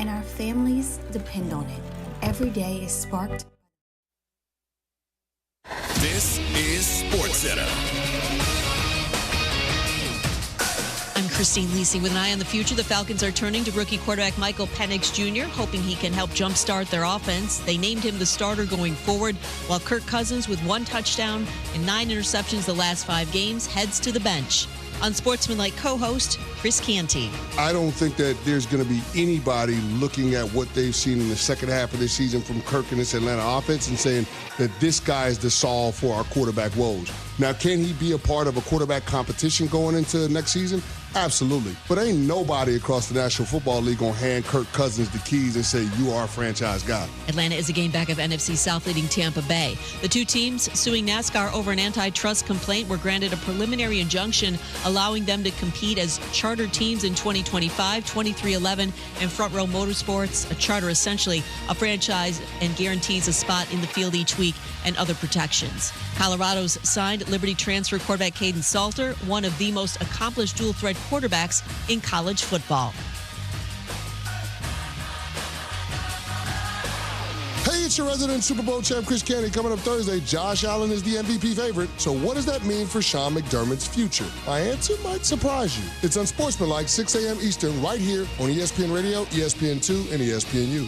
and our families depend on it. Every day is sparked. This is SportsCenter. I'm Christine Lisi with an eye on the future. The Falcons are turning to rookie quarterback Michael Penix Jr., hoping he can help jumpstart their offense. They named him the starter going forward, while Kirk Cousins, with 1 touchdown and 9 interceptions the last 5 games, heads to the bench. Unsportsmanlike co-host Chris Canty. I don't think that there's going to be anybody looking at what they've seen in the second half of this season from Kirk and this Atlanta offense and saying that this guy is the solve for our quarterback woes. Now, can he be a part of a quarterback competition going into next season? Absolutely. But ain't nobody across the National Football League going to hand Kirk Cousins the keys and say, you are a franchise guy. Atlanta is a game back of NFC South leading Tampa Bay. The two teams suing NASCAR over an antitrust complaint were granted a preliminary injunction allowing them to compete as charter teams in 2025, 2311, and Front Row Motorsports, a charter essentially a franchise and guarantees a spot in the field each week and other protections. Colorado's signed Liberty transfer quarterback Caden Salter, one of the most accomplished dual-threat quarterbacks in college football. Hey, it's your resident Super Bowl champ, Chris Canty. Coming up Thursday, Josh Allen is the MVP favorite. So what does that mean for Sean McDermott's future? My answer might surprise you. It's Unsportsmanlike, 6 a.m. Eastern, right here on ESPN Radio, ESPN2, and ESPNU.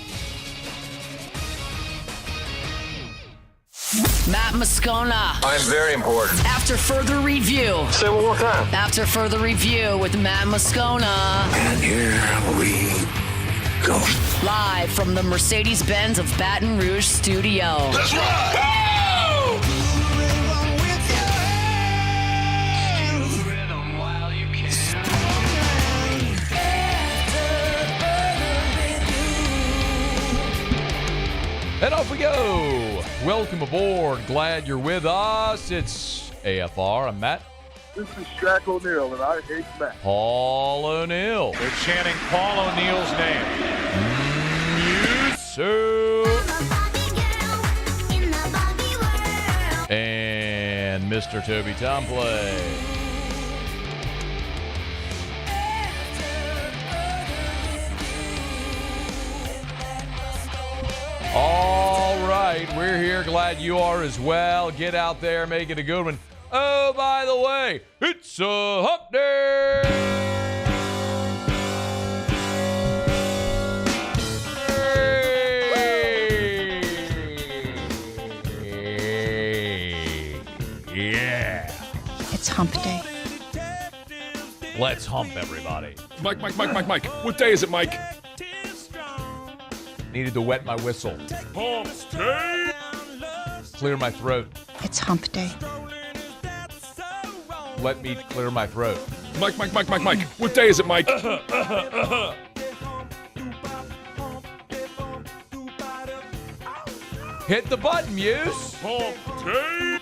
Matt Moscona. I'm very important. After further review. Say it one more time. After further review with Matt Moscona. And here we go. Live from the Mercedes-Benz of Baton Rouge studio. Let's ride! Go! And off we go. Welcome aboard. Glad you're with us. It's AFR. I'm Matt. This is Shaq O'Neal, and I hate Matt. Paul O'Neal. They're chanting Paul O'Neal's name. And Mr. Toby Tomplay. All right, we're here. Glad you are as well. Get out there, make it a good one. Oh, by the way, it's a hump day. Yeah. It's hump day. Let's hump, everybody. Mike. What day is it, Mike? Needed to wet my whistle. Hump day. Clear my throat. It's hump day. Let me clear my throat. Mike. What day is it, Mike? Hit the button, Muse. Hump day.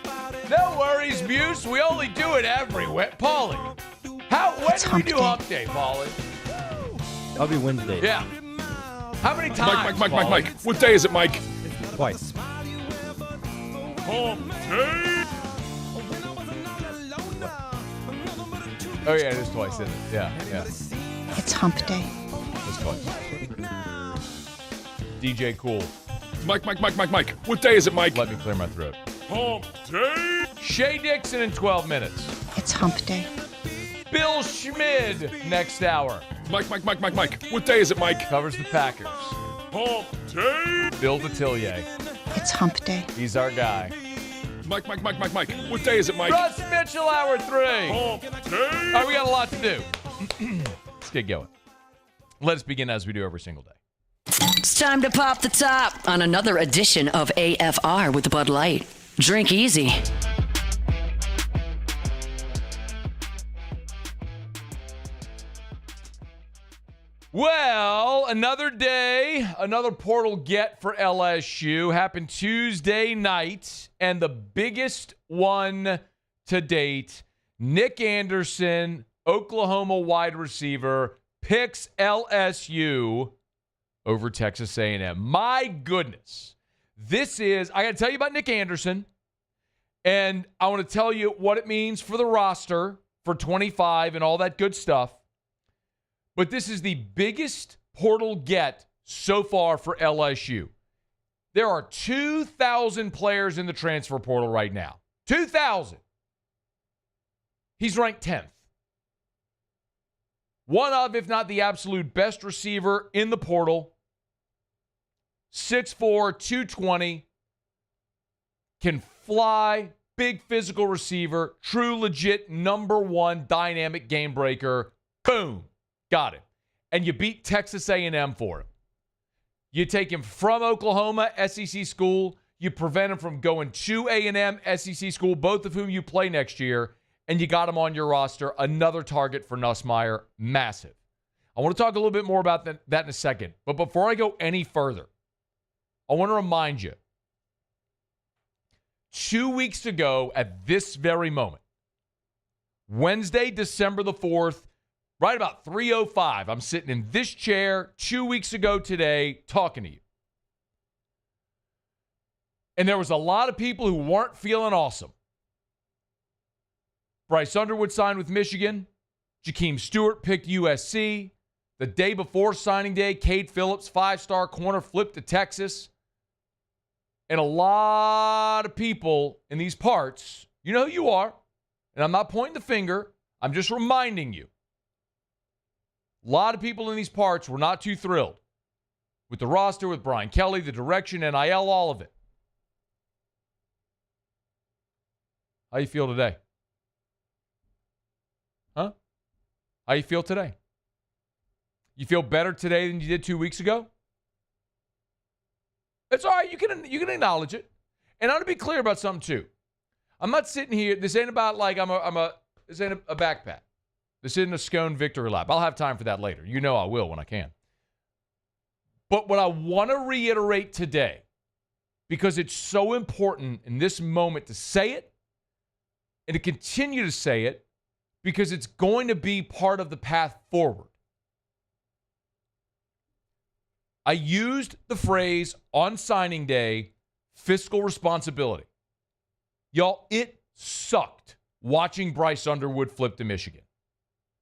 No worries, Muse. We only do it everywhere. Paulie, when do we do hump day, Paulie? That'll be Wednesday. Yeah. How many times, Mike. What day is it, Mike? Twice. Hump day. Oh, yeah, it is twice, isn't it? Yeah. It's hump day. It's twice. DJ Cool. Mike. What day is it, Mike? Let me clear my throat. Hump day. Shea Dixon in 12 minutes. It's hump day. Bill Schmid next hour. Mike. What day is it, Mike? Covers the Packers. Hump day. Bill Detillier. It's hump day. He's our guy. Mike. What day is it, Mike? Russ Mitchell, hour 3. Hump day. All right, we got a lot to do. Let's get going. Let us begin as we do every single day. It's time to pop the top on another edition of AFR with Bud Light. Drink easy. Well, another day, another portal get for LSU. Happened Tuesday night, and the biggest one to date, Nic Anderson, Oklahoma wide receiver, picks LSU over Texas A&M. My goodness. I got to tell you about Nic Anderson, and I want to tell you what it means for the roster for 25 and all that good stuff. But this is the biggest portal get so far for LSU. There are 2,000 players in the transfer portal right now. 2,000. He's ranked 10th. One of, if not the absolute best receiver in the portal. 6'4", 220. Can fly. Big physical receiver. True, legit, number one dynamic game breaker. Boom. Got it. And you beat Texas A&M for him. You take him from Oklahoma, SEC school. You prevent him from going to A&M, SEC school, both of whom you play next year. And you got him on your roster. Another target for Nussmeier. Massive. I want to talk a little bit more about that in a second. But before I go any further, I want to remind you, 2 weeks ago at this very moment, Wednesday, December the 4th, right about 3:05, I'm sitting in this chair 2 weeks ago today talking to you. And there was a lot of people who weren't feeling awesome. Bryce Underwood signed with Michigan. Jakeem Stewart picked USC. The day before signing day, Cade Phillips, 5-star corner, flipped to Texas. And a lot of people in these parts, you know who you are, and I'm not pointing the finger, I'm just reminding you. A lot of people in these parts were not too thrilled with the roster, with Brian Kelly, the direction, NIL, all of it. How you feel today? Huh? How you feel today? You feel better today than you did 2 weeks ago? It's all right. You can acknowledge it. And I want to be clear about something too. I'm not sitting here. This ain't about like this ain't a backpack. This isn't a scone victory lap. I'll have time for that later. You know I will when I can. But what I want to reiterate today, because it's so important in this moment to say it and to continue to say it, because it's going to be part of the path forward. I used the phrase on signing day, fiscal responsibility. Y'all, it sucked watching Bryce Underwood flip to Michigan.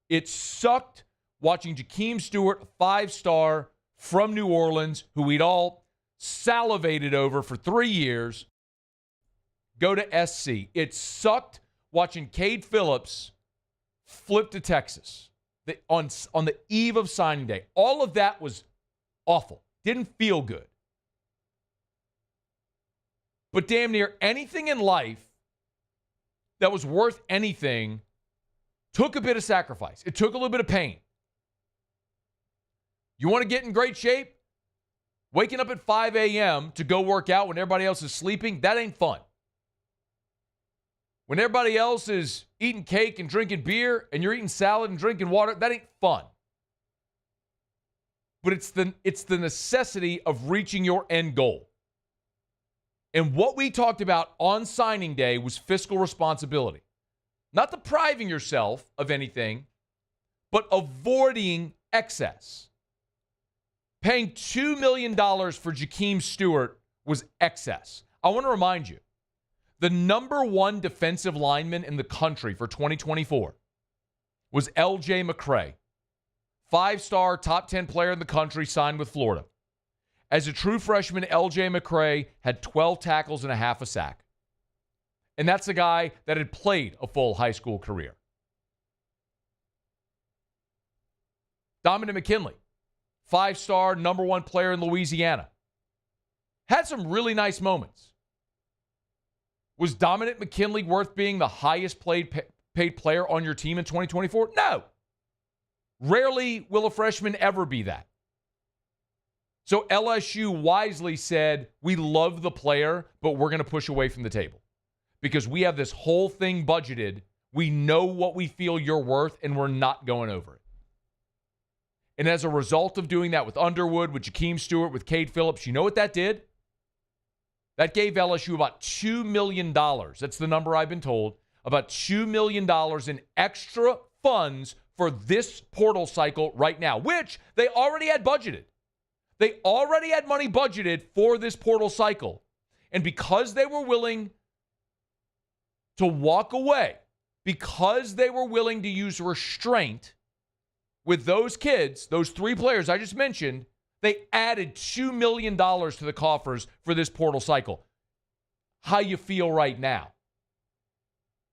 It sucked watching Jakeem Stewart, a 5-star from New Orleans, who we'd all salivated over for 3 years, go to SC. It sucked watching Cade Phillips flip to Texas on the eve of signing day. All of that was awful. Didn't feel good. But damn near anything in life that was worth anything took a bit of sacrifice. It took a little bit of pain. You want to get in great shape? Waking up at 5 a.m. to go work out when everybody else is sleeping, that ain't fun. When everybody else is eating cake and drinking beer and you're eating salad and drinking water, that ain't fun. But it's the necessity of reaching your end goal. And what we talked about on signing day was fiscal responsibility. Not depriving yourself of anything, but avoiding excess. Paying $2 million for Jakeem Stewart was excess. I want to remind you, the number one defensive lineman in the country for 2024 was L.J. McCray. 5-star, top 10 player in the country, signed with Florida. As a true freshman, L.J. McCray had 12 tackles and a half a sack. And that's a guy that had played a full high school career. Dominic McKinley, 5-star, number one player in Louisiana. Had some really nice moments. Was Dominic McKinley worth being the highest paid player on your team in 2024? No. Rarely will a freshman ever be that. So LSU wisely said, we love the player, but we're going to push away from the table. Because we have this whole thing budgeted. We know what we feel you're worth, and we're not going over it. And as a result of doing that with Underwood, with Jakeem Stewart, with Cade Phillips, you know what that did? That gave LSU about $2 million. That's the number I've been told. About $2 million in extra funds for this portal cycle right now, which they already had budgeted. They already had money budgeted for this portal cycle. And because they were willing to walk away, because they were willing to use restraint with those kids, those 3 players I just mentioned, They added $2 million to the coffers for this portal cycle. How you feel right now?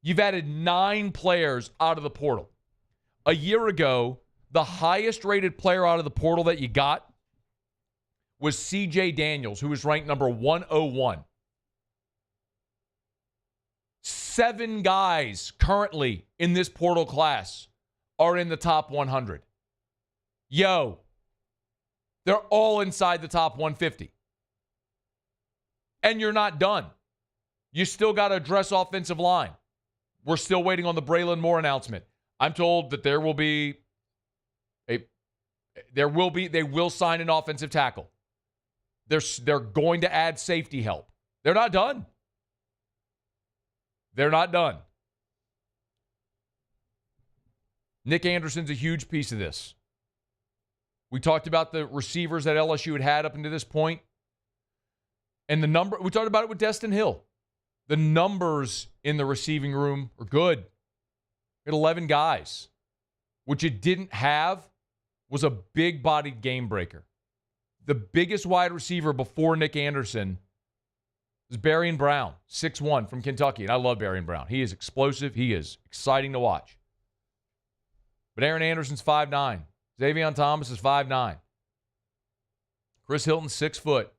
You've added 9 players out of the portal. A year ago, the highest rated player out of the portal that you got was C.J. Daniels, who was ranked number 101. 7 guys currently in this portal class are in the top 100. Yo, they're all inside the top 150. And you're not done. You still got to address offensive line. We're still waiting on the Braylon Moore announcement. I'm told that they will sign an offensive tackle. They're going to add safety help. They're not done. They're not done. Nic Anderson's a huge piece of this. We talked about the receivers that LSU had up until this point. And we talked about it with Destin Hill. The numbers in the receiving room are good. We had 11 guys. What you didn't have was a big-bodied game breaker. The biggest wide receiver before Nic Anderson was Barrion Brown, 6'1", from Kentucky. And I love Barrion Brown. He is explosive. He is exciting to watch. But Aaron Anderson's 5'9". Xavion Thomas is 5'9". Chris Hilton's 6 foot.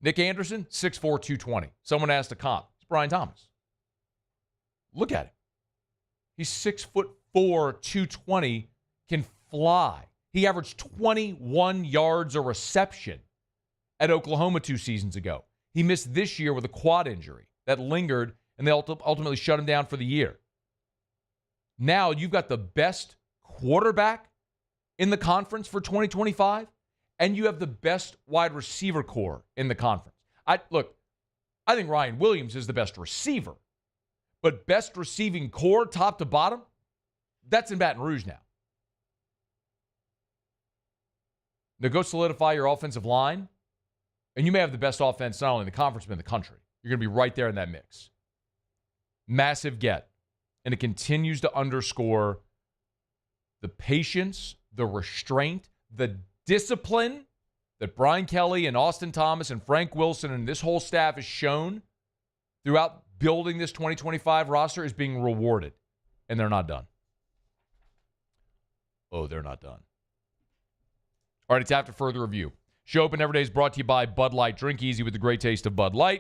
Nic Anderson, 6'4", 220. Someone asked a comp. It's Brian Thomas. Look at him. He's 6'4", 220, can fly. He averaged 21 yards a reception at Oklahoma 2 seasons ago. He missed this year with a quad injury that lingered, and they ultimately shut him down for the year. Now you've got the best quarterback in the conference for 2025, and you have the best wide receiver core in the conference. I think Ryan Williams is the best receiver, but best receiving core, top to bottom, that's in Baton Rouge now. Now go solidify your offensive line, and you may have the best offense not only in the conference but in the country. You're going to be right there in that mix. Massive get. And it continues to underscore the patience, the restraint, the discipline that Brian Kelly and Austin Thomas and Frank Wilson and this whole staff has shown throughout building this 2025 roster is being rewarded. And they're not done. Oh, they're not done. All right, it's after further review. Show Open Every Day is brought to you by Bud Light. Drink easy with the great taste of Bud Light.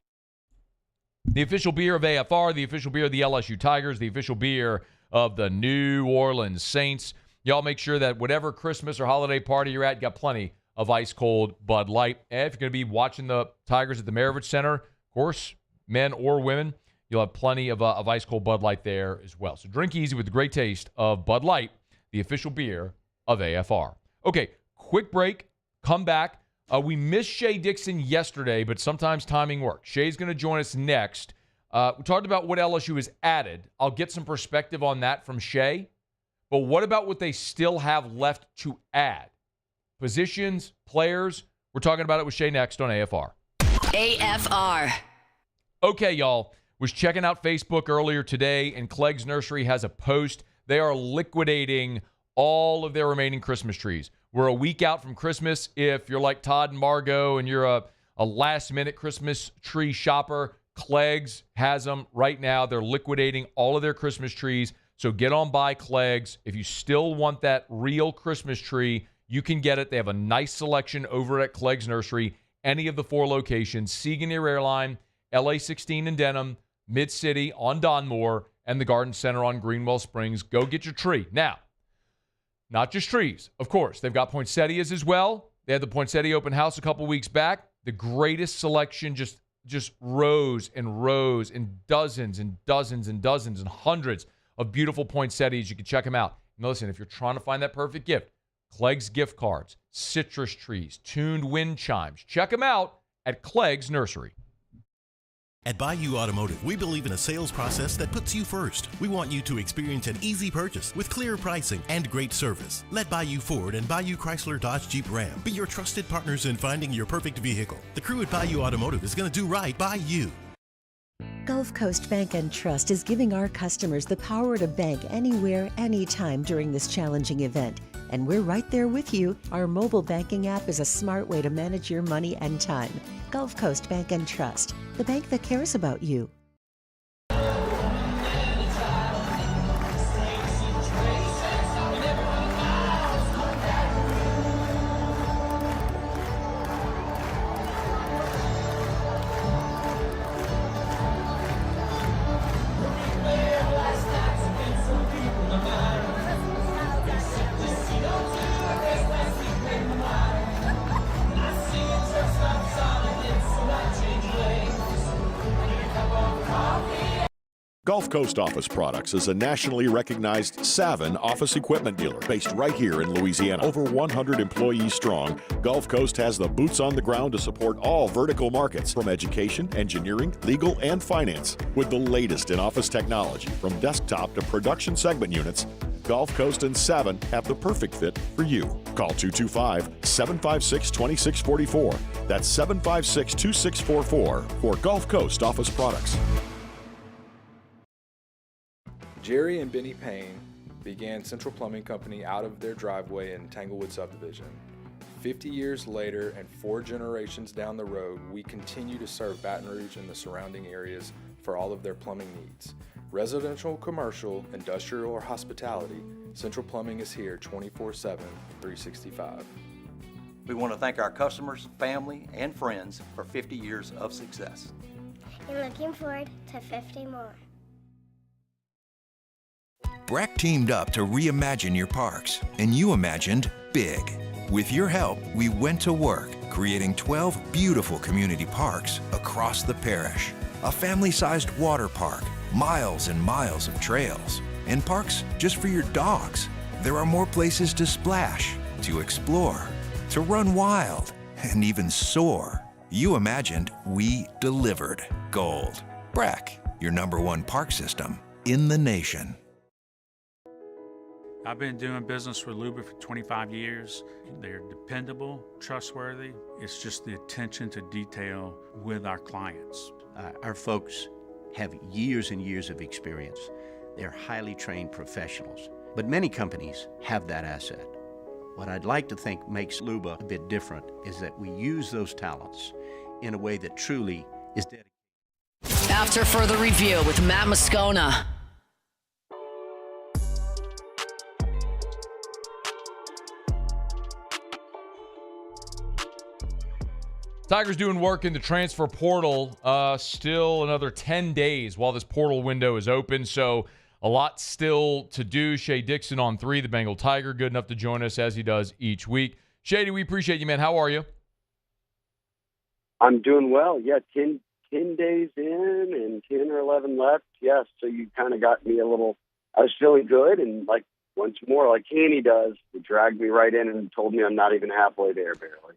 The official beer of AFR, the official beer of the LSU Tigers, the official beer of the New Orleans Saints. Y'all make sure that whatever Christmas or holiday party you're at, you got plenty of ice-cold Bud Light. And if you're going to be watching the Tigers at the Maravich Center, of course, men or women, you'll have plenty of ice-cold Bud Light there as well. So drink easy with the great taste of Bud Light, the official beer of AFR. Okay, quick break. Come back. We missed Shea Dixon yesterday, but sometimes timing works. Shea's going to join us next. We talked about what LSU has added. I'll get some perspective on that from Shea. But what about what they still have left to add? Positions, players. We're talking about it with Shea next on AFR. AFR. Okay, y'all. Was checking out Facebook earlier today, and Clegg's Nursery has a post. They are liquidating all of their remaining Christmas trees. We're a week out from Christmas. If you're like Todd and Margot and you're a last-minute Christmas tree shopper, Clegg's has them right now. They're liquidating all of their Christmas trees. So get on by Clegg's. If you still want that real Christmas tree, you can get it. They have a nice selection over at Clegg's Nursery. Any of the 4 locations, Siegen near Airline, LA 16 in Denham, Mid-City on Donmore, and the Garden Center on Greenwell Springs. Go get your tree. Now, not just trees, of course. They've got poinsettias as well. They had the poinsettia open house a couple weeks back. The greatest selection, just rows and rows and dozens and dozens and dozens and hundreds of beautiful poinsettias. You can check them out. And listen, if you're trying to find that perfect gift, Clegg's gift cards, citrus trees, tuned wind chimes. Check them out at Clegg's Nursery. At Bayou Automotive, we believe in a sales process that puts you first. We want you to experience an easy purchase with clear pricing and great service. Let Bayou Ford and Bayou Chrysler Dodge Jeep Ram be your trusted partners in finding your perfect vehicle. The crew at Bayou Automotive is going to do right by you. Gulf Coast Bank and Trust is giving our customers the power to bank anywhere, anytime during this challenging event. And we're right there with you. Our mobile banking app is a smart way to manage your money and time. Gulf Coast Bank and Trust, the bank that cares about you. Gulf Coast Office Products is a nationally recognized Savin office equipment dealer based right here in Louisiana. Over 100 employees strong, Gulf Coast has the boots on the ground to support all vertical markets from education, engineering, legal, and finance. With the latest in office technology from desktop to production segment units, Gulf Coast and Savin have the perfect fit for you. Call 225-756-2644. That's 756-2644 for Gulf Coast Office Products. Jerry and Benny Payne began Central Plumbing Company out of their driveway in Tanglewood Subdivision. 50 years later and 4 generations down the road, we continue to serve Baton Rouge and the surrounding areas for all of their plumbing needs. Residential, commercial, industrial, or hospitality, Central Plumbing is here 24/7, 365. We want to thank our customers, family, and friends for 50 years of success. And looking forward to 50 more. BRAC teamed up to reimagine your parks, and you imagined big. With your help, we went to work, creating 12 beautiful community parks across the parish. A family-sized water park, miles and miles of trails, and parks just for your dogs. There are more places to splash, to explore, to run wild, and even soar. You imagined, we delivered. Gold. BRAC, your #1 park system in the nation. I've been doing business with Luba for 25 years. They're dependable, trustworthy. It's just the attention to detail with our clients. Our folks have years and years of experience. They're highly trained professionals, but many companies have that asset. What I'd like to think makes Luba a bit different is that we use those talents in a way that truly is dedicated. After further review with Matt Moscona. Tigers doing work in the transfer portal. Still another 10 days while this portal window is open, so a lot still to do. Shea Dixon on 3, the Bengal Tiger, good enough to join us as he does each week. Shea, we appreciate you, man. How are you? I'm doing well. Yeah, 10 days in and 10 or 11 left. Yes, so you kind of got me a little – I was feeling good, and like once more, like Haney does, he dragged me right in and told me I'm not even halfway there, barely.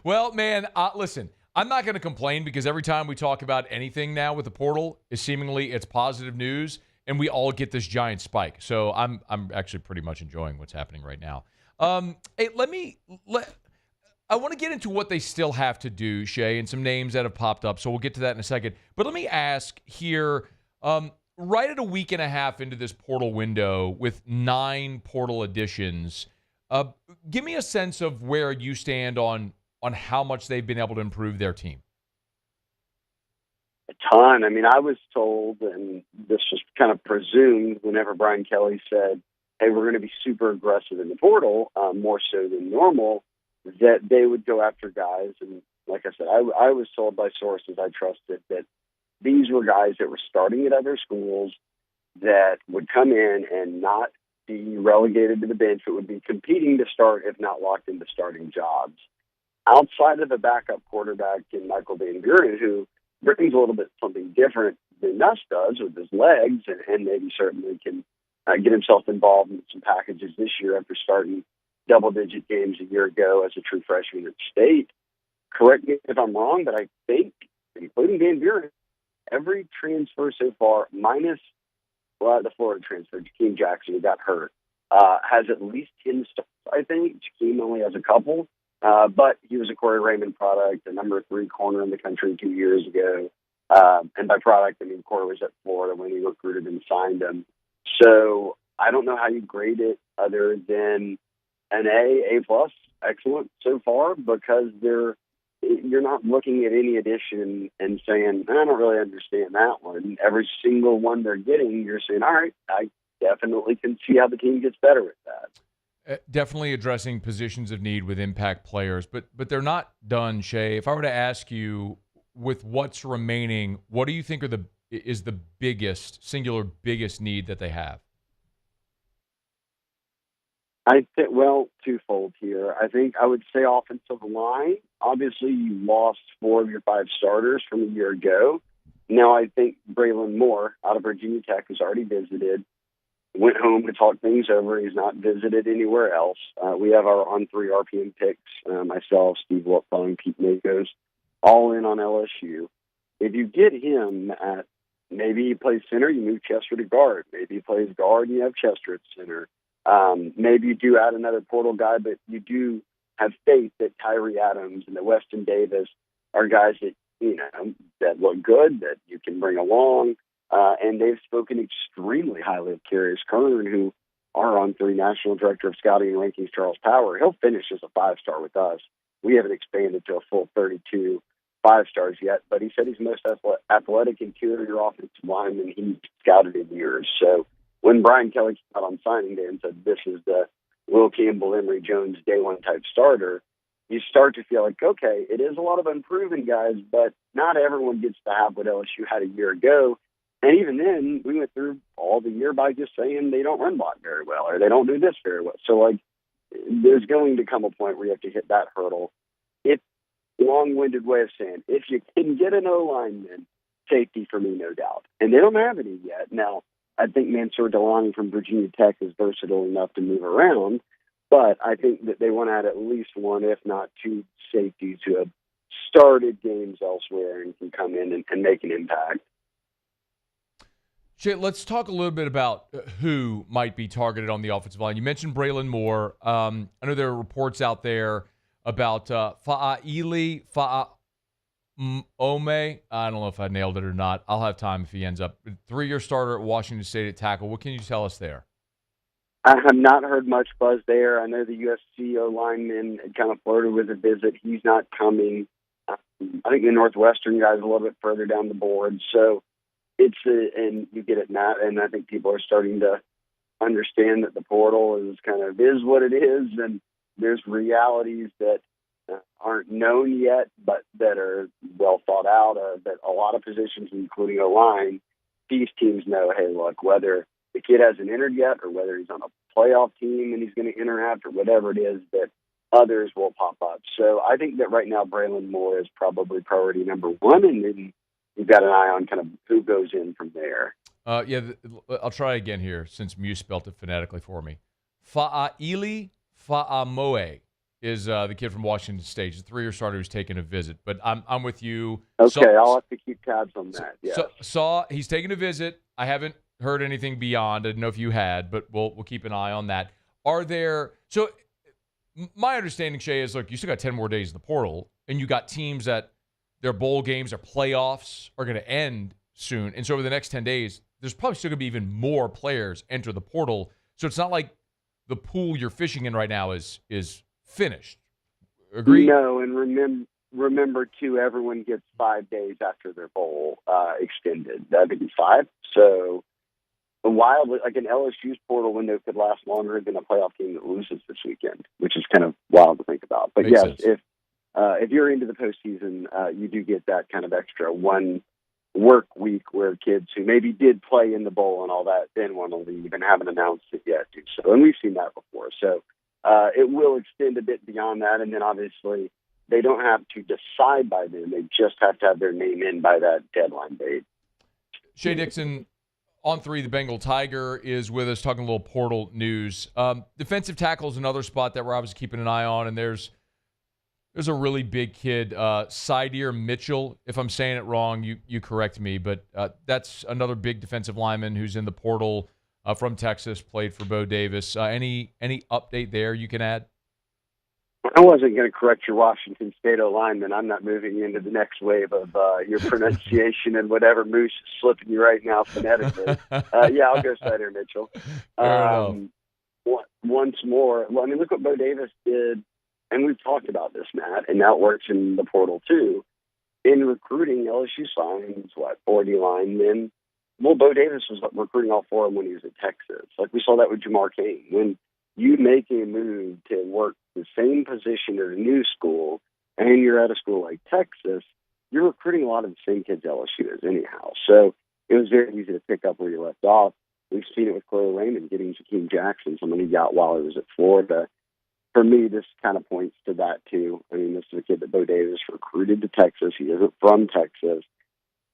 Well, man, listen, I'm not going to complain because every time we talk about anything now with the portal, it's positive news, and we all get this giant spike. So I'm actually pretty much enjoying what's happening right now. Hey, I want to get into what they still have to do, Shea, and some names that have popped up. So we'll get to that in a second. But let me ask here, right at a week and a half into this portal window with 9 portal additions, give me a sense of where you stand on how much they've been able to improve their team. A ton. I mean, I was told, and this was kind of presumed whenever Brian Kelly said, hey, we're going to be super aggressive in the portal, more so than normal, that they would go after guys. And like I said, I was told by sources I trusted that these were guys that were starting at other schools that would come in and not be relegated to the bench, but would be competing to start, if not locked into starting jobs. Outside of the backup quarterback in Michael Van Buren, who brings a little bit something different than Nuss does with his legs, and maybe certainly can get himself involved in some packages this year after starting double-digit games a year ago as a true freshman at State. Correct me if I'm wrong, but I think, including Van Buren, every transfer so far, minus the Florida transfer, Jakeem Jackson, who got hurt, has at least 10 starts, I think. Jakeem only has a couple, but he was a Corey Raymond product, the number 3 corner in the country 2 years ago. And by product, I mean Core was at Florida when he recruited and signed him. So I don't know how you grade it other than an A plus, excellent so far, because you're not looking at any addition and saying, I don't really understand that one. Every single one they're getting, you're saying, all right, I definitely can see how the team gets better with that. Definitely addressing positions of need with impact players, but they're not done, Shea. If I were to ask you, with what's remaining, what do you think is the singular biggest need that they have? I think, well, twofold here. I think I would say offensive line. Obviously, you lost 4 of your 5 starters from a year ago. Now, I think Braylon Moore out of Virginia Tech has already visited, went home to talk things over. He's not visited anywhere else. We have our on 3 RPM picks, myself, Steve Wiltfong, Pete Makos, all in on LSU. If you get him at, maybe he plays center, you move Chester to guard. Maybe he plays guard and you have Chester at center. Maybe you do add another portal guy, but you do have faith that Tyree Adams and that Weston Davis are guys that, that look good, that you can bring along. And they've spoken extremely highly of Carius Kern, who our on 3 National Director of Scouting and Rankings, Charles Power. He'll finish as a 5-star with us. We haven't expanded to a full 32 5-stars yet, but he said he's the most athletic interior offensive lineman he's scouted in years. So when Brian Kelly came out on signing day and said this is the Will Campbell, Emory Jones, day one type starter, you start to feel like, okay, it is a lot of unproven guys, but not everyone gets to have what LSU had a year ago. And even then, we went through all the year by just saying they don't run block very well or they don't do this very well. So, like, there's going to come a point where you have to hit that hurdle. It's a long-winded way of saying, if you can get an O-lineman, safety for me, no doubt. And they don't have any yet. Now, I think Mansour Delani from Virginia Tech is versatile enough to move around, but I think that they want to add at least 1, if not 2, safeties who have started games elsewhere and can come in and make an impact. Shea, let's talk a little bit about who might be targeted on the offensive line. You mentioned Braylon Moore. I know there are reports out there about Fa'aili Fa'aome. I don't know if I nailed it or not. I'll have time if he ends up. 3-year starter at Washington State at tackle. What can you tell us there? I have not heard much buzz there. I know the USC lineman had kind of flirted with a visit. He's not coming. I think the Northwestern guy's a little bit further down the board. So and you get it, Matt, and I think people are starting to understand that the portal is what it is, and there's realities that aren't known yet, but that are well thought out, that a lot of positions, including O-line, these teams know, hey, look, whether the kid hasn't entered yet or whether he's on a playoff team and he's going to enter after, whatever it is, that others will pop up. So I think that right now Braylon Moore is probably priority number 1, and then you've got an eye on kind of who goes in from there. I'll try again here since Muse spelled it phonetically for me. Fa'aili Fa'amoe is the kid from Washington State. He's a 3-year starter who's taking a visit. But I'm with you. Okay, I'll have to keep tabs on that. Yeah. He's taking a visit. I haven't heard anything beyond. I didn't know if you had, but we'll keep an eye on that. So my understanding, Shea, is, look, you still got 10 more days in the portal, and you got teams that their bowl games, their playoffs are going to end soon. And so over the next 10 days, there's probably still going to be even more players enter the portal. So it's not like the pool you're fishing in right now is finished. Agree? No, and remember, too, everyone gets 5 days after their bowl extended. That would be 5. So like an LSU's portal window could last longer than a playoff team that loses this weekend, which is kind of wild to think about. But Makes yes, sense. if you're into the postseason, you do get that kind of extra 1 work week where kids who maybe did play in the bowl and all that then want to leave and haven't announced it yet do so. And we've seen that before. So it will extend a bit beyond that. And then obviously they don't have to decide by then. They just have to have their name in by that deadline date. Shea Dixon, on 3, the Bengal Tiger, is with us talking a little portal news. Defensive tackle is another spot that we're obviously keeping an eye on, and there's a really big kid, Sydir Mitchell. If I'm saying it wrong, you correct me, but that's another big defensive lineman who's in the portal from Texas, played for Bo Davis. Any update there you can add? I wasn't going to correct your Washington State alignment. I'm not moving into the next wave of your pronunciation and whatever moose is slipping you right now phonetically. Yeah, I'll go Cider Mitchell. Once more, well, I mean, look what Bo Davis did, and we've talked about this, Matt, and that works in the portal too. In recruiting, LSU signs, 40 linemen. Well, Bo Davis was recruiting all 4 of them when he was at Texas. Like we saw that with Jamar Cain. When you make a move to work the same position at a new school, and you're at a school like Texas, you're recruiting a lot of the same kids LSU is anyhow. So it was very easy to pick up where you left off. We've seen it with Corey Raymond getting Jakeem Jackson, someone he got while he was at Florida. For me, this kind of points to that, too. I mean, this is a kid that Bo Davis recruited to Texas. He isn't from Texas.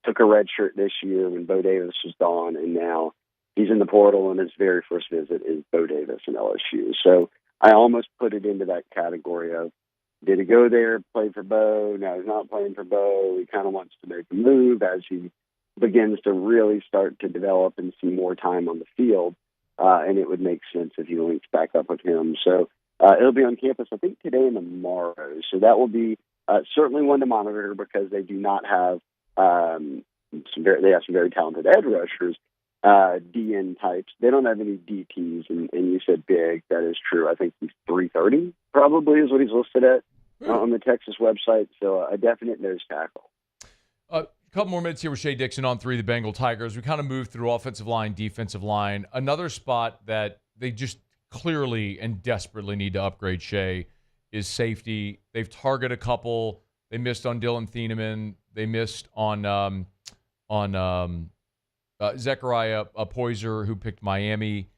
Took a red shirt this year when Bo Davis was gone, and now he's in the portal, and his very first visit is Bo Davis and LSU. So I almost put it into that category of, did he go there, play for Bo? Now he's not playing for Bo. He kind of wants to make a move as he begins to really start to develop and see more time on the field, and it would make sense if he links back up with him. So it'll be on campus, I think, today and tomorrow. So that will be certainly one to monitor because they do not have they have some very talented edge rushers, DN types. They don't have any DTs, and you said big. That is true. I think he's 330 probably is what he's listed at on the Texas website. So a definite nose tackle. A couple more minutes here with Shea Dixon on 3, the Bengal Tigers. We kind of moved through offensive line, defensive line. Another spot that they just clearly and desperately need to upgrade, Shea, is safety. They've targeted a couple. They missed on Dylan Thieneman. They missed on Zechariah Poyser, who picked Miami.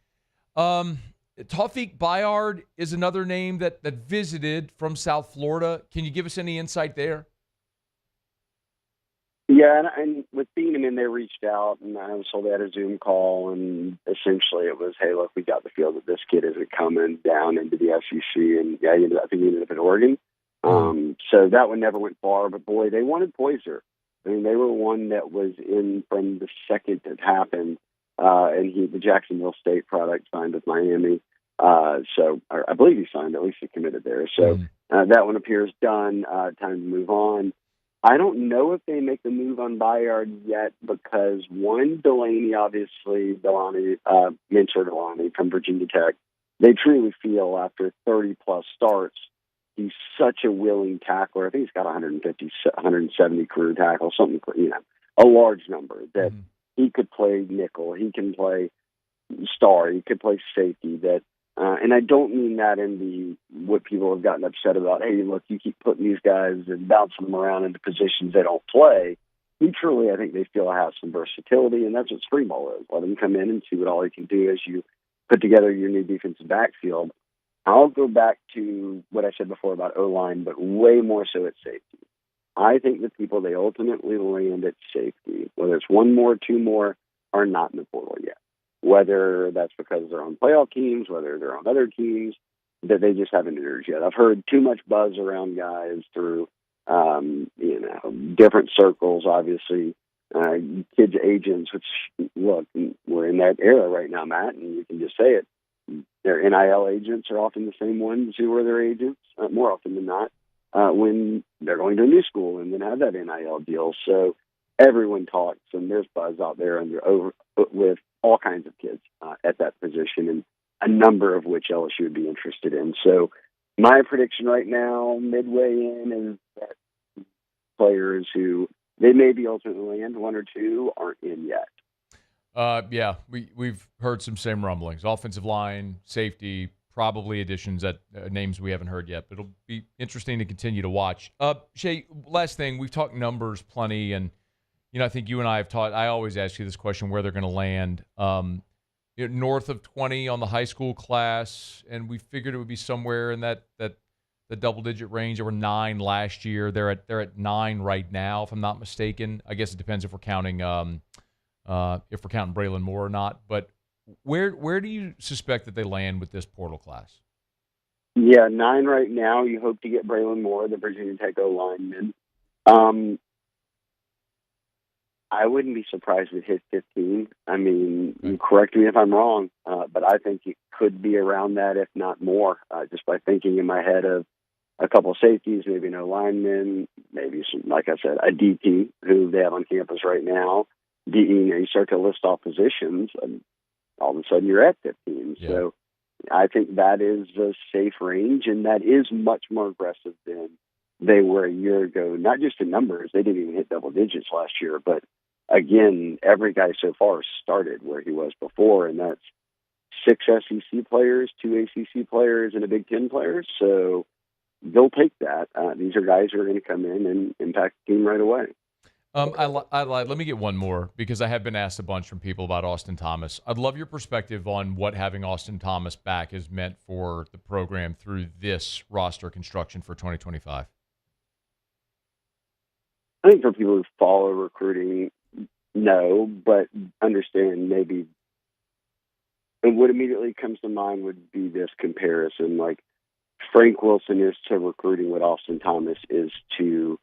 Tawfiq Bayard is another name that visited from South Florida. Can you give us any insight there? Yeah, and with Thieneman, they reached out, and I was told they had a Zoom call, and essentially it was, hey, look, we got the feel that this kid isn't coming down into the SEC, and yeah, I think he ended up in Oregon. So that one never went far, but boy, they wanted Poyser. I mean, they were one that was in from the second it happened, and the Jacksonville State product signed with Miami. So I believe he signed, at least he committed there. So that one appears done. Time to move on. I don't know if they make the move on Bayard yet because, one, Delaney, obviously, Mentor Delaney from Virginia Tech, they truly feel after 30-plus starts, he's such a willing tackler. I think he's got 150, 170 career tackles, something, a large number that he could play nickel, he can play star, he could play safety. And I don't mean that in what people have gotten upset about. Hey, look, you keep putting these guys and bouncing them around into positions they don't play. He truly, I think they feel has some versatility, and that's what spring ball is. Let him come in and see what all he can do as you put together your new defensive backfield. I'll go back to what I said before about O-line, but way more so at safety. I think the people they ultimately land at safety, whether it's one more, two more, are not in the portal yet. Whether that's because they're on playoff teams, whether they're on other teams, that they just haven't entered yet. I've heard too much buzz around guys through, different circles, obviously, kids' agents, which, look, we're in that era right now, Matt, and you can just say it. Their NIL agents are often the same ones who are their agents, more often than not, when they're going to a new school and then have that NIL deal. So everyone talks, and there's buzz out there with all kinds of kids at that position, and a number of which LSU would be interested in. So my prediction right now, midway in, is that players who they may be ultimately land, one or two, aren't in yet. Yeah, we've heard some same rumblings. Offensive line, safety, probably additions at names we haven't heard yet, but it'll be interesting to continue to watch. Shea, last thing, we've talked numbers plenty, and I think you and I have talked. I always ask you this question: where they're going to land. North of 20 on the high school class, and we figured it would be somewhere in the double-digit range. There were 9 last year. They're at 9 right now, if I'm not mistaken. I guess it depends if we're counting Braylon Moore or not. But where do you suspect that they land with this portal class? Yeah, 9 right now. You hope to get Braylon Moore, the Virginia Tech O-lineman. I wouldn't be surprised if it hit 15. I mean, you correct me if I'm wrong, but I think it could be around that, if not more, just by thinking in my head of a couple of safeties, maybe no linemen, maybe some, like I said, a DT who they have on campus right now. You start to list off positions, and all of a sudden you're at 15. Yeah. So I think that is a safe range, and that is much more aggressive than they were a year ago. Not just in numbers, they didn't even hit double digits last year, but again, every guy so far started where he was before, and that's 6 SEC players, 2 ACC players, and a Big Ten player. So they'll take that. These are guys who are going to come in and impact the team right away. I lied. Let me get one more because I have been asked a bunch from people about Austin Thomas. I'd love your perspective on what having Austin Thomas back has meant for the program through this roster construction for 2025. I think for people who follow recruiting, no, but understand maybe. And what immediately comes to mind would be this comparison. Like Frank Wilson is to recruiting what Austin Thomas is to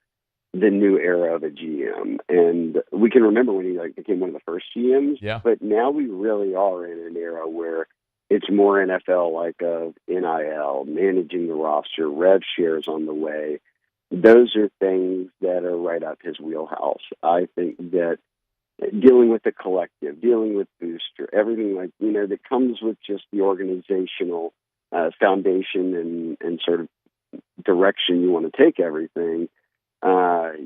the new era of a GM. And we can remember when he became one of the first GMs, but now we really are in an era where it's more NFL like of NIL, managing the roster, rev shares on the way. Those are things that are right up his wheelhouse. I think that dealing with the collective, dealing with booster, everything that comes with just the organizational foundation and sort of direction you want to take everything,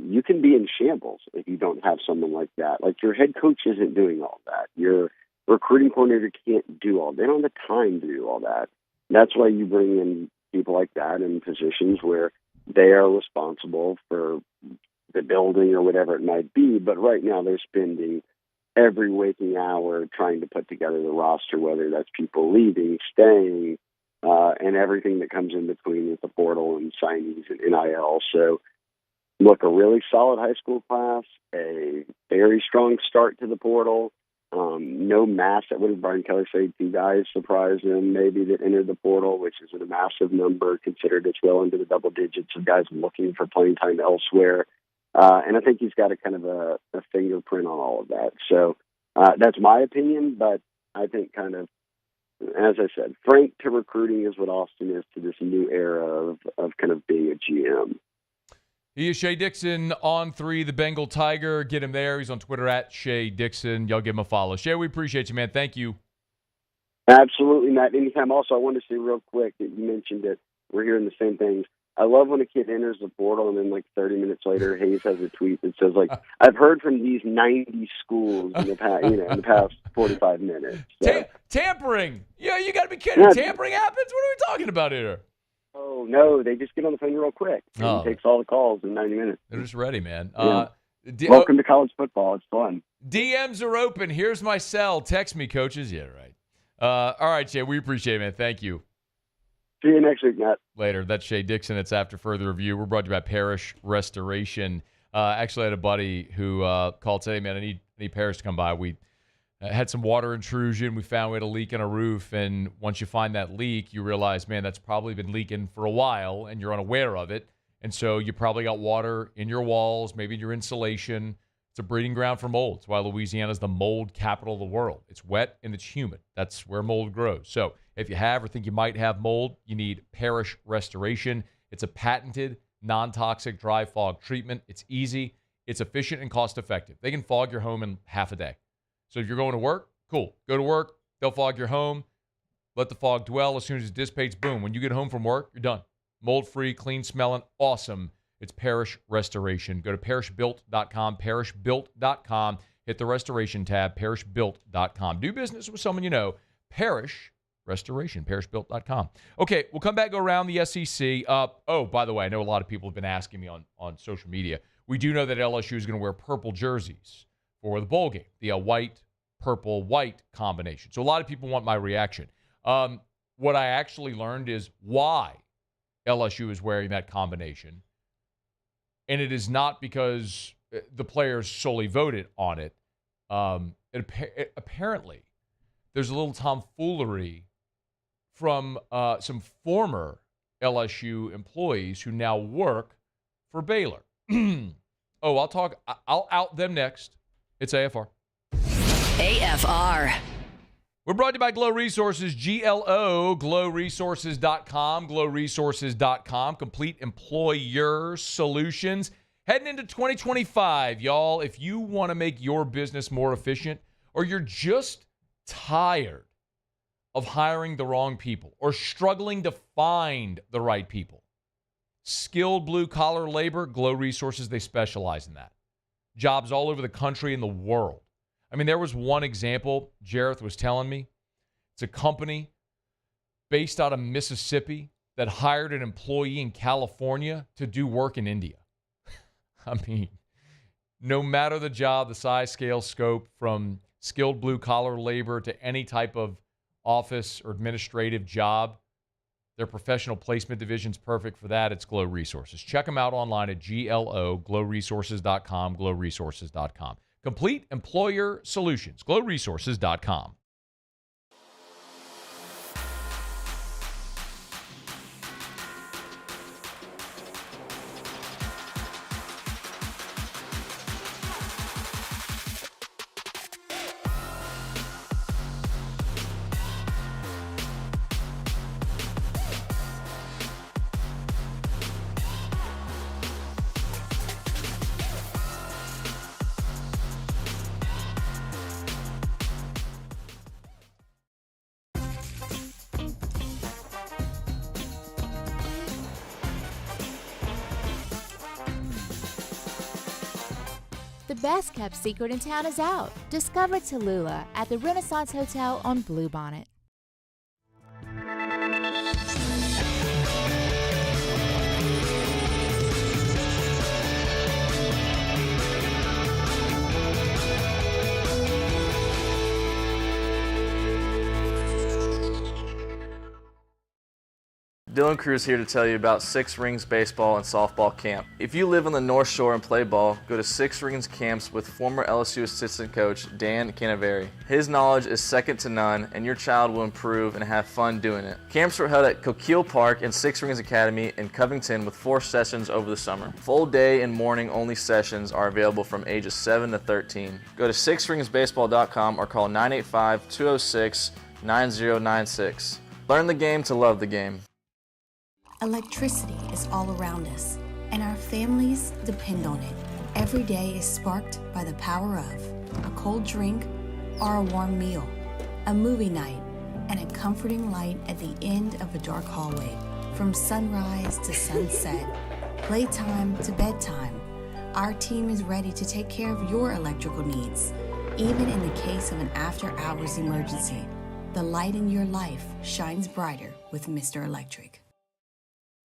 you can be in shambles if you don't have someone like that. Like your head coach isn't doing all that. Your recruiting coordinator can't do all that. They don't have the time to do all that. That's why you bring in people like that in positions where they are responsible for the building or whatever it might be. But right now they're spending every waking hour trying to put together the roster, whether that's people leaving, staying, and everything that comes in between with the portal and signees and NIL. So look, a really solid high school class, a very strong start to the portal. No mass. What did Brian Kelly say? 2 guys surprised him, maybe, that entered the portal, which is a massive number, considered it's well into the double digits of guys looking for playing time elsewhere. And I think he's got a kind of a fingerprint on all of that. So that's my opinion, but I think kind of, as I said, Frank to recruiting is what Austin is to this new era of kind of being a GM. He is Shea Dixon on 3, the Bengal Tiger. Get him there. He's on Twitter at Shea Dixon. Y'all give him a follow. Shea, we appreciate you, man. Thank you. Absolutely, Matt. Anytime. Also, I wanted to say real quick that you mentioned that we're hearing the same things. I love when a kid enters the portal and then 30 minutes later, Hayes has a tweet that says I've heard from these 90 schools in the past 45 minutes. So. Tampering. Yeah, you got to be kidding. Yeah. Tampering happens? What are we talking about here? Oh, no, they just get on the phone real quick. It takes all the calls in 90 minutes. They're just ready, man. Yeah. Welcome to college football. It's fun. DMs are open. Here's my cell. Text me, coaches. Yeah, right. All right, Shea, we appreciate it, man. Thank you. See you next week, Matt. Later. That's Shea Dixon. It's After Further Review. We're brought to you by Parish Restoration. Actually, I had a buddy who called today, man, I need Parish to come by. We had some water intrusion. We found we had a leak in a roof, and once you find that leak, you realize, man, that's probably been leaking for a while, and you're unaware of it. And so you probably got water in your walls, maybe in your insulation. It's a breeding ground for mold. It's why Louisiana is the mold capital of the world. It's wet and it's humid. That's where mold grows. So if you have or think you might have mold, you need Parish Restoration. It's a patented, non-toxic dry fog treatment. It's easy, it's efficient, and cost-effective. They can fog your home in half a day. So if you're going to work, cool. Go to work. They'll fog your home. Let the fog dwell. As soon as it dissipates, boom. When you get home from work, you're done. Mold-free, clean-smelling, awesome. It's Parish Restoration. Go to parishbuilt.com, parishbuilt.com. Hit the restoration tab, parishbuilt.com. Do business with someone you know. Parish Restoration, parishbuilt.com. Okay, we'll come back, go around the SEC. By the way, I know a lot of people have been asking me on social media. We do know that LSU is going to wear purple jerseys for the bowl game, the white, purple, white combination. So a lot of people want my reaction. What I actually learned is why LSU is wearing that combination. And it is not because the players solely voted on it. Apparently, there's a little tomfoolery from some former LSU employees who now work for Baylor. I'll out them next. It's AFR. AFR. We're brought to you by Glow Resources, GLO, glowresources.com, glowresources.com, complete employer solutions. Heading into 2025, y'all, if you want to make your business more efficient or you're just tired of hiring the wrong people or struggling to find the right people, skilled blue-collar labor, Glow Resources, they specialize in that. Jobs all over the country and the world. I mean, there was one example Jareth was telling me. It's a company based out of Mississippi that hired an employee in California to do work in India. I mean, no matter the job, the size, scale, scope, from skilled blue-collar labor to any type of office or administrative job, their professional placement division is perfect for that. It's Glow Resources. Check them out online at glowresources.com, glowresources.com. Complete employer solutions, glowresources.com. The best kept secret in town is out. Discover Tallulah at the Renaissance Hotel on Bluebonnet. Dylan Cruz here to tell you about Six Rings Baseball and Softball Camp. If you live on the North Shore and play ball, go to Six Rings Camps with former LSU assistant coach Dan Canaveri. His knowledge is second to none, and your child will improve and have fun doing it. Camps were held at Coquille Park and Six Rings Academy in Covington with 4 sessions over the summer. Full day and morning only sessions are available from ages 7 to 13. Go to sixringsbaseball.com or call 985-206-9096. Learn the game to love the game. Electricity is all around us, and our families depend on it. Every day is sparked by the power of a cold drink or a warm meal, a movie night, and a comforting light at the end of a dark hallway. From sunrise to sunset, playtime to bedtime, our team is ready to take care of your electrical needs. Even in the case of an after-hours emergency, the light in your life shines brighter with Mr. Electric.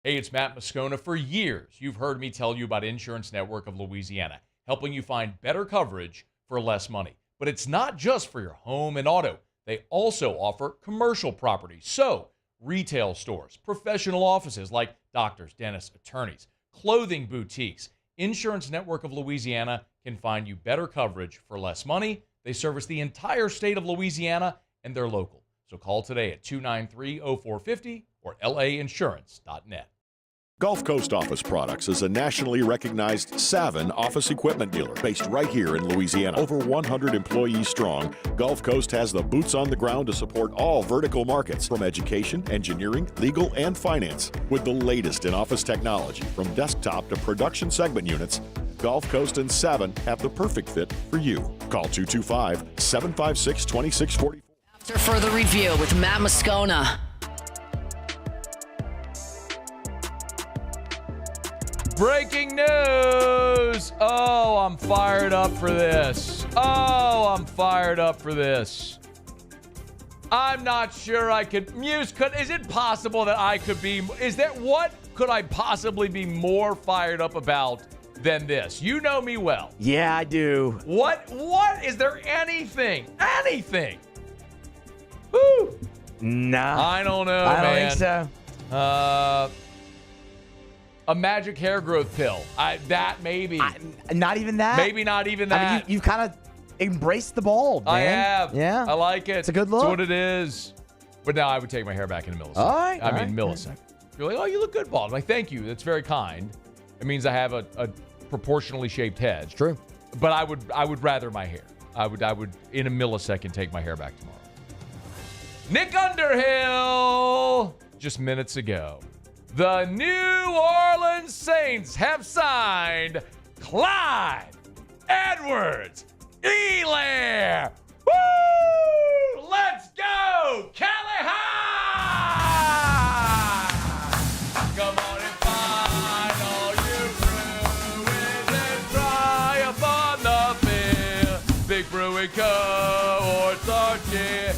Hey, it's Matt Moscona. For years, you've heard me tell you about Insurance Network of Louisiana, helping you find better coverage for less money. But it's not just for your home and auto. They also offer commercial property. So, retail stores, professional offices like doctors, dentists, attorneys, clothing boutiques. Insurance Network of Louisiana can find you better coverage for less money. They service the entire state of Louisiana, and they're local. So call today at 293-0450 or lainsurance.net. Gulf Coast Office Products is a nationally recognized Savin office equipment dealer based right here in Louisiana. Over 100 employees strong, Gulf Coast has the boots on the ground to support all vertical markets, from education, engineering, legal, and finance. With the latest in office technology, from desktop to production segment units, Gulf Coast and Savin have the perfect fit for you. Call 225-756-2644. After further review with Matt Moscona. Breaking news! Oh, I'm fired up for this. I'm not sure I could. Muse, is it possible that I could be? What could I possibly be more fired up about than this? You know me well. Yeah, I do. What? Is there anything? Woo! Nah. I don't know, I man. don't think so. A magic hair growth pill. That maybe. Not even that? Maybe not even that. I mean, you've kind of embraced the bald, man. I have. Yeah. I like it. It's a good look. It's what it is. But now I would take my hair back in a millisecond. All right. Millisecond. You're like, oh, you look good, bald. I'm like, thank you. That's very kind. It means I have a proportionally shaped head. It's true. But I would rather my hair. I would in a millisecond take my hair back tomorrow. Nick Underhill just minutes ago. The New Orleans Saints have signed Clyde Edwards-Helaire. Woo! Let's go, Cali High! Come on and find all you Bruins and triumph on the field. Big Brewing cohorts are cheering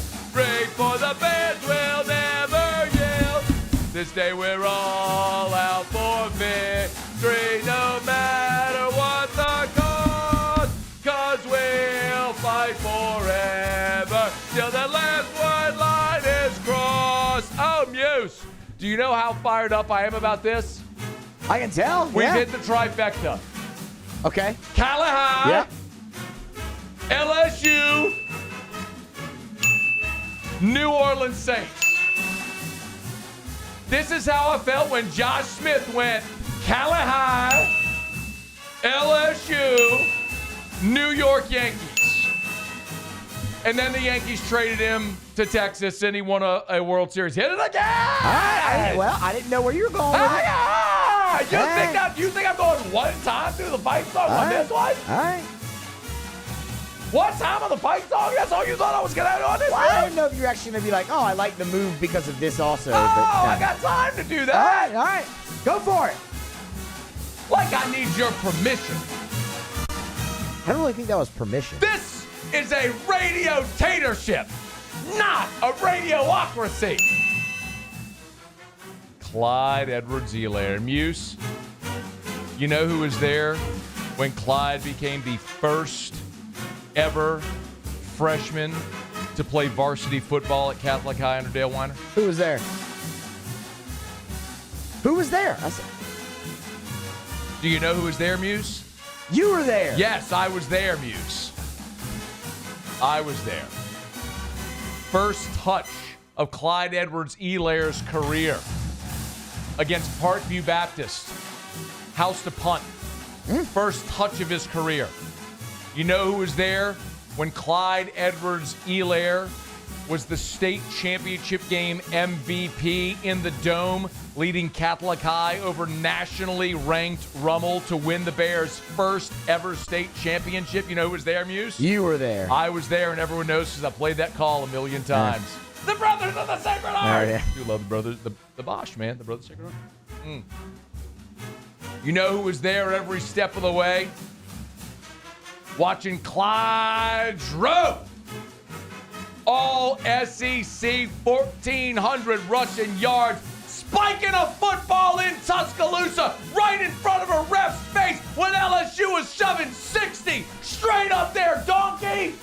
for the bands will never yield. This day we're all out for victory, no matter what the cause. 'Cause we'll fight forever till the last white line is crossed. Oh, Muse, do you know how fired up I am about this? I can tell. We've hit the trifecta. Okay. Cali High, Yeah. LSU, New Orleans Saints. This is how I felt when Josh Smith went Cali High, LSU, New York Yankees. And then the Yankees traded him to Texas, and he won a World Series. Hit it again! I didn't know where you were going with it. You think I'm going one time through the fight song on this one? All right. One time on the fight song? That's all you thought I was going to do on this one? I didn't know if you were actually going to be like, oh, I like the move because of this also. I got time to do that. All right. Go for it. Like I need your permission. I don't really think that was permission. This is a radio tatership, not a radioocracy. Clyde Edwards-Helaire. Muse, you know who was there when Clyde became the first ever freshman to play varsity football at Catholic High under Dale Weiner? Who was there? Who was there? Do you know who was there, Muse? You were there. Yes, I was there, Muse. I was there. First touch of Clyde Edwards-Helaire's career against Parkview Baptist. House to punt. First touch of his career. You know who was there when Clyde Edwards-Helaire was the state championship game MVP in the Dome, leading Catholic High over nationally ranked Rummel to win the Bears' first ever state championship? You know who was there, Muse? You were there. I was there, and everyone knows because I played that call a million times. The Brothers of the Sacred Heart! yeah. You love the Brothers, the Bosch, man, the Brothers of the Sacred Heart. You know who was there every step of the way? Watching Calandro. All SEC 1,400 rushing yards, spiking a football in Tuscaloosa right in front of a ref's face when LSU was shoving 60 straight up there, donkey.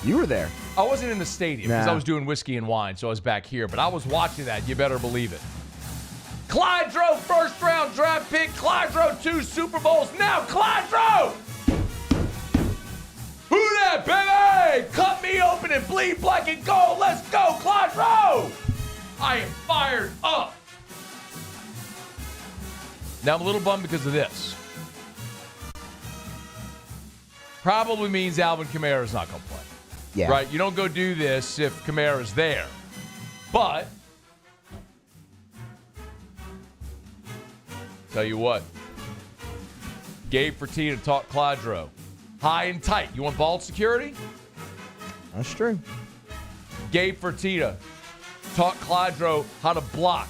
You were there. I wasn't in the stadium because I was doing whiskey and wine, so I was back here, but I was watching that. You better believe it. Calandro, first round draft pick. Calandro, 2 Super Bowls. Now Calandro! Who that, baby? Cut me open and bleed black and gold. Let's go, Calandro! I am fired up. Now I'm a little bummed because of this. Probably means Alvin Kamara's not going to play. Yeah. Right? You don't go do this if Kamara's there. But, tell you what, Gabe Fertitta taught Calandro. High and tight. You want ball security? That's true. Gabe Fertitta taught Calandro how to block.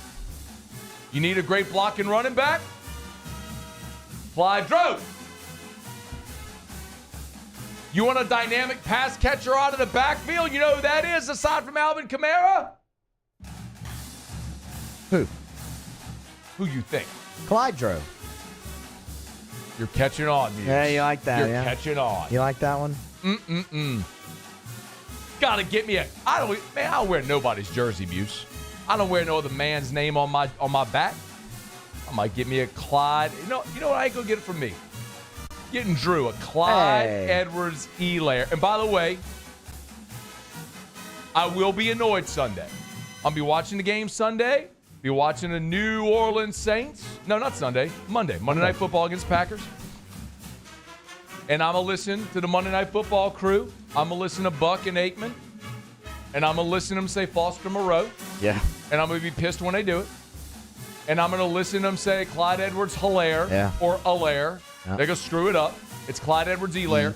You need a great blocking running back? Calandro. You want a dynamic pass catcher out of the backfield? You know who that is aside from Alvin Kamara? Who? Who you think? Calandro. You're catching on, Muse. Yeah, you like that, You're yeah. catching on. You like that one? Gotta get me I'll wear nobody's jersey, Muse. I don't wear no other man's name on my back. I might get me a Clyde. You know what? I ain't gonna get it from me. Getting Drew a Clyde Edwards-Helaire. And by the way, I will be annoyed Sunday. I'll be watching the game Sunday. Be watching the New Orleans Saints. No, not Sunday. Monday Night Football against Packers. And I'm going to listen to the Monday Night Football crew. I'm going to listen to Buck and Aikman. And I'm going to listen to them say Foster Moreau. Yeah. And I'm going to be pissed when they do it. And I'm going to listen to them say Clyde Edwards-Helaire or Allaire. Yeah. They're going to screw it up. It's Clyde Edwards-Helaire.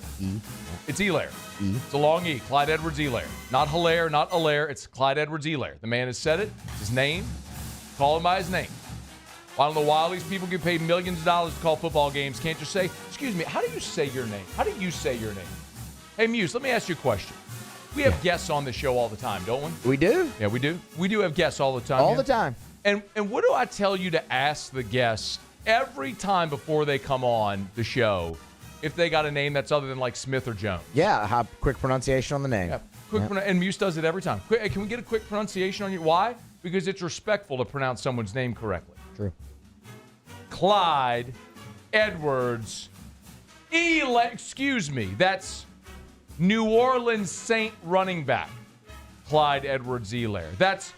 It's Helaire. It's a long E. Clyde Edwards-Helaire. Not Hilaire, not Allaire. It's Clyde Edwards-Helaire. The man has said it. It's his name. Call him by his name. I don't know why all these people get paid millions of dollars to call football games. Can't just say, excuse me, how do you say your name? How do you say your name? Hey, Muse, let me ask you a question. We have guests on the show all the time, don't we? We do. Yeah, we do. We do have guests all the time. All the time. And what do I tell you to ask the guests every time before they come on the show if they got a name that's other than like Smith or Jones? Yeah, have quick pronunciation on the name. Yeah, and Muse does it every time. Hey, can we get a quick pronunciation on you? Why? Because it's respectful to pronounce someone's name correctly. True. Clyde Edwards excuse me, that's New Orleans Saint running back Clyde Edwards-Helaire. That's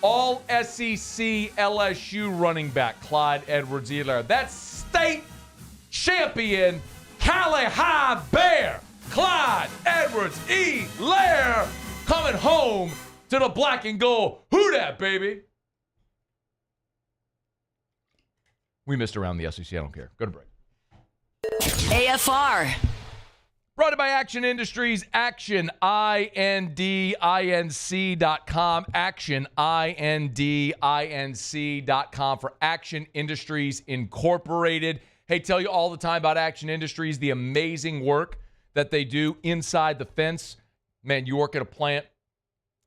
all SEC LSU running back Clyde Edwards-Helaire. That's state champion Cali High Bear Clyde Edwards-Helaire coming home to the black and gold. Who dat, baby? We missed around the SEC. I don't care. Go to break. AFR. Brought to you by Action Industries. Action, INDINC.com. Action, INDINC.com for Action Industries Incorporated. Hey, tell you all the time about Action Industries, the amazing work that they do inside the fence. Man, you work at a plant,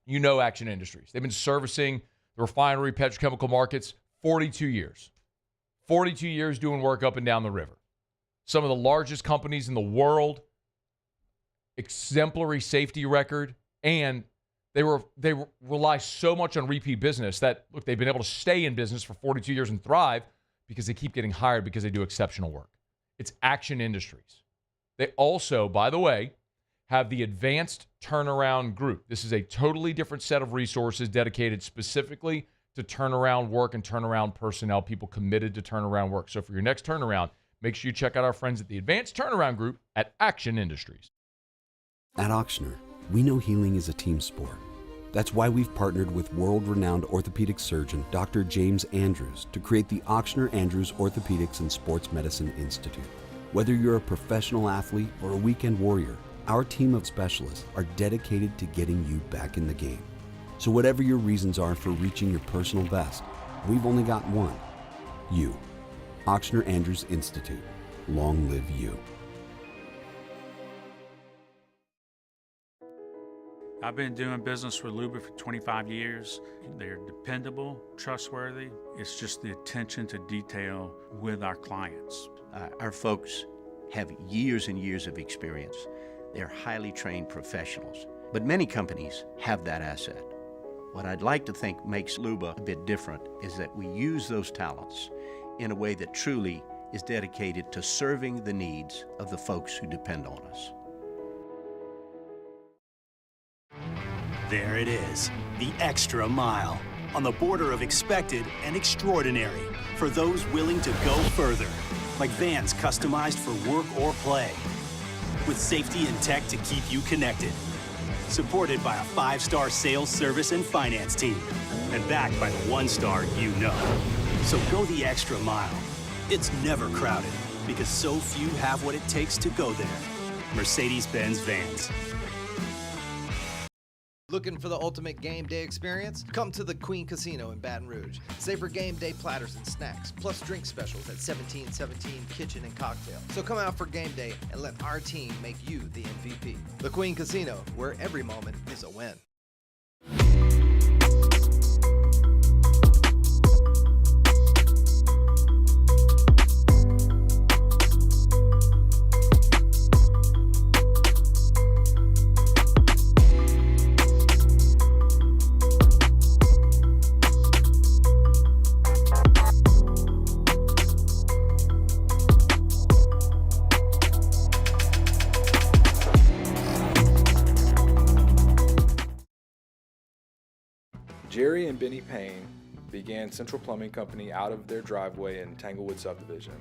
you know Action Industries. They've been servicing the refinery, petrochemical markets 42 years. 42 years doing work up and down the river. Some of the largest companies in the world, exemplary safety record, and they rely so much on repeat business that, look, they've been able to stay in business for 42 years and thrive because they keep getting hired because they do exceptional work. It's Action Industries. They also, by the way, have the Advanced Turnaround Group. This is a totally different set of resources dedicated specifically to turnaround work and turnaround personnel, people committed to turnaround work. So for your next turnaround, make sure you check out our friends at the Advanced Turnaround Group at Action Industries. At Ochsner, we know healing is a team sport. That's why we've partnered with world-renowned orthopedic surgeon Dr. James Andrews to create the Ochsner Andrews Orthopedics and Sports Medicine Institute. Whether you're a professional athlete or a weekend warrior, our team of specialists are dedicated to getting you back in the game. So whatever your reasons are for reaching your personal best, we've only got one: you. Ochsner Andrews Institute. Long live you. I've been doing business with Luba for 25 years. They're dependable, trustworthy. It's just the attention to detail with our clients. Our folks have years and years of experience. They're highly trained professionals, but many companies have that asset. What I'd like to think makes Luba a bit different is that we use those talents in a way that truly is dedicated to serving the needs of the folks who depend on us. There it is, the extra mile, on the border of expected and extraordinary, for those willing to go further, like vans customized for work or play, with safety and tech to keep you connected, supported by a 5-star sales, service, and finance team, and backed by the 1-star you know. So go the extra mile. It's never crowded, because so few have what it takes to go there. Mercedes-Benz Vans. Looking for the ultimate game day experience? Come to the Queen Casino in Baton Rouge. Savor game day platters and snacks, plus drink specials at 1717 Kitchen and Cocktail. So come out for game day and let our team make you the MVP. The Queen Casino, where every moment is a win. Jerry and Benny Payne began Central Plumbing Company out of their driveway in Tanglewood subdivision.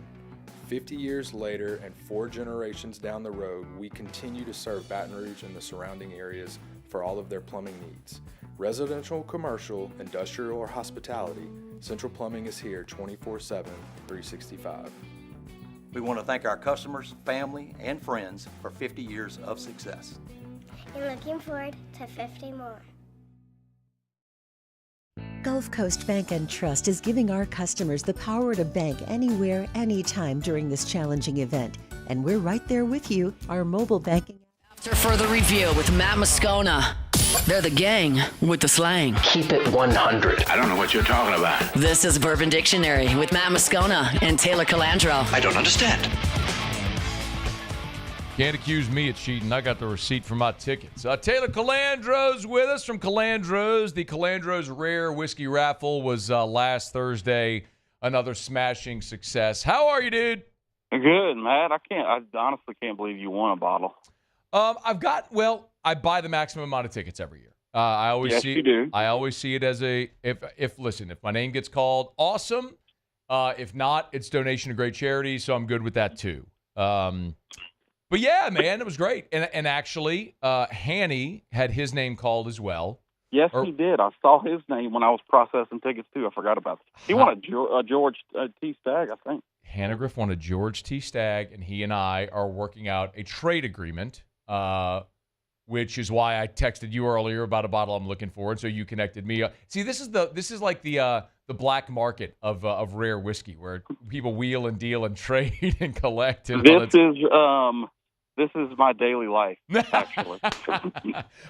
50 years later and 4 generations down the road, we continue to serve Baton Rouge and the surrounding areas for all of their plumbing needs. Residential, commercial, industrial, or hospitality, Central Plumbing is here 24/7, 365. We want to thank our customers, family, and friends for 50 years of success. And looking forward to 50 more. Gulf Coast Bank and Trust is giving our customers the power to bank anywhere, anytime during this challenging event. And we're right there with you. Our mobile banking. After further review with Matt Moscona. They're the gang with the slang. Keep it 100. I don't know what you're talking about. This is Bourbon Dictionary with Matt Moscona and Taylor Calandro. I don't understand. Can't accuse me of cheating. I got the receipt for my tickets. Taylor Calandro's with us from Calandro's. The Calandro's Rare Whiskey Raffle was last Thursday. Another smashing success. How are you, dude? Good, Matt. I honestly can't believe you won a bottle. I buy the maximum amount of tickets every year. I always yes, see you do. I always see it as if my name gets called, awesome. If not, it's donation to great charity, so I'm good with that too. But yeah, man, it was great. And actually, Hanny had his name called as well. Yes, he did. I saw his name when I was processing tickets too. I forgot about it. He won a George T. Stagg, I think. Hannegriff won a George T. Stagg, and he and I are working out a trade agreement, which is why I texted you earlier about a bottle I'm looking for, and so you connected me. See, this is like the black market of rare whiskey, where people wheel and deal and trade and collect. And this is my daily life, actually.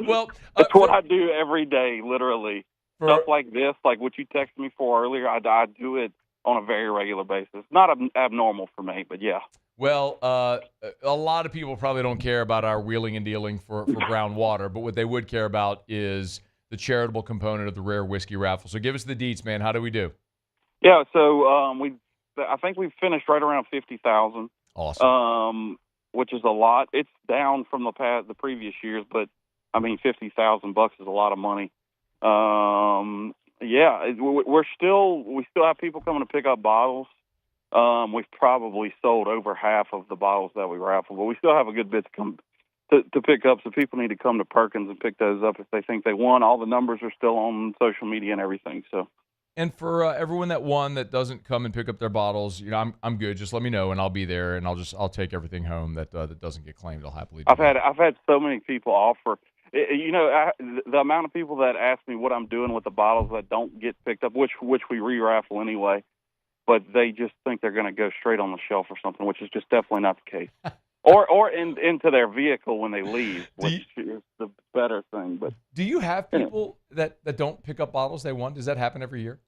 Well, it's what I do every day, literally. Stuff like this, like what you texted me for earlier, I do it on a very regular basis. Not abnormal for me, but yeah. Well, a lot of people probably don't care about our wheeling and dealing for brown water, but what they would care about is the charitable component of the Rare Whiskey Raffle. So give us the deets, man. How do we do? Yeah, so I think we finished right around 50,000. Awesome. Which is a lot. It's down from the previous years, but I mean, $50,000 is a lot of money. Yeah, we still have people coming to pick up bottles. We've probably sold over half of the bottles that we raffle, but we still have a good bit to come to pick up. So people need to come to Perkins and pick those up if they think they won. All the numbers are still on social media and everything. So. And for everyone that won that doesn't come and pick up their bottles, I'm good. Just let me know and I'll be there, and I'll take everything home that doesn't get claimed. I'll happily do that. I've had so many people offer. The amount of people that ask me what I'm doing with the bottles that don't get picked up, which we re-raffle anyway, but they just think they're going to go straight on the shelf or something, which is just definitely not the case. or into their vehicle when they leave, which is the better thing. But do you have people that don't pick up bottles they won? Does that happen every year?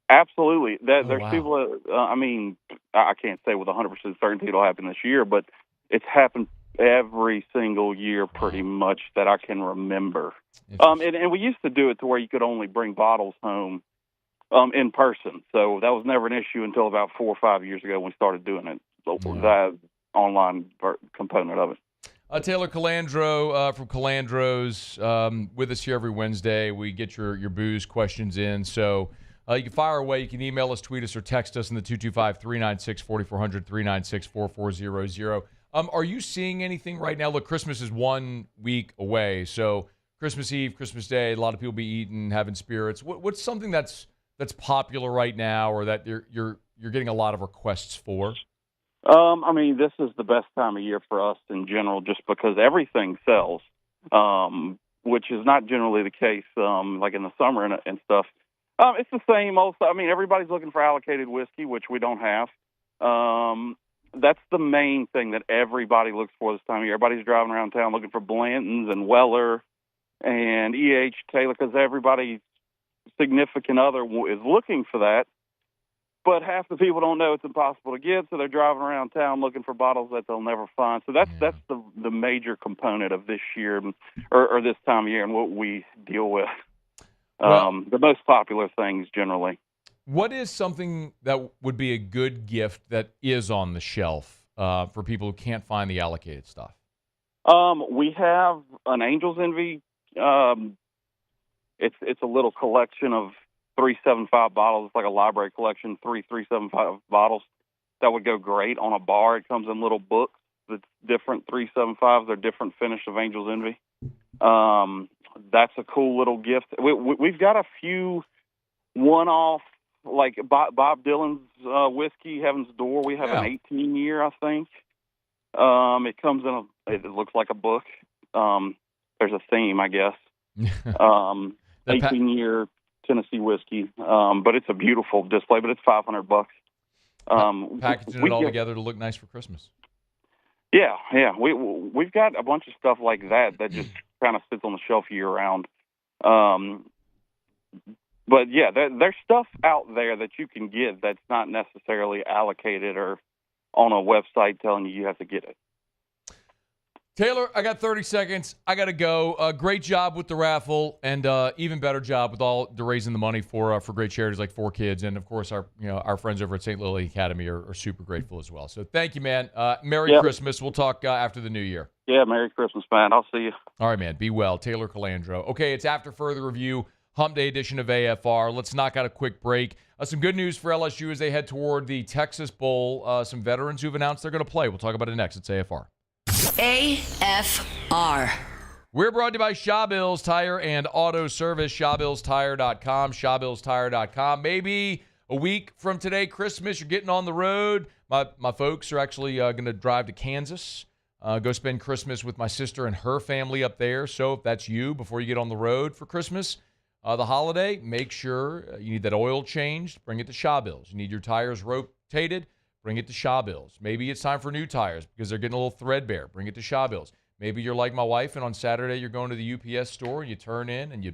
Absolutely. There's people. I can't say with 100% certainty it'll happen this year, but it's happened every single year pretty much that I can remember. And we used to do it to where you could only bring bottles home in person. So that was never an issue until about 4 or 5 years ago when we started doing it, the online component of it. Taylor Calandro from Calandro's with us here every Wednesday. We get your booze questions in. So you can fire away. You can email us, tweet us, or text us in the 225-396-4400, 396-4400. Are you seeing anything right now? Look, Christmas is 1 week away. So Christmas Eve, Christmas Day, a lot of people be eating, having spirits. What's something that's popular right now, or that you're getting a lot of requests for? I mean, this is the best time of year for us in general, just because everything sells, which is not generally the case, like in the summer and stuff. It's the same also. I mean, everybody's looking for allocated whiskey, which we don't have. That's the main thing that everybody looks for this time of year. Everybody's driving around town looking for Blanton's and Weller and E.H. Taylor, because everybody's significant other is looking for that. But half the people don't know it's impossible to get, so they're driving around town looking for bottles that they'll never find. So that's the major component of this year or this time of year and what we deal with. The most popular things generally. What is something that would be a good gift that is on the shelf for people who can't find the allocated stuff? We have an Angel's Envy. It's a little collection of 375 bottles. It's like a library collection, 375 bottles. That would go great on a bar. It comes in little books that's different 375s. They're different finish of Angel's Envy. That's a cool little gift. We've got a few one-off, like Bob Dylan's whiskey, Heaven's Door. We have an 18-year, I think. It comes in it looks like a book. There's a theme, I guess. 18-year Tennessee whiskey. But it's a beautiful display, but it's $500. Packaging it all together to look nice for Christmas. Yeah. We've got a bunch of stuff like that just kind of sits on the shelf year round. But yeah, there's stuff out there that you can get that's not necessarily allocated or on a website telling you have to get it. Taylor, I got 30 seconds. I got to go. Great job with the raffle, and even better job with all the raising the money for great charities like 4Kids, and of course our friends over at St. Lily Academy are super grateful as well. So thank you, man. Merry Christmas. We'll talk after the new year. Yeah, Merry Christmas, man. I'll see you. All right, man. Be well. Taylor Calandro. Okay, it's after further review. Hump Day edition of AFR. Let's knock out a quick break. Some good news for LSU as they head toward the Texas Bowl. Some veterans who've announced they're going to play. We'll talk about it next. It's AFR. AFR. We're brought to you by Shaw Bills Tire and Auto Service. ShawBillsTire.com. ShawBillsTire.com. Maybe a week from today, Christmas, you're getting on the road. My folks are actually going to drive to Kansas. Go spend Christmas with my sister and her family up there. So if that's you, before you get on the road for Christmas, the holiday, make sure you need that oil changed. Bring it to Shaw Bills. You need your tires rotated. Bring it to Shaw Bills. Maybe it's time for new tires because they're getting a little threadbare. Bring it to Shaw Bills. Maybe you're like my wife, and on Saturday you're going to the UPS store and you turn in and you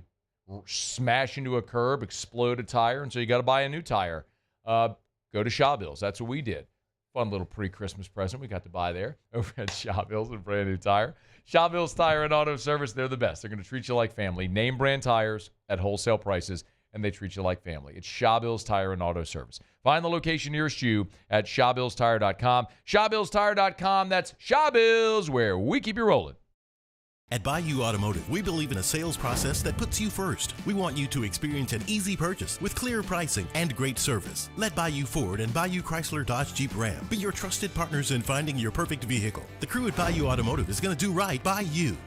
smash into a curb, explode a tire, and so you got to buy a new tire. Go to Shaw Bills. That's what we did. Fun little pre-Christmas present we got to buy there over at Shaw Bills, a brand new tire. Shaw Bills Tire and Auto Service, they're the best. They're going to treat you like family. Name brand tires at wholesale prices, and they treat you like family. It's Shaw Bills Tire and Auto Service. Find the location nearest you at ShawBillsTire.com. ShawBillsTire.com. That's Shaw Bills, where we keep you rolling. At Bayou Automotive, we believe in a sales process that puts you first. We want you to experience an easy purchase with clear pricing and great service. Let Bayou Ford and Bayou Chrysler Dodge Jeep Ram be your trusted partners in finding your perfect vehicle. The crew at Bayou Automotive is going to do right by you.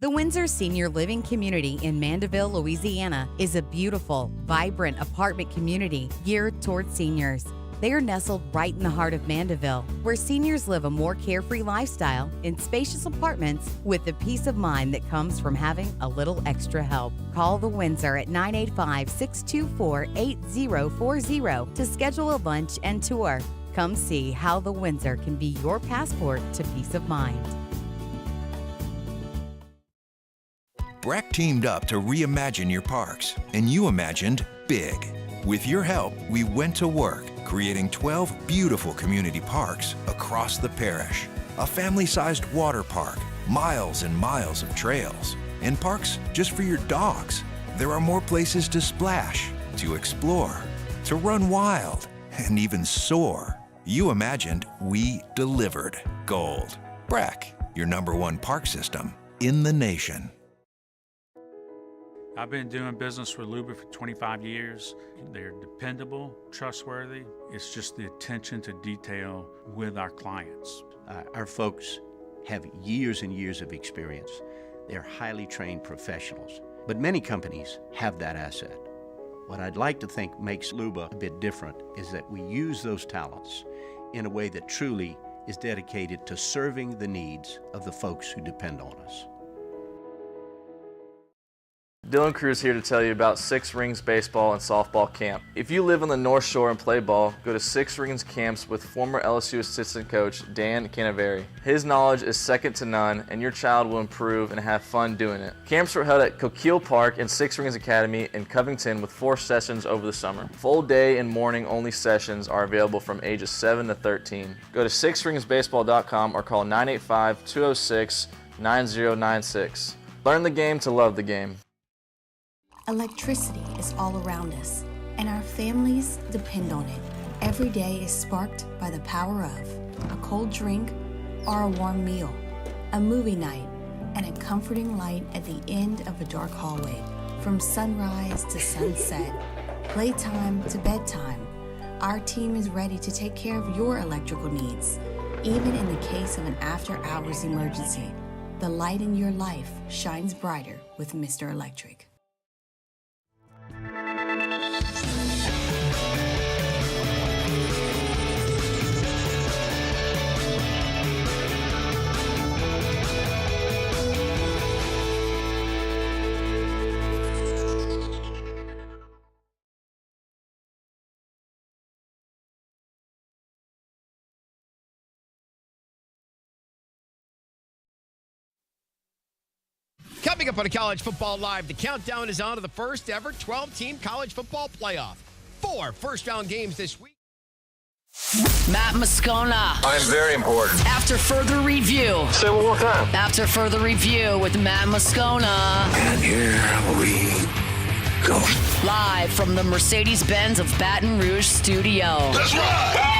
The Windsor Senior Living Community in Mandeville, Louisiana is a beautiful, vibrant apartment community geared toward seniors. They are nestled right in the heart of Mandeville, where seniors live a more carefree lifestyle in spacious apartments with the peace of mind that comes from having a little extra help. Call the Windsor at 985-624-8040 to schedule a lunch and tour. Come see how the Windsor can be your passport to peace of mind. BRAC teamed up to reimagine your parks, and you imagined big. With your help, we went to work, creating 12 beautiful community parks across the parish. A family-sized water park, miles and miles of trails, and parks just for your dogs. There are more places to splash, to explore, to run wild, and even soar. You imagined, we delivered. Gold. BRAC, your #1 park system in the nation. I've been doing business with Luba for 25 years. They're dependable, trustworthy. It's just the attention to detail with our clients. Our folks have years and years of experience. They're highly trained professionals, but many companies have that asset. What I'd like to think makes Luba a bit different is that we use those talents in a way that truly is dedicated to serving the needs of the folks who depend on us. Dylan Cruz here to tell you about Six Rings Baseball and Softball Camp. If you live on the North Shore and play ball, go to Six Rings Camps with former LSU assistant coach Dan Canaveri. His knowledge is second to none, and your child will improve and have fun doing it. Camps were held at Coquille Park and Six Rings Academy in Covington with 4 sessions over the summer. Full day and morning only sessions are available from ages 7 to 13. Go to sixringsbaseball.com or call 985-206-9096. Learn the game to love the game. Electricity is all around us, and our families depend on it. Every day is sparked by the power of a cold drink or a warm meal, a movie night, and a comforting light at the end of a dark hallway. From sunrise to sunset, playtime to bedtime, our team is ready to take care of your electrical needs, even in the case of an after-hours emergency. The light in your life shines brighter with Mr. Electric. Coming up on College Football Live, the countdown is on to the first ever 12-team college football playoff. 4 first-round games this week. Matt Moscona. I'm very important. After further review. Say it one more time. After further review with Matt Moscona. And here we go. Live from the Mercedes-Benz of Baton Rouge studio. Let's ride!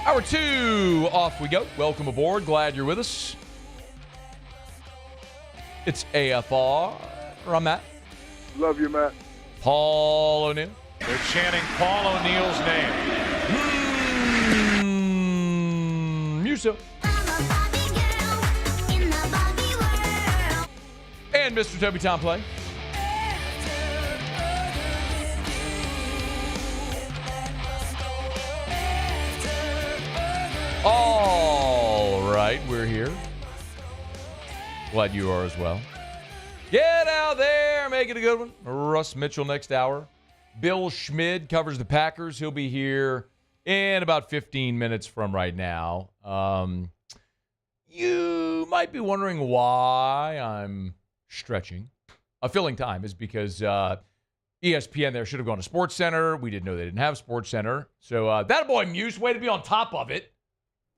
Hour 2, off we go. Welcome aboard. Glad you're with us. It's AFR. I'm Matt. Love you, Matt. Paul O'Neill. They're chanting Paul O'Neill's name. Muso. And Mr. Toby Tom Play. All right, we're here. Glad you are as well. Get out there, make it a good one. Russ Mitchell next hour. Bill Schmid covers the Packers. He'll be here in about 15 minutes from right now. You might be wondering why I'm stretching. A filling time is because ESPN there should have gone to Sports Center. We didn't know they didn't have Sports Center. So that boy Muse, way to be on top of it.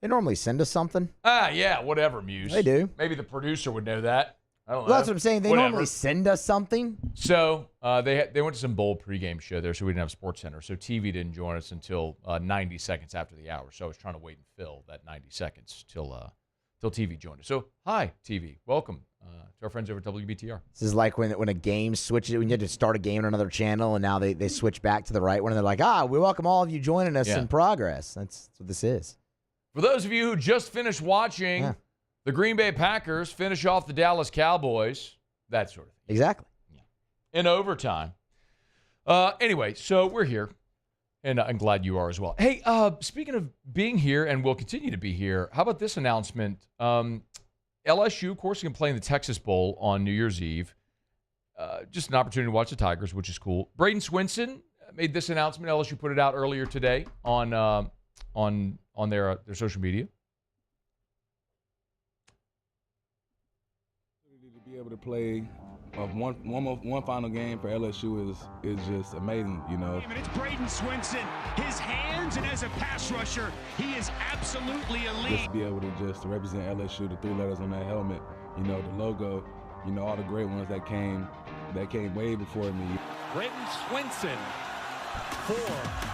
They normally send us something. Yeah, whatever, Muse. They do. Maybe the producer would know that. I don't know. Well, that's what I'm saying. They Whatever. normally send us something. So they went to some bowl pregame show there, so we didn't have Sports Center. So TV didn't join us until 90 seconds after the hour. So I was trying to wait and fill that 90 seconds till TV joined us. So hi, TV. Welcome to our friends over at WBTR. This is like when a game switches, when you had to start a game on another channel, and now they switch back to the right one, and they're like, we welcome all of you joining us in progress. That's what this is. For those of you who just finished watching the Green Bay Packers finish off the Dallas Cowboys, that sort of thing. Exactly. In overtime. Anyway, so we're here, and I'm glad you are as well. Hey, speaking of being here, and we'll continue to be here, how about this announcement? LSU, of course, can play in the Texas Bowl on New Year's Eve. Just an opportunity to watch the Tigers, which is cool. Braden Swinson made this announcement. LSU put it out earlier today on their social media. To be able to play one final game for LSU is just amazing, you know. And it's Braden Swinson. His hands, and as a pass rusher, he is absolutely elite. Just to be able to just represent LSU, the 3 letters on that helmet, you know, the logo, you know, all the great ones that came way before me. Braden Swinson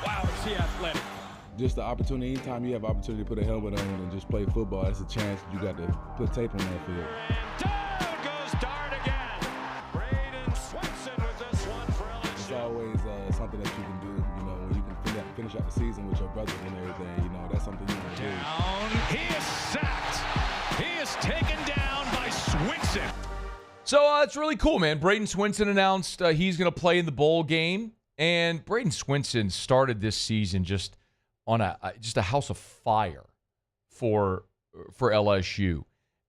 wow, is he athletic. Just the opportunity, anytime you have opportunity to put a helmet on and just play football, that's a chance you got to put tape on that field. Down goes Dart again. Braden Swinson with this one for LSU. It's always something that you can do, you know, when you can finish out the season with your brothers and everything, you know, that's something you can do. Down, he is sacked. He is taken down by Swinson. So it's really cool, man. Braden Swinson announced he's going to play in the bowl game, and Braden Swinson started this season just on a house of fire for LSU,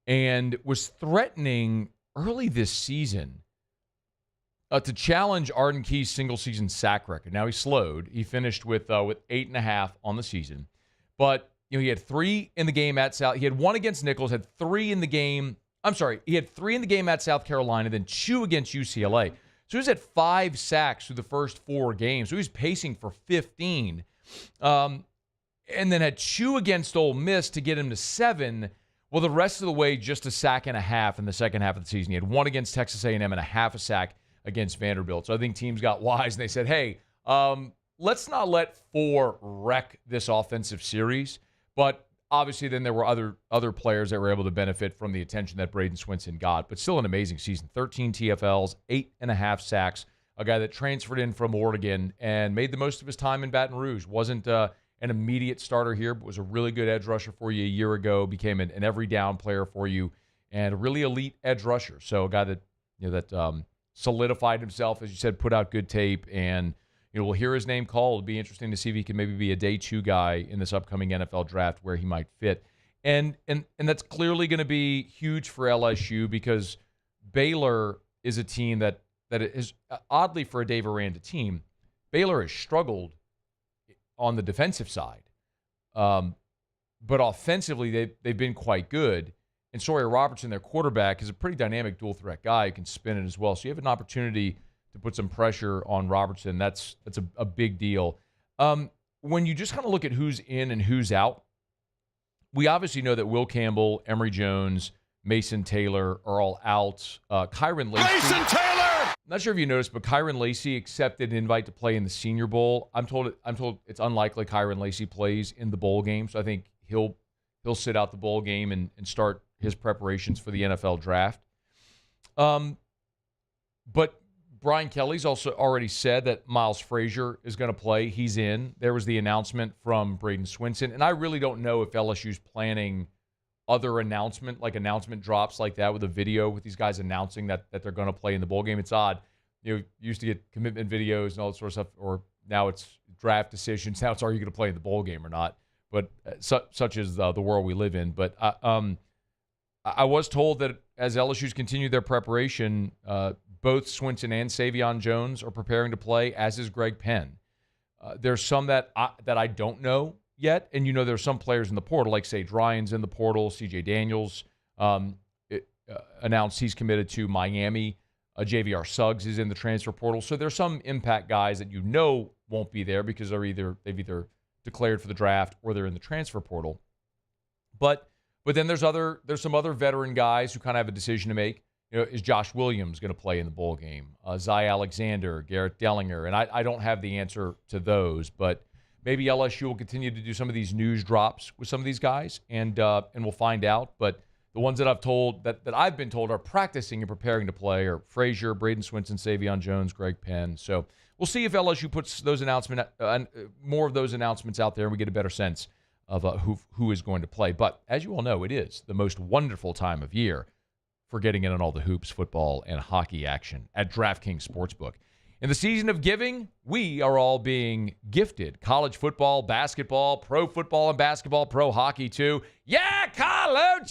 and was threatening early this season to challenge Arden Key's single-season sack record. Now he slowed; he finished with 8.5 on the season, but he had 3 in the game at South. He had 1 against Nichols, had 3 in the game. I'm sorry, he had 3 in the game at South Carolina, then 2 against UCLA. So he was at 5 sacks through the first 4 games. So he was pacing for 15. And then had 2 against Ole Miss to get him to 7. Well, the rest of the way, just a sack and a half in the second half of the season. He had 1 against Texas A&M and a half a sack against Vanderbilt. So I think teams got wise, and they said, hey, let's not let 4 wreck this offensive series. But Obviously, then there were other players that were able to benefit from the attention that Braden Swinson got, but still an amazing season. 13 TFLs, 8.5 sacks, a guy that transferred in from Oregon and made the most of his time in Baton Rouge. Wasn't an immediate starter here, but was a really good edge rusher for you a year ago, became an every down player for you, and a really elite edge rusher. So a guy that solidified himself, as you said, put out good tape, and we'll hear his name called. It'll be interesting to see if he can maybe be a day 2 guy in this upcoming NFL draft where he might fit. And that's clearly going to be huge for LSU because Baylor is a team that is, oddly for a Dave Aranda team, Baylor has struggled on the defensive side. But offensively, they've been quite good. And Sawyer Robertson, their quarterback, is a pretty dynamic dual-threat guy who can spin it as well. So you have an opportunity to put some pressure on Robertson. That's a big deal. When you just kind of look at who's in and who's out, we obviously know that Will Campbell, Emory Jones, Mason Taylor are all out. Kyron Lacey. Mason Taylor! I'm not sure if you noticed, but Kyron Lacey accepted an invite to play in the Senior Bowl. I'm told it's unlikely Kyron Lacey plays in the bowl game, so I think he'll sit out the bowl game and start his preparations for the NFL draft. But Brian Kelly's also already said that Miles Frazier is going to play. He's in. There was the announcement from Braden Swinson. And I really don't know if LSU's planning other announcement drops like that with a video with these guys announcing that they're going to play in the bowl game. It's odd. You used to get commitment videos and all that sort of stuff, or now it's draft decisions. Now it's, are you going to play in the bowl game or not? But such is the world we live in. But I was told that as LSU's continued their preparation, both Swinson and Savion Jones are preparing to play, as is Greg Penn. There's some that I don't know yet, and there's some players in the portal, like Sage Ryan's in the portal. C.J. Daniels announced he's committed to Miami. JVR Suggs is in the transfer portal. So there's some impact guys that won't be there because they've either declared for the draft or they're in the transfer portal. But then there's some other veteran guys who kind of have a decision to make. Is Josh Williams going to play in the bowl game? Zy Alexander, Garrett Dellinger, and I don't have the answer to those, but maybe LSU will continue to do some of these news drops with some of these guys, and we'll find out. But the ones that I've been told are practicing and preparing to play are Frazier, Braden Swinson, Savion Jones, Greg Penn. So we'll see if LSU puts those more of those announcements out there, and we get a better sense of who is going to play. But as you all know, it is the most wonderful time of year for getting in on all the hoops, football, and hockey action at DraftKings Sportsbook. In the season of giving, we are all being gifted college football, basketball, pro football and basketball, pro hockey too. Yeah, college!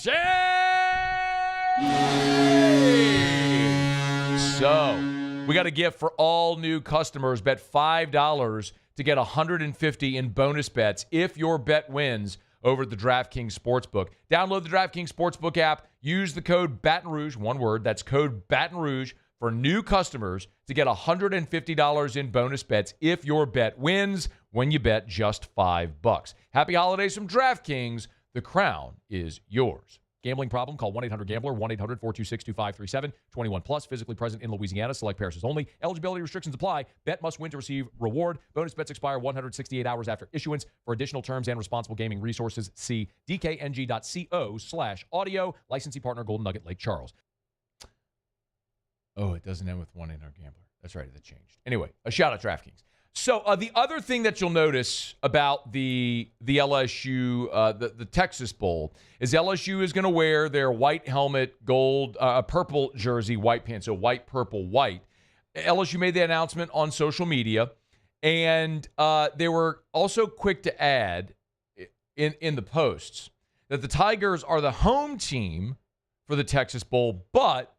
So, we got a gift for all new customers. Bet $5 to get $150 in bonus bets if your bet wins over at the DraftKings Sportsbook. Download the DraftKings Sportsbook app. Use the code Baton Rouge, one word, that's code Baton Rouge, for new customers to get $150 in bonus bets if your bet wins when you bet just $5. Happy holidays from DraftKings. The crown is yours. Gambling problem? Call 1-800-GAMBLER, 1-800-426-2537. 21 plus, physically present in Louisiana. Select parishes only. Eligibility restrictions apply. Bet must win to receive reward. Bonus bets expire 168 hours after issuance. For additional terms and responsible gaming resources, see dkng.co/audio. Licensee partner, Golden Nugget, Lake Charles. Oh, it doesn't end with 1-800-GAMBLER. That's right, that changed. Anyway, a shout out DraftKings. So the other thing that you'll notice about the LSU, the Texas Bowl, is LSU is going to wear their white helmet, gold, purple jersey, white pants, so white, purple, white. LSU made the announcement on social media, and they were also quick to add in the posts that the Tigers are the home team for the Texas Bowl, but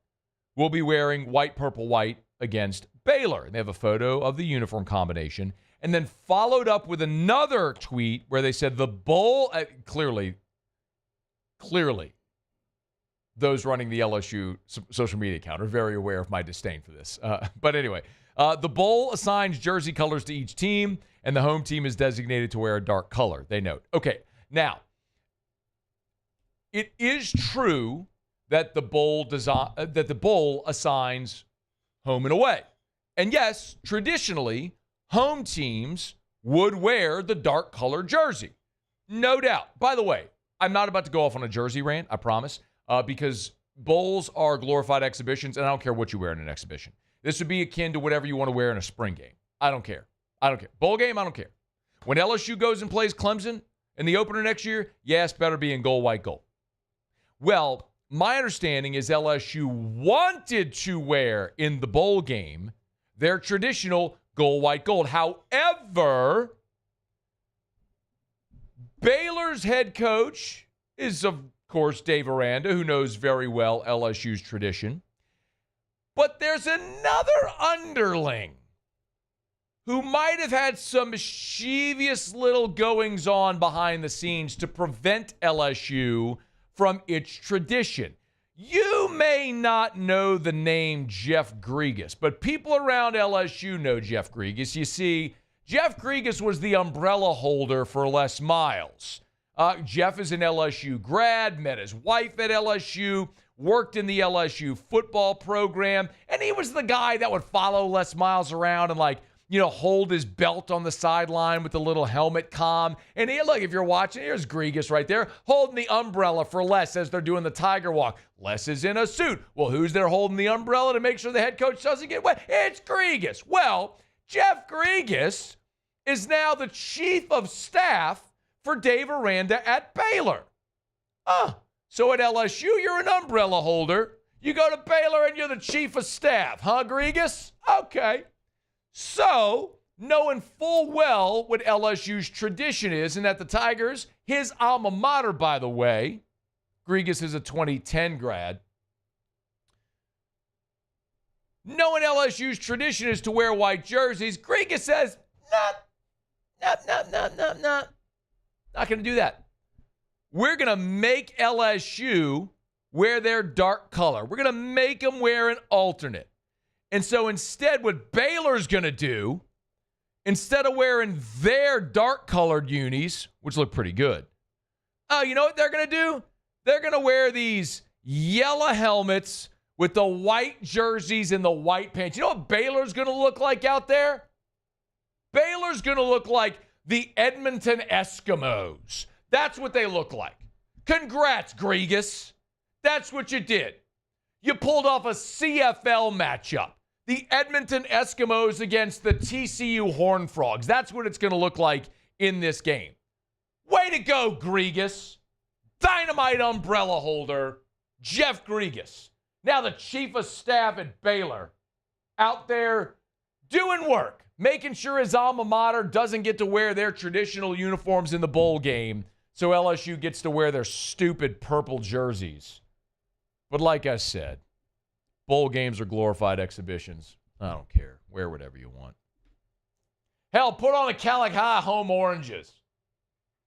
will be wearing white, purple, white against Baylor. And they have a photo of the uniform combination, and then followed up with another tweet where they said the bowl, clearly, those running the LSU social media account are very aware of my disdain for this. But anyway, the bowl assigns jersey colors to each team, and the home team is designated to wear a dark color, they note. Okay, now, it is true that the bowl assigns home and away. And yes, traditionally, home teams would wear the dark colored jersey. No doubt. By the way, I'm not about to go off on a jersey rant, I promise, because bowls are glorified exhibitions, and I don't care what you wear in an exhibition. This would be akin to whatever you want to wear in a spring game. I don't care. Bowl game, I don't care. When LSU goes and plays Clemson in the opener next year, yes, better be in gold, white, gold. Well, my understanding is LSU wanted to wear in the bowl game their traditional gold, white, gold. However, Baylor's head coach is, of course, Dave Aranda, who knows very well LSU's tradition. But there's another underling who might have had some mischievous little goings-on behind the scenes to prevent LSU from its tradition. You may not know the name Jeff Grigas, but people around LSU know Jeff Grigas. You see, Jeff Grigas was the umbrella holder for Les Miles. Jeff is an LSU grad, met his wife at LSU, worked in the LSU football program, and he was the guy that would follow Les Miles around and, hold his belt on the sideline with the little helmet comm. And look, if you're watching, here's Grigas right there holding the umbrella for Les as they're doing the Tiger Walk. Les is in a suit. Well, who's there holding the umbrella to make sure the head coach doesn't get wet? It's Grigas. Well, Jeff Grigas is now the chief of staff for Dave Aranda at Baylor. So at LSU, you're an umbrella holder. You go to Baylor and you're the chief of staff, huh, Grigas? Okay. So, knowing full well what LSU's tradition is, and that the Tigers, his alma mater, by the way, Grigas is a 2010 grad. Knowing LSU's tradition is to wear white jerseys, Grigas says, not going to do that. We're going to make LSU wear their dark color. We're going to make them wear an alternate. And so instead, what Baylor's going to do, instead of wearing their dark-colored unis, which look pretty good, you know what they're going to do? They're going to wear these yellow helmets with the white jerseys and the white pants. You know what Baylor's going to look like out there? Baylor's going to look like the Edmonton Eskimos. That's what they look like. Congrats, Grigas. That's what you did. You pulled off a CFL matchup. The Edmonton Eskimos against the TCU Horned Frogs. That's what it's going to look like in this game. Way to go, Grigas. Dynamite umbrella holder, Jeff Grigas. Now the chief of staff at Baylor out there doing work, making sure his alma mater doesn't get to wear their traditional uniforms in the bowl game, so LSU gets to wear their stupid purple jerseys. But like I said, bowl games are glorified exhibitions. I don't care. Wear whatever you want. Hell, put on a Calic High home oranges.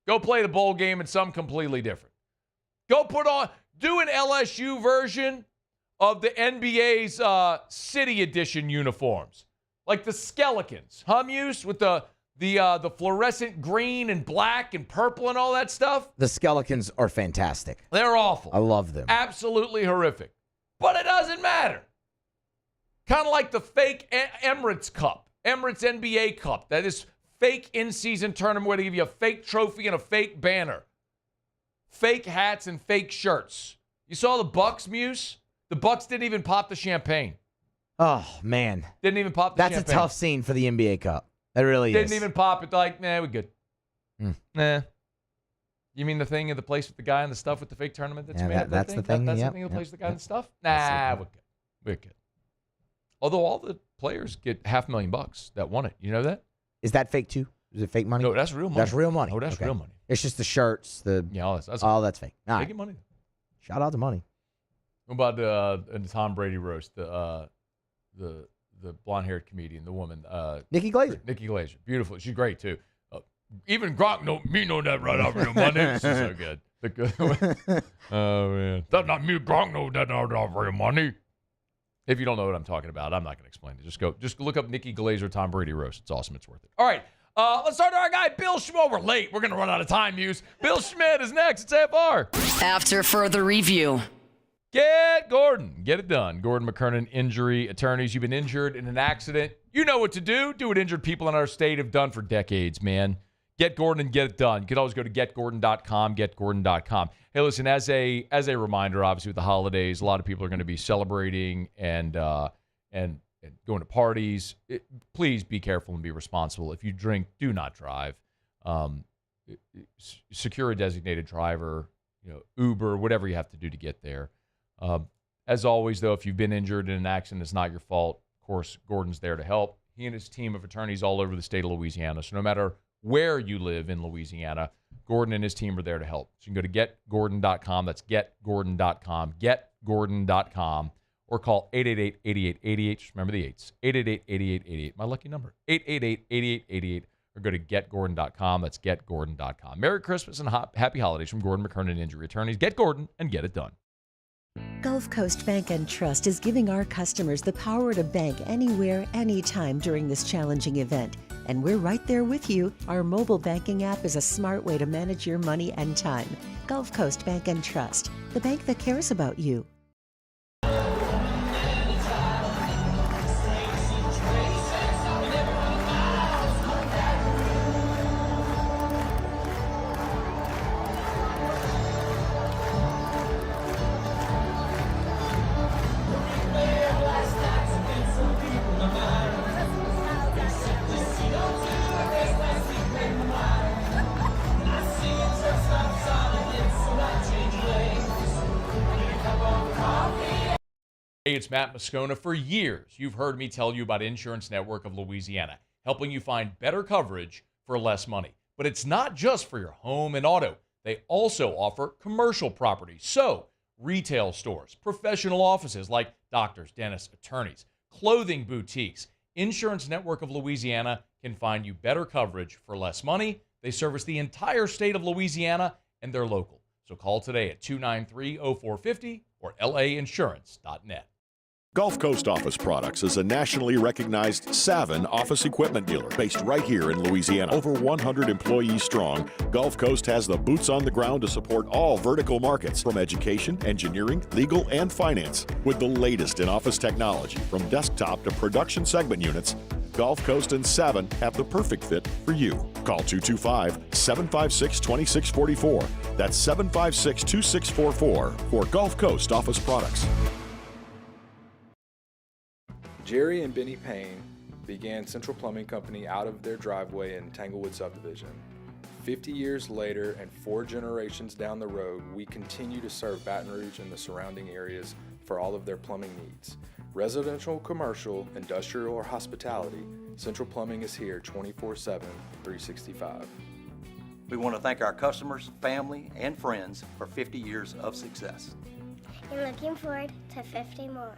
Go play the bowl game in something completely different. Do an LSU version of the NBA's City Edition uniforms. Like the Skeletons. Hummus with the fluorescent green and black and purple and all that stuff. The Skeletons are fantastic. They're awful. I love them. Absolutely horrific. But it doesn't matter. Kind of like the fake Emirates Cup, Emirates NBA Cup. That is fake in-season tournament where they give you a fake trophy and a fake banner. Fake hats and fake shirts. You saw the Bucks, Muse? The Bucks didn't even pop the champagne. Oh, man. Didn't even pop the champagne. That's a tough scene for the NBA Cup. That really Didn't even pop it. Like, nah, we're good. Nah. You mean the thing in the place with the guy and the stuff with the fake tournament that's made? That's the thing. That's the thing in the place with the guy and the stuff? Nah, we're good. We're good. Although all the players get $500,000 that won it. You know that? Is that fake too? Is it fake money? No, that's real money. That's real money. Oh, that's real money. It's just the shirts, all that's fake. All right. Making money. Shout out to money. What about the Tom Brady roast? The blonde-haired comedian, the woman. Nikki Glaser. Nikki Glaser. Beautiful. She's great, too. Even Gronk know that right off real money. This is so good. Oh, man. That's not me. Gronk know that right off real money. If you don't know what I'm talking about, I'm not going to explain it. Just look up Nikki Glaser, Tom Brady roast. It's awesome. It's worth it. All right. Let's start to our guy, Bill Schmid. We're late. We're going to run out of time, Muse. Bill Schmid is next. It's AFR. After further review. Get Gordon. Get it done. Gordon McKernan, injury attorneys. You've been injured in an accident. You know what to do. Do what injured people in our state have done for decades, man. Get Gordon and get it done. You can always go to getgordon.com, getgordon.com. Hey, listen, as a reminder, obviously with the holidays, a lot of people are going to be celebrating and going to parties. Please be careful and be responsible. If you drink, do not drive. Secure a designated driver, Uber, whatever you have to do to get there. As always, though, if you've been injured in an accident, it's not your fault. Of course, Gordon's there to help. He and his team of attorneys all over the state of Louisiana. So no matter where you live in Louisiana, Gordon and his team are there to help. So you can go to getgordon.com. That's getgordon.com. Getgordon.com. Or call 888-8888. Just remember the 8s. 888-8888. My lucky number. 888-8888. Or go to getgordon.com. That's getgordon.com. Merry Christmas and happy holidays from Gordon McKernan Injury Attorneys. Get Gordon and get it done. Gulf Coast Bank and Trust is giving our customers the power to bank anywhere, anytime during this challenging event. And we're right there with you. Our mobile banking app is a smart way to manage your money and time. Gulf Coast Bank and Trust, the bank that cares about you. Hey, it's Matt Moscona. For years, you've heard me tell you about Insurance Network of Louisiana, helping you find better coverage for less money. But it's not just for your home and auto. They also offer commercial property. So, retail stores, professional offices like doctors, dentists, attorneys, clothing boutiques. Insurance Network of Louisiana can find you better coverage for less money. They service the entire state of Louisiana, and they're local. So call today at 293-0450 or lainsurance.net. Gulf Coast Office Products is a nationally recognized Savin office equipment dealer based right here in Louisiana. Over 100 employees strong, Gulf Coast has the boots on the ground to support all vertical markets, from education, engineering, legal, and finance. With the latest in office technology, from desktop to production segment units, Gulf Coast and Savin have the perfect fit for you. Call 225-756-2644. That's 756-2644 for Gulf Coast Office Products. Jerry and Benny Payne began Central Plumbing Company out of their driveway in Tanglewood subdivision. 50 years later and 4 generations down the road, we continue to serve Baton Rouge and the surrounding areas for all of their plumbing needs. Residential, commercial, industrial, or hospitality, Central Plumbing is here 24/7, 365. We want to thank our customers, family, and friends for 50 years of success. And looking forward to 50 more.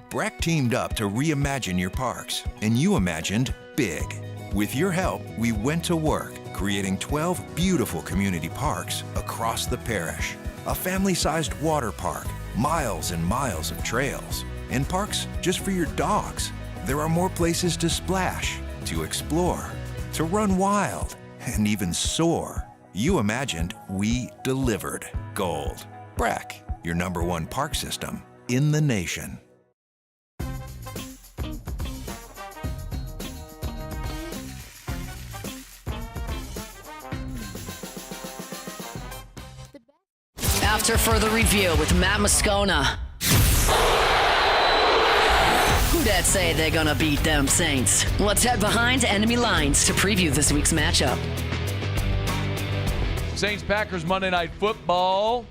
Breck teamed up to reimagine your parks, and you imagined big. With your help, we went to work, creating 12 beautiful community parks across the parish. A family-sized water park, miles and miles of trails, and parks just for your dogs. There are more places to splash, to explore, to run wild, and even soar. You imagined, we delivered. Gold. Breck, your #1 park system in the nation. After further review with Matt Moscona. Who dat say they're gonna beat them Saints? Let's head behind enemy lines to preview this week's matchup. Saints-Packers Monday Night Football.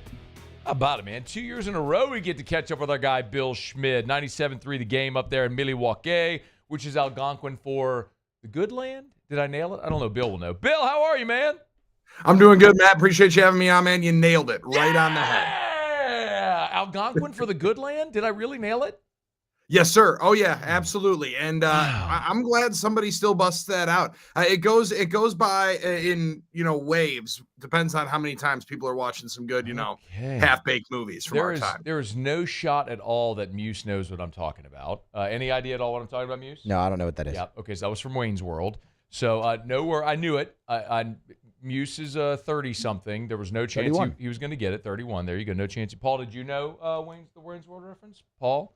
How about it, man? 2 years in a row we get to catch up with our guy Bill Schmid. 97.3 the game up there in Milwaukee, which is Algonquin for the good land. Did I nail it? I don't know. Bill will know. Bill, how are you, man? I'm doing good, Matt. Appreciate you having me on, man. You nailed it right on the head. Yeah! Algonquin for the good land? Did I really nail it? Yes, sir. Oh, yeah, absolutely. And I'm glad somebody still busts that out. It goes by in, waves. Depends on how many times people are watching some good, half-baked movies from our time. There is no shot at all that Muse knows what I'm talking about. Any idea at all what I'm talking about, Muse? No, I don't know what that is. Yeah. Okay, so that was from Wayne's World. So nowhere, I knew it. Muse is 30-something. There was no chance he was going to get it. 31. There you go. No chance. Paul, did you know the Wayne's World reference? Paul?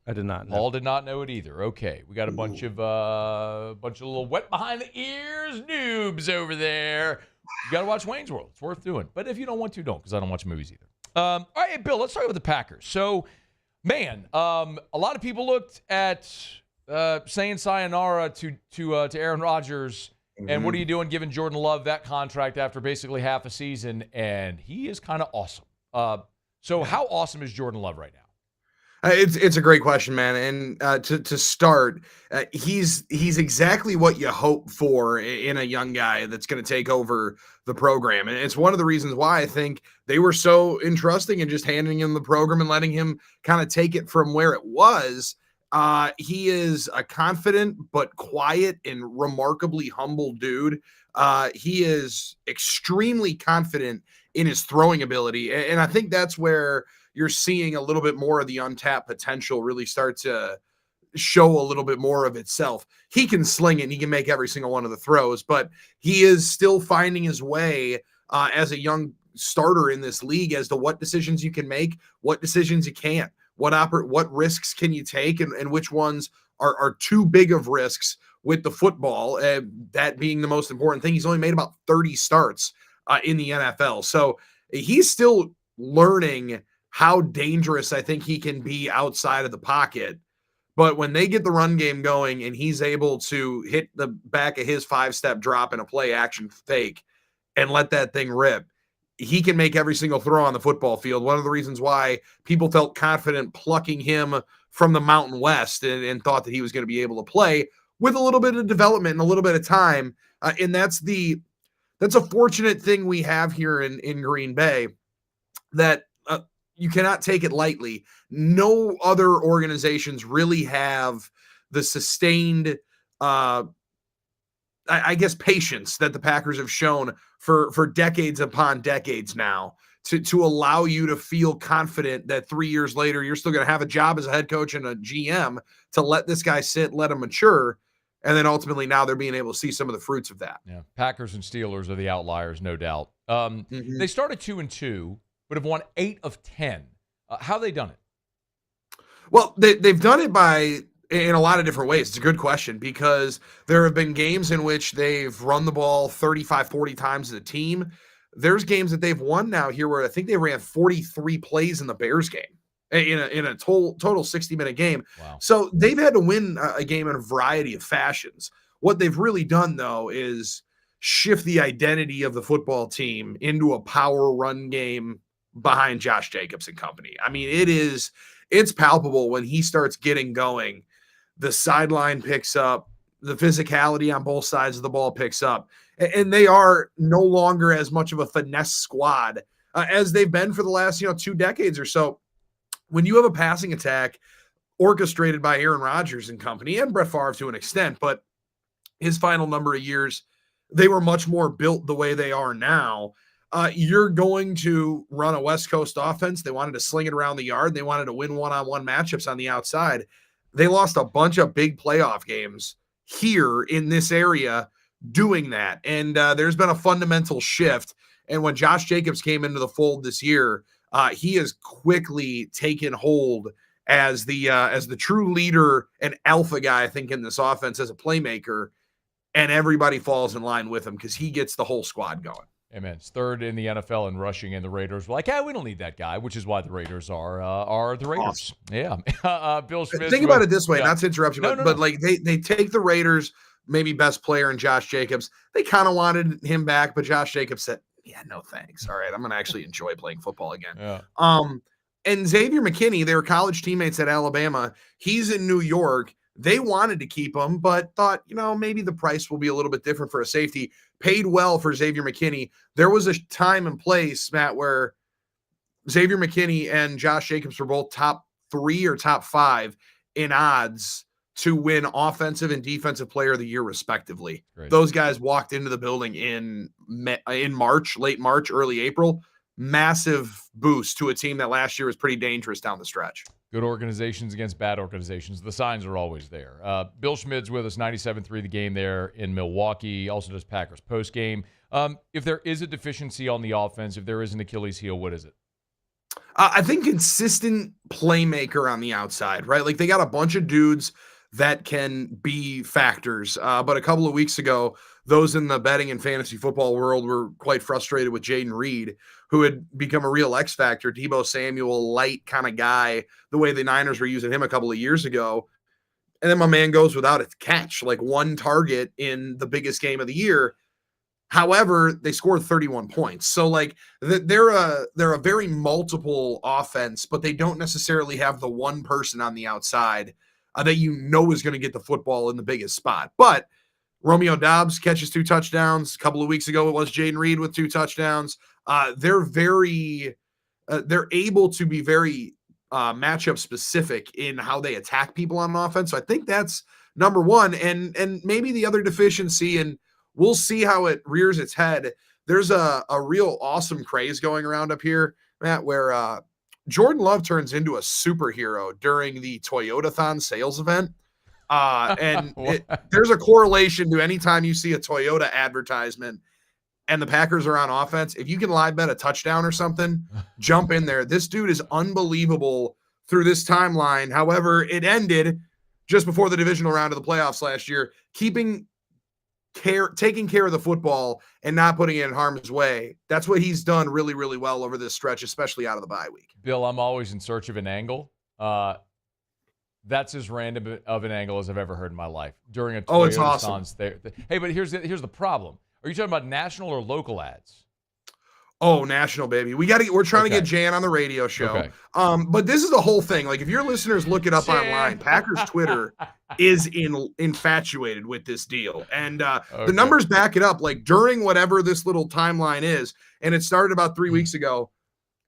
I did not know. Paul did not know it either. Okay, we got a bunch of little wet behind the ears noobs over there. You got to watch Wayne's World. It's worth doing. But if you don't want to, don't, because I don't watch movies either. All right, Bill, let's start with the Packers. So, man, a lot of people looked at saying sayonara to Aaron Rodgers. Mm-hmm. And what are you doing giving Jordan Love that contract after basically half a season? And he is kind of awesome. So how awesome is Jordan Love right now? It's a great question, man. And to start, he's exactly what you hope for in a young guy that's going to take over the program. And it's one of the reasons why I think they were so entrusting in just handing him the program and letting him kind of take it from where it was. He is a confident but quiet and remarkably humble dude. He is extremely confident in his throwing ability. And I think that's where you're seeing a little bit more of the untapped potential really start to show a little bit more of itself. He can sling it and he can make every single one of the throws, but he is still finding his way as a young starter in this league as to what decisions you can make, what decisions you can't, what risks can you take, and which ones are too big of risks with the football, that being the most important thing. He's only made about 30 starts in the NFL. So he's still learning how dangerous I think he can be outside of the pocket. But when they get the run game going and he's able to hit the back of his 5-step drop and a play action fake and let that thing rip, he can make every single throw on the football field. One of the reasons why people felt confident plucking him from the Mountain West and thought that he was going to be able to play with a little bit of development and a little bit of time. And that's a fortunate thing we have here in Green Bay, that you cannot take it lightly. No other organizations really have the sustained, I guess, patience that the Packers have shown for decades upon decades now to allow you to feel confident that 3 years later, you're still going to have a job as a head coach and a GM to let this guy sit, let him mature. And then ultimately now they're being able to see some of the fruits of that. Yeah. Packers and Steelers are the outliers, no doubt. They started 2-2, but have won 8 of 10. How have they done it? Well, they've done it in a lot of different ways. It's a good question, because there have been games in which they've run the ball 35, 40 times as a team. There's games that they've won now here where I think they ran 43 plays in the Bears game in a total 60-minute game. Wow. So they've had to win a game in a variety of fashions. What they've really done, though, is shift the identity of the football team into a power run game behind Josh Jacobs and company. I mean, it's palpable when he starts getting going. The sideline picks up, the physicality on both sides of the ball picks up, and they are no longer as much of a finesse squad as they've been for the last 2 decades or so. When you have a passing attack orchestrated by Aaron Rodgers and company, and Brett Favre to an extent, but his final number of years, they were much more built the way they are now. You're going to run a West Coast offense. They wanted to sling it around the yard. They wanted to win one-on-one matchups on the outside. They lost a bunch of big playoff games here in this area doing that. And there's been a fundamental shift. And when Josh Jacobs came into the fold this year, he has quickly taken hold as the true leader and alpha guy, I think, in this offense as a playmaker. And everybody falls in line with him because he gets the whole squad going. Amen. It's third in the NFL in rushing, and the Raiders were like, we don't need that guy, which is why the Raiders are the Raiders. Awesome. Yeah. Bill Schmid. Think about it this way, not to interrupt you, No. but like they take the Raiders, maybe best player in Josh Jacobs. They kind of wanted him back, but Josh Jacobs said, yeah, no thanks. All right, I'm going to actually enjoy playing football again. Yeah. And Xavier McKinney, they were college teammates at Alabama. He's in New York. They wanted to keep him, but thought, maybe the price will be a little bit different for a safety. Paid well for Xavier McKinney. There was a time and place, Matt, where Xavier McKinney and Josh Jacobs were both top 3 or top 5 in odds to win offensive and defensive player of the year, respectively. Great. Those guys walked into the building in March, late March, early April. Massive boost to a team that last year was pretty dangerous down the stretch. Good organizations against bad organizations. The signs are always there. Bill Schmid's with us, 97.3 The Game there in Milwaukee. Also does Packers postgame. If there is a deficiency on the offense, if there is an Achilles heel, what is it? I think consistent playmaker on the outside, right? Like they got a bunch of dudes that can be factors. But a couple of weeks ago, those in the betting and fantasy football world were quite frustrated with Jaden Reed, who had become a real X factor, Deebo Samuel light kind of guy, the way the Niners were using him a couple of years ago. And then my man goes without a catch, like one target in the biggest game of the year. However, they scored 31 points. So like they're a very multiple offense, but they don't necessarily have the one person on the outside that you know is going to get the football in the biggest spot. But Romeo Doubs catches 2 touchdowns. A couple of weeks ago, it was Jaden Reed with 2 touchdowns. They're able to be very matchup specific in how they attack people on offense. So I think that's number one. And maybe the other deficiency, and we'll see how it rears its head. There's a real awesome craze going around up here, Matt, where Jordan Love turns into a superhero during the Toyotathon sales event. And there's a correlation to anytime you see a Toyota advertisement and the Packers are on offense. If you can live bet a touchdown or something, jump in there. This dude is unbelievable through this timeline. However, it ended just before the divisional round of the playoffs last year, taking care of the football and not putting it in harm's way. That's what he's done really, really well over this stretch, especially out of the bye week. Bill, I'm always in search of an angle. That's as random of an angle as I've ever heard in my life during a Toyota it's awesome. Hey, but here's the problem. Are you talking about national or local ads? Oh, national, baby. We're trying to get Jan on the radio show. Okay. But this is the whole thing. Like, if your listeners look it up online, Packers Twitter is infatuated with this deal. And the numbers back it up. Like, during whatever this little timeline is, and it started about 3 weeks ago,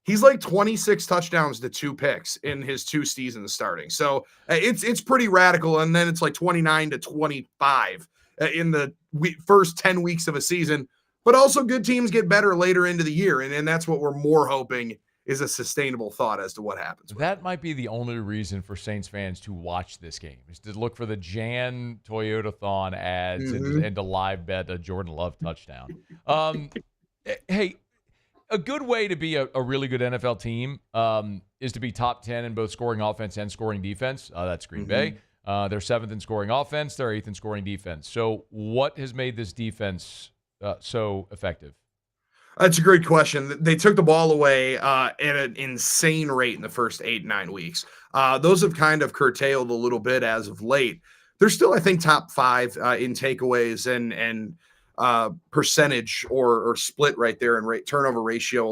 he's like 26 touchdowns to 2 picks in his 2 seasons starting. So it's pretty radical. And then it's like 29 to 25 in the first 10 weeks of a season. But also good teams get better later into the year. And that's what we're more hoping is a sustainable thought as to what happens. That might be the only reason for Saints fans to watch this game, is to look for the Jan Toyotathon ads and to live bet a Jordan Love touchdown. Hey, a good way to be a really good NFL team is to be top 10 in both scoring offense and scoring defense. That's Green Bay. They're 7th in scoring offense. They're 8th in scoring defense. So what has made this defense so effective? That's a great question. They took the ball away at an insane rate in the first 8-9 weeks. Those have kind of curtailed a little bit as of late. They're still, I think, top 5 in takeaways and percentage or split right there in turnover ratio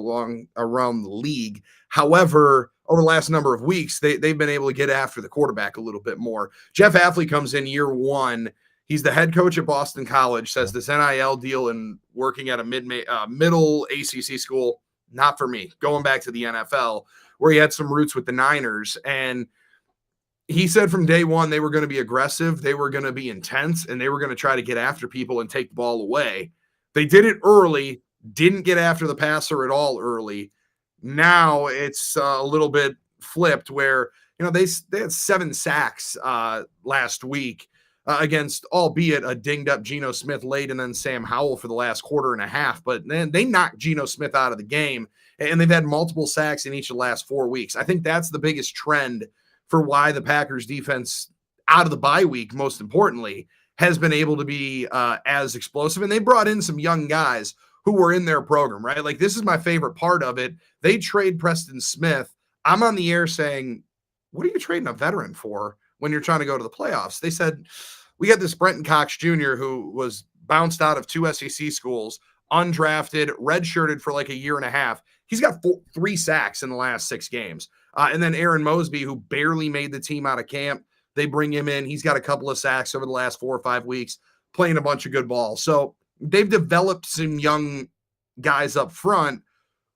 around the league. However, over the last number of weeks, they've been able to get after the quarterback a little bit more. Jeff Affley comes in year 1. He's the head coach at Boston College, says this NIL deal and working at a middle ACC school, not for me. Going back to the NFL, where he had some roots with the Niners. And he said from day one, they were going to be aggressive, they were going to be intense, and they were going to try to get after people and take the ball away. They did it early, didn't get after the passer at all early. Now it's a little bit flipped where, they had 7 sacks last week. Against, albeit a dinged-up Geno Smith late and then Sam Howell for the last quarter and a half. But then they knocked Geno Smith out of the game, and they've had multiple sacks in each of the last 4 weeks. I think that's the biggest trend for why the Packers defense, out of the bye week, most importantly, has been able to be as explosive. And they brought in some young guys who were in their program, right? Like, this is my favorite part of it. They trade Preston Smith. I'm on the air saying, what are you trading a veteran for when you're trying to go to the playoffs? They said, we got this Brenton Cox Jr. who was bounced out of 2 SEC schools, undrafted, redshirted for like a year and a half. He's got 3 sacks in the last 6 games. And then Aaron Mosby, who barely made the team out of camp, they bring him in. He's got a couple of sacks over the last 4 or 5 weeks, playing a bunch of good ball. So they've developed some young guys up front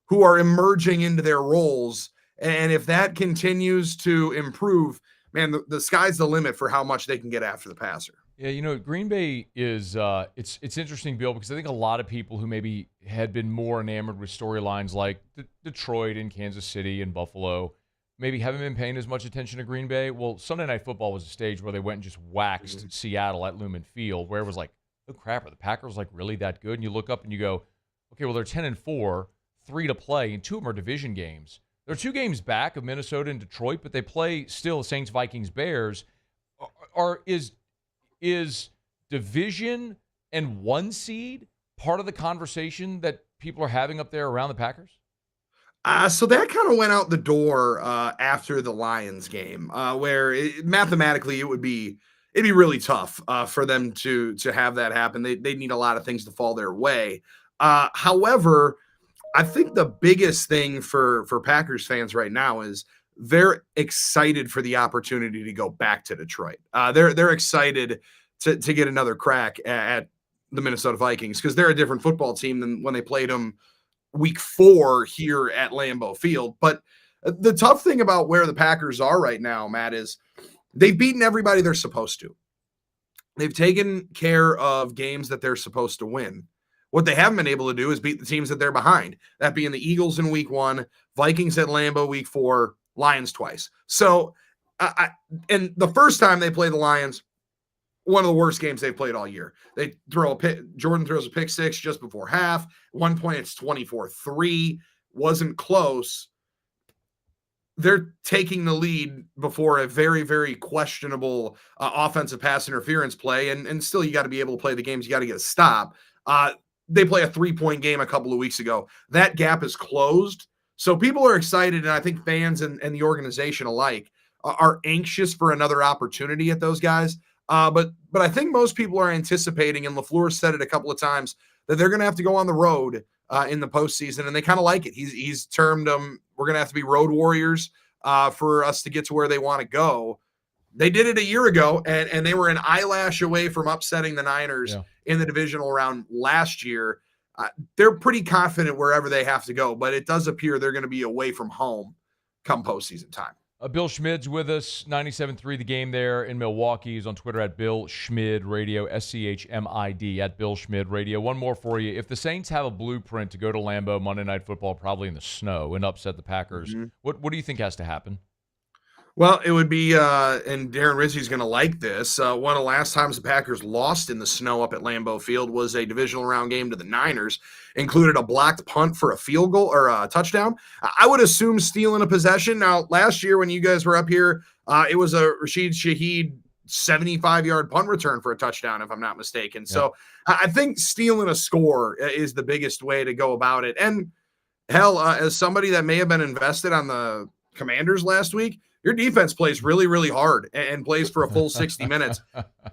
who are emerging into their roles. And if that continues to improve, man, the sky's the limit for how much they can get after the passer. Yeah, Green Bay is it's interesting, Bill, because I think a lot of people who maybe had been more enamored with storylines like Detroit and Kansas City and Buffalo maybe haven't been paying as much attention to Green Bay. Well, Sunday Night Football was a stage where they went and just waxed Seattle at Lumen Field, where it was like, oh crap, are the Packers like really that good? And you look up and you go, okay, well, they're 10-4, 3 to play, and 2 of them are division games. They're 2 games back of Minnesota and Detroit, but they play still Saints, Vikings, Bears. Is division and 1 seed part of the conversation that people are having up there around the Packers? So that kind of went out the door after the Lions game, where mathematically it'd be really tough for them to have that happen. They need a lot of things to fall their way. However, I think the biggest thing for Packers fans right now is they're excited for the opportunity to go back to Detroit. They're excited to get another crack at the Minnesota Vikings because they're a different football team than when they played them week 4 here at Lambeau Field. But the tough thing about where the Packers are right now, Matt, is they've beaten everybody they're supposed to. They've taken care of games that they're supposed to win. What they haven't been able to do is beat the teams that they're behind, that being the Eagles in week 1, Vikings at Lambeau week 4, Lions twice. So, and the first time they play the Lions, one of the worst games they've played all year. They throw a pick. Jordan throws a pick 6 just before half. At one point, it's 24-3. Wasn't close. They're taking the lead before a very, very questionable offensive pass interference play. And still, you got to be able to play the games. You got to get a stop. They play a 3-point game a couple of weeks ago. That gap is closed. So people are excited, and I think fans and the organization alike are anxious for another opportunity at those guys. But I think most people are anticipating, and LaFleur said it a couple of times, that they're going to have to go on the road in the postseason, and they kind of like it. He's termed them, we're going to have to be road warriors for us to get to where they want to go. They did it a year ago, and they were an eyelash away from upsetting the Niners in the divisional round last year. They're pretty confident wherever they have to go, but it does appear they're going to be away from home come postseason time. Bill Schmid's with us, 97.3 The Game there in Milwaukee. He's on Twitter at Bill Schmid Radio, SCHMID, at Bill Schmid Radio. One more for you. If the Saints have a blueprint to go to Lambeau Monday Night Football, probably in the snow, and upset the Packers, what do you think has to happen? Well, it would be, and Darren Rizzi's going to like this, one of the last times the Packers lost in the snow up at Lambeau Field was a divisional round game to the Niners, included a blocked punt for a field goal or a touchdown. I would assume stealing a possession. Now, last year when you guys were up here, it was a Rashid Shaheed 75-yard punt return for a touchdown, if I'm not mistaken. Yeah. So I think stealing a score is the biggest way to go about it. And hell, as somebody that may have been invested on the Commanders last week, your defense plays really, really hard and plays for a full 60 minutes.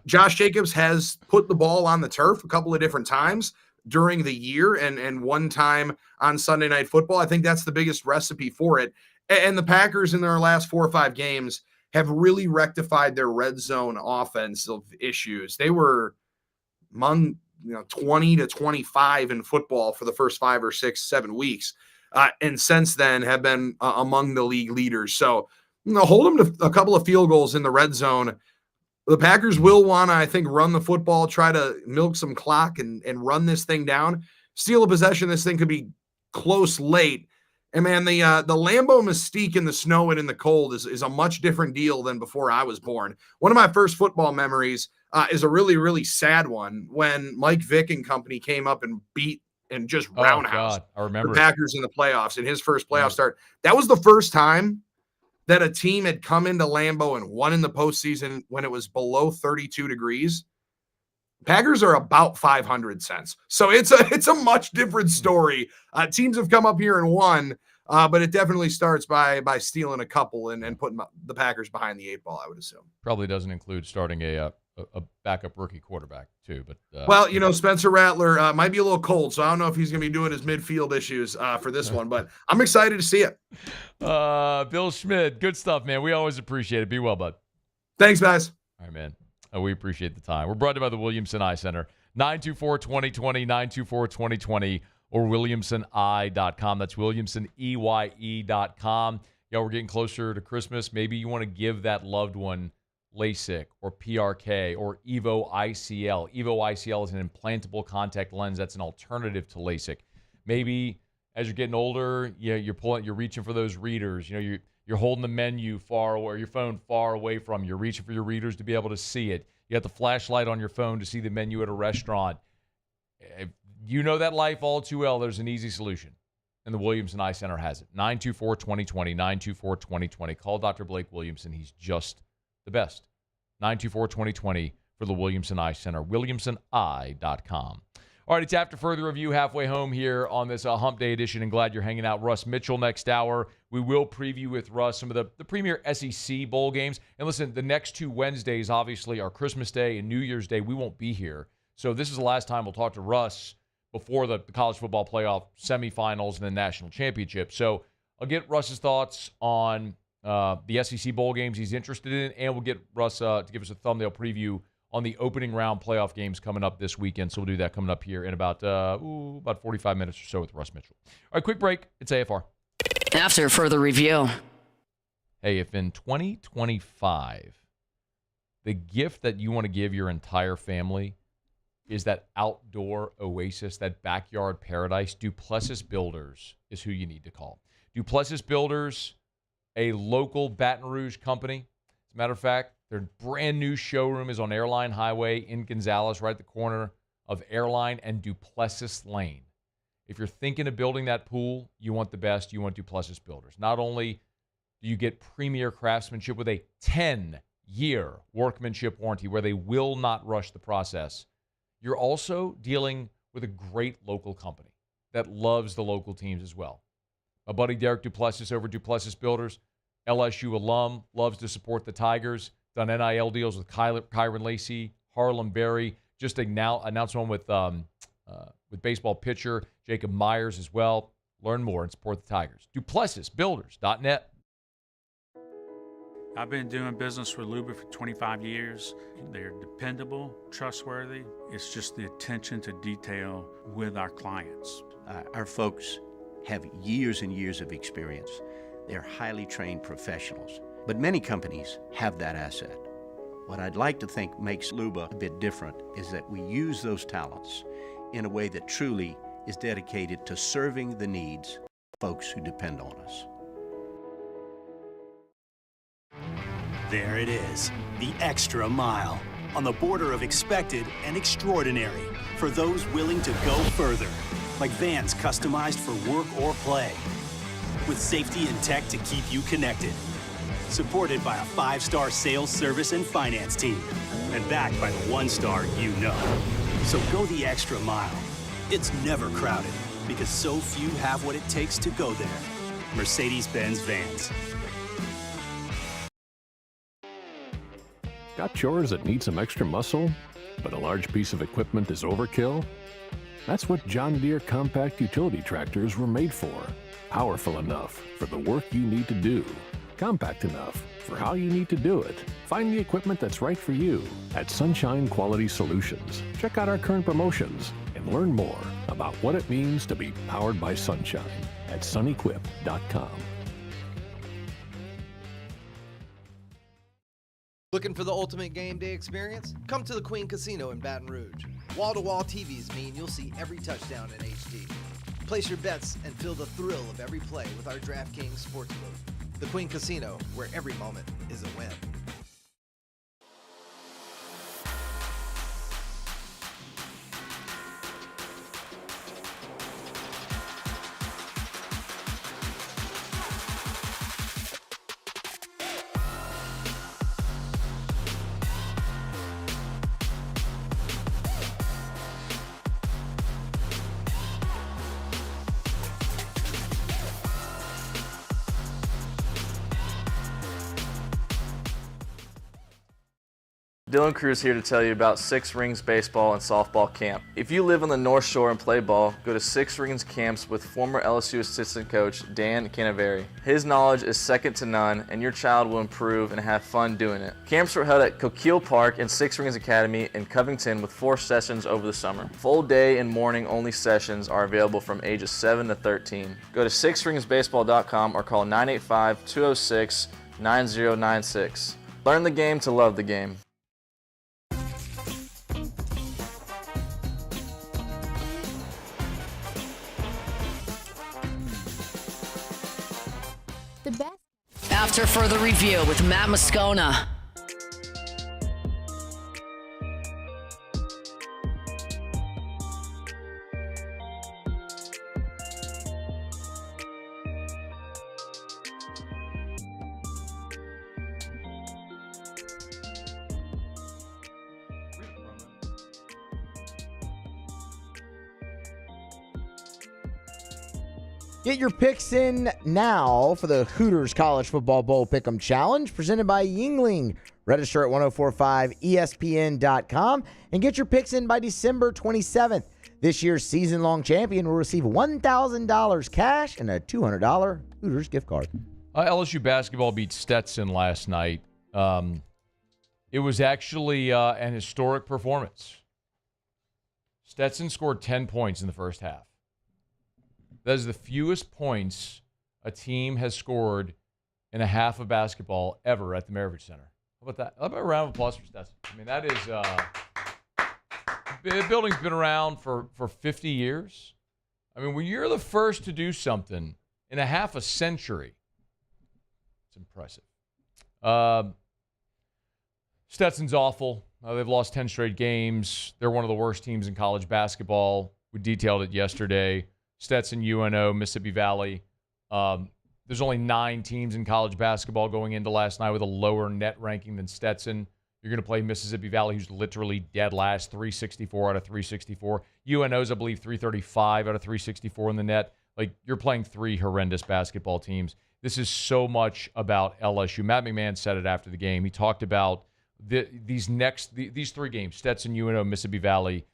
Josh Jacobs has put the ball on the turf a couple of different times during the year and one time on Sunday Night Football. I think that's the biggest recipe for it. And the Packers in their last 4 or 5 games have really rectified their red zone offensive issues. They were among 20 to 25 in football for the first 5 or 6, 7 weeks. And since then have been among the league leaders. So, hold them to a couple of field goals in the red zone. The Packers will want to, I think, run the football, try to milk some clock and run this thing down. Steal a possession, this thing could be close late. And, man, the Lambeau mystique in the snow and in the cold is a much different deal than before I was born. One of my first football memories is a really, really sad one when Mike Vick and company came up and beat and just roundhouse the Packers in the playoffs in his first playoff start. That was the first time that a team had come into Lambeau and won in the postseason when it was below 32 degrees. Packers are about 500 cents. So it's a much different story. Teams have come up here and won, but it definitely starts by stealing a couple and putting the Packers behind the 8 ball, I would assume. Probably doesn't include starting a backup rookie quarterback too. But well, Spencer Rattler might be a little cold, so I don't know if he's going to be doing his midfield issues for this one, but I'm excited to see it. Bill Schmid, good stuff, man. We always appreciate it. Be well, bud. Thanks, guys. All right, man. We appreciate the time. We're brought to you by the Williamson Eye Center. 924-2020, 924-2020, or WilliamsonEye.com. That's WilliamsonEye.com. We're getting closer to Christmas. Maybe you want to give that loved one LASIK or PRK or EVO ICL. EVO ICL is an implantable contact lens that's an alternative to LASIK. Maybe as you're getting older, you're reaching for those readers. You're holding the menu far away, or your phone far away from you. You're reaching for your readers to be able to see it. You got the flashlight on your phone to see the menu at a restaurant. If you know that life all too well, there's an easy solution. and the Williamson Eye Center has it. 924-2020, 924-2020. Call Dr. Blake Williamson. He's just the best. 924-2020 for the Williamson Eye Center, williamsoneye.com. All right, it's After Further Review, halfway home here on this Hump Day edition, and glad you're hanging out. Russ Mitchell next hour. We will preview with Russ some of the premier SEC bowl games. And listen, the next 2 Wednesdays, obviously, are Christmas Day and New Year's Day. We won't be here. So this is the last time we'll talk to Russ before the college football playoff semifinals and the national championship. So I'll get Russ's thoughts on the SEC bowl games he's interested in, and we'll get Russ to give us a thumbnail preview on the opening round playoff games coming up this weekend. So we'll do that coming up here in about 45 minutes or so with Russ Mitchell. All right, quick break. It's AFR. After Further Review. Hey, if in 2025, the gift that you want to give your entire family is that outdoor oasis, that backyard paradise, Duplessis Builders is who you need to call. Duplessis Builders, a local Baton Rouge company. As a matter of fact, their brand new showroom is on Airline Highway in Gonzales, right at the corner of Airline and Duplessis Lane. If you're thinking of building that pool, you want the best. You want Duplessis Builders. Not only do you get premier craftsmanship with a 10-year workmanship warranty where they will not rush the process, you're also dealing with a great local company that loves the local teams as well. My buddy Derek Duplessis over Duplessis Builders, LSU alum, loves to support the Tigers. Done NIL deals with Kyron Lacey, Harlem Berry. Just announced one with baseball pitcher Jacob Myers as well. Learn more and support the Tigers. DuplessisBuilders.net. I've been doing business with Luba for 25 years. They're dependable, trustworthy. It's just the attention to detail with our clients. Our folks have years and years of experience. They're highly trained professionals. But many companies have that asset. What I'd like to think makes Luba a bit different is that we use those talents in a way that truly is dedicated to serving the needs of folks who depend on us. There it is, the extra mile, on the border of expected and extraordinary for those willing to go further, like vans customized for work or play, with safety and tech to keep you connected. Supported by a 5-star sales, service, and finance team, and backed by the 1-star you know. So go the extra mile. It's never crowded, because so few have what it takes to go there. Mercedes-Benz Vans. Got chores that need some extra muscle, but a large piece of equipment is overkill? That's what John Deere compact utility tractors were made for. Powerful enough for the work you need to do. Compact enough for how you need to do it. Find the equipment that's right for you at Sunshine Quality Solutions. Check out our current promotions and learn more about what it means to be powered by sunshine at sunequip.com. Looking for the ultimate game day experience? Come to the Queen Casino in Baton Rouge. Wall-to-wall TVs mean you'll see every touchdown in HD. Place your bets and feel the thrill of every play with our DraftKings Sportsbook. The Queen Casino, where every moment is a win. Dylan Cruz here to tell you about Six Rings Baseball and Softball Camp. If you live on the North Shore and play ball, go to Six Rings Camps with former LSU assistant coach Dan Canaveri. His knowledge is second to none, and your child will improve and have fun doing it. Camps were held at Coquille Park and Six Rings Academy in Covington with 4 sessions over the summer. Full day and morning only sessions are available from ages 7 to 13. Go to sixringsbaseball.com or call 985-206-9096. Learn the game to love the game. After Further Review with Matt Moscona. Get your picks in now for the Hooters College Football Bowl Pick'em Challenge presented by Yingling. Register at 1045ESPN.com and get your picks in by December 27th. This year's season-long champion will receive $1,000 cash and a $200 Hooters gift card. LSU basketball beat Stetson last night. It was actually an historic performance. Stetson scored 10 points in the first half. That is the fewest points a team has scored in a half of basketball ever at the Maravich Center. How about that? How about a round of applause for Stetson? I mean, that is the building's been around for 50 years. I mean, when you're the first to do something in a half a century, it's impressive. Stetson's awful. They've lost 10 straight games. They're one of the worst teams in college basketball. We detailed it yesterday. Stetson, UNO, Mississippi Valley. There's only 9 teams in college basketball going into last night with a lower net ranking than Stetson. You're going to play Mississippi Valley, who's literally dead last, 364 out of 364. UNO's, I believe, 335 out of 364 in the net. Like, you're playing 3 horrendous basketball teams. This is so much about LSU. Matt McMahon said it after the game. He talked about these 3 games, Stetson, UNO, Mississippi Valley.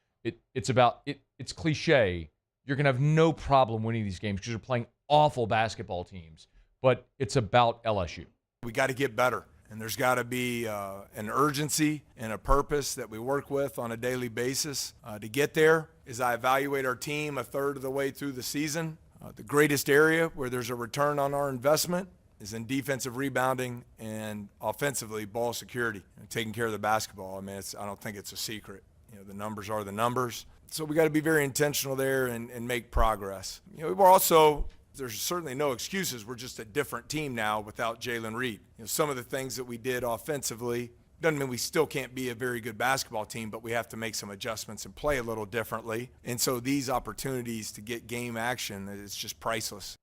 It's cliche. You're going to have no problem winning these games because you're playing awful basketball teams. But it's about LSU. We got to get better. And there's got to be an urgency and a purpose that we work with on a daily basis to get there. As I evaluate our team a third of the way through the season, the greatest area where there's a return on our investment is in defensive rebounding and offensively ball security and taking care of the basketball. I mean, I don't think it's a secret. The numbers are the numbers. So we got to be very intentional there and make progress. There's certainly no excuses. We're just a different team now without Jalen Reed. Some of the things that we did offensively doesn't mean we still can't be a very good basketball team, but we have to make some adjustments and play a little differently. And so these opportunities to get game action, it's just priceless.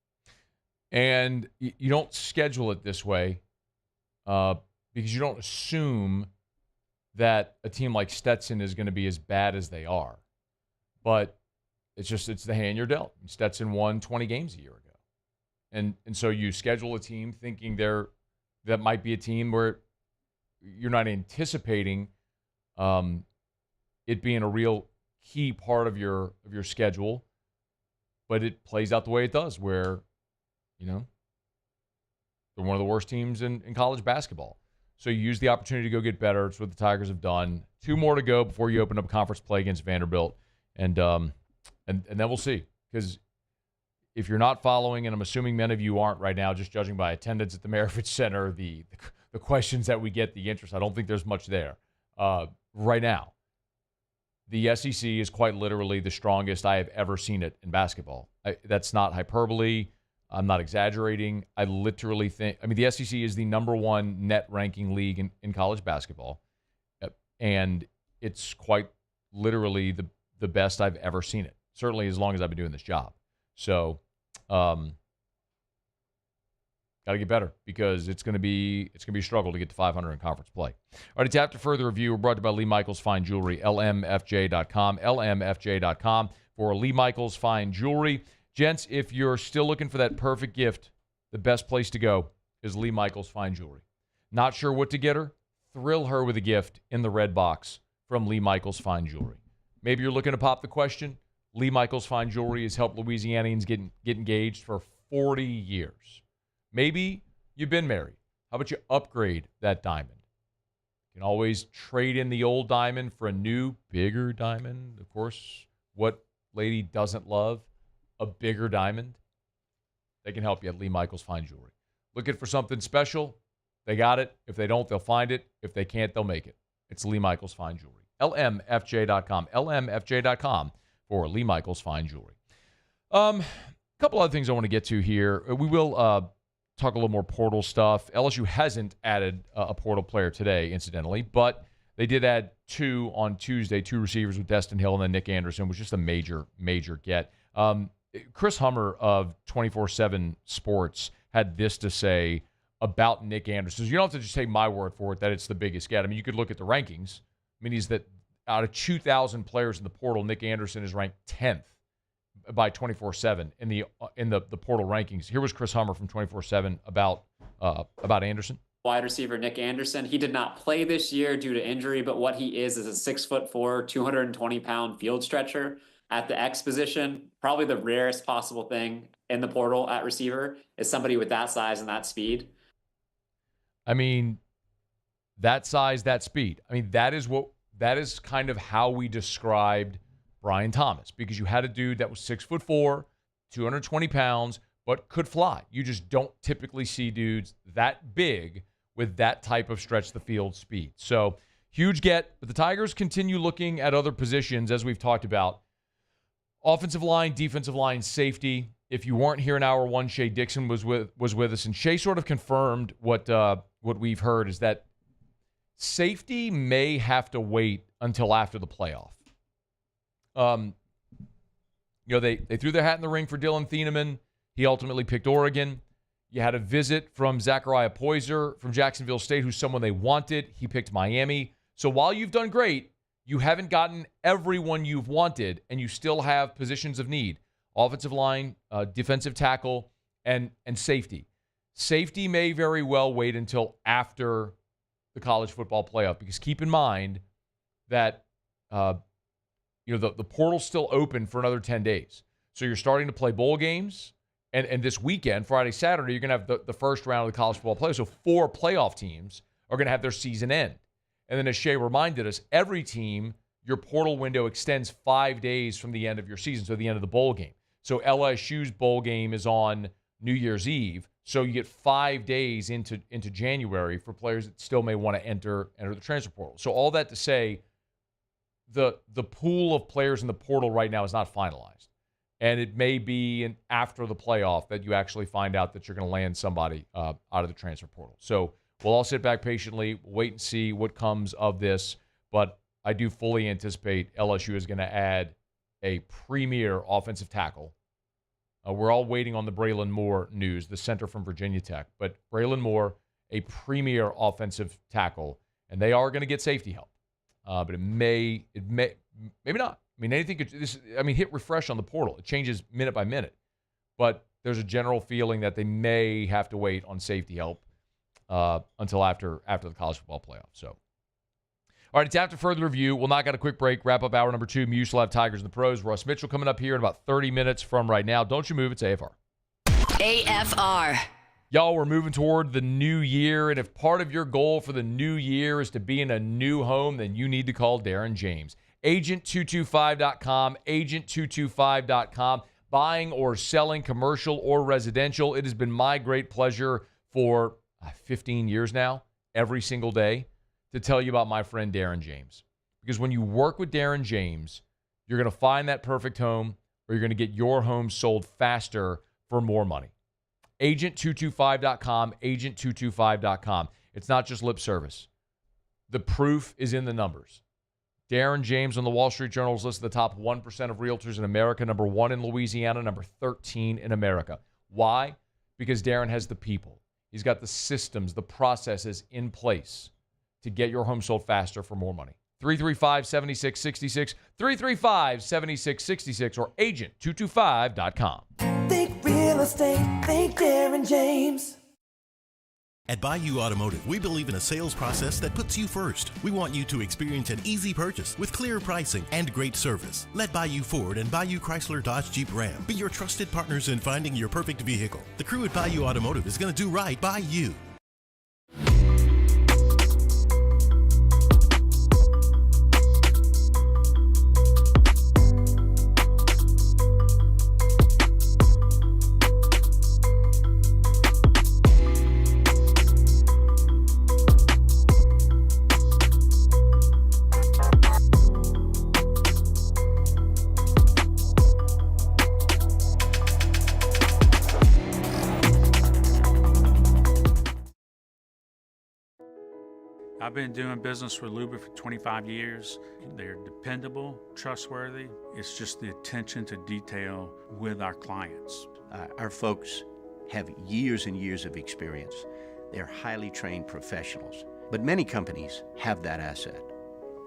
And you don't schedule it this way because you don't assume that a team like Stetson is going to be as bad as they are. But it's the hand you're dealt. Stetson won 20 games a year ago. And so you schedule a team thinking that might be a team where you're not anticipating it being a real key part of your schedule, but it plays out the way it does, where they're one of the worst teams in college basketball. So you use the opportunity to go get better. It's what the Tigers have done. 2 more to go before you open up conference play against Vanderbilt. And then we'll see. Because if you're not following, and I'm assuming many of you aren't right now, just judging by attendance at the Maravich Center, the questions that we get, the interest, I don't think there's much there. Right now, the SEC is quite literally the strongest I have ever seen it in basketball. That's not hyperbole. I'm not exaggerating. I literally think, the SEC is the number 1 net ranking league in college basketball. And it's quite literally the best I've ever seen it. Certainly as long as I've been doing this job. So, got to get better because it's going to be a struggle to get to 500 in conference play. All right, it's after further review. We're brought to you by Lee Michaels Fine Jewelry, lmfj.com, lmfj.com for Lee Michaels Fine Jewelry. Gents, if you're still looking for that perfect gift, the best place to go is Lee Michaels Fine Jewelry. Not sure what to get her? Thrill her with a gift in the red box from Lee Michaels Fine Jewelry. Maybe you're looking to pop the question. Lee Michaels Fine Jewelry has helped Louisianians get engaged for 40 years. Maybe you've been married. How about you upgrade that diamond? You can always trade in the old diamond for a new, bigger diamond. Of course, what lady doesn't love a bigger diamond? They can help you at Lee Michaels Fine Jewelry. Looking for something special? They got it. If they don't, they'll find it. If they can't, they'll make it. It's Lee Michaels Fine Jewelry. lmfj.com. lmfj.com for Lee Michaels Fine Jewelry. A couple other things I want to get to here. We will talk a little more portal stuff. LSU hasn't added a portal player today, incidentally, but they did add 2 on Tuesday, 2 receivers with Destin Hill and then Nic Anderson, which is just a major get. Chris Hummer of 24/7 Sports had this to say about Nic Anderson. You don't have to just take my word for it that it's the biggest get. You could look at the rankings. He's that out of 2,000 players in the portal, Nic Anderson is ranked 10th by 24/7 in the portal rankings. Here was Chris Hummer from 24/7 about Anderson. Wide receiver Nic Anderson. He did not play this year due to injury, but what he is a 6'4", 220-pound field stretcher at the X position. Probably the rarest possible thing in the portal at receiver is somebody with that size and that speed. I mean, that size, that speed. I mean, that is kind of how we described Brian Thomas, because you had a dude that was 6'4", 220 pounds, but could fly. You just don't typically see dudes that big with that type of stretch the field speed. So huge get, but the Tigers continue looking at other positions, as we've talked about. Offensive line, defensive line, safety. If you weren't here in hour one, Shea Dixon was with us, and Shea sort of confirmed what we've heard, is that safety may have to wait until after the playoff. They threw their hat in the ring for Dylan Thieneman. He ultimately picked Oregon. You had a visit from Zachariah Poyser from Jacksonville State, who's someone they wanted. He picked Miami. So while you've done great, you haven't gotten everyone you've wanted, and you still have positions of need. Offensive line, defensive tackle, and safety. Safety may very well wait until after the college football playoff, because keep in mind that the portal's still open for another 10 days. So you're starting to play bowl games. And this weekend, Friday, Saturday, you're going to have the first round of the college football playoff. So 4 playoff teams are going to have their season end. And then as Shea reminded us, every team, your portal window extends 5 days from the end of your season, so the end of the bowl game. So LSU's bowl game is on New Year's Eve. So you get 5 days into January for players that still may want to enter the transfer portal. So all that to say, the pool of players in the portal right now is not finalized. And it may be after the playoff that you actually find out that you're going to land somebody out of the transfer portal. So we'll all sit back patiently, wait and see what comes of this. But I do fully anticipate LSU is going to add a premier offensive tackle. We're all waiting on the Braylon Moore news, the center from Virginia Tech. But Braylon Moore, a premier offensive tackle, and they are going to get safety help. But it may, maybe not. I mean, anything could. Hit refresh on the portal. It changes minute by minute. But there's a general feeling that they may have to wait on safety help until after the college football playoff. So, all right, it's after further review. We'll knock out a quick break, wrap up hour number 2. Muse will have Tigers and the Pros. Russ Mitchell coming up here in about 30 minutes from right now. Don't you move. It's AFR. AFR. Y'all, we're moving toward the new year, and if part of your goal for the new year is to be in a new home, then you need to call Darren James. Agent225.com, agent225.com. Buying or selling commercial or residential. It has been my great pleasure for 15 years now, every single day, to tell you about my friend Darren James. Because when you work with Darren James, you're going to find that perfect home, or you're going to get your home sold faster for more money. Agent225.com, agent225.com. It's not just lip service. The proof is in the numbers. Darren James on the Wall Street Journal is listed the top 1% of realtors in America, number 1 in Louisiana, number 13 in America. Why? Because Darren has the people. He's got the systems, the processes in place to get your home sold faster for more money. 335-7666, 335-7666, or agent225.com. Think real estate, think Darren James. At Bayou Automotive, we believe in a sales process that puts you first. We want you to experience an easy purchase with clear pricing and great service. Let Bayou Ford and Bayou Chrysler Dodge Jeep Ram be your trusted partners in finding your perfect vehicle. The crew at Bayou Automotive is going to do right by you. I've been doing business with Luba for 25 years. They're dependable, trustworthy. It's just the attention to detail with our clients. Our folks have years and years of experience. They're highly trained professionals. But many companies have that asset.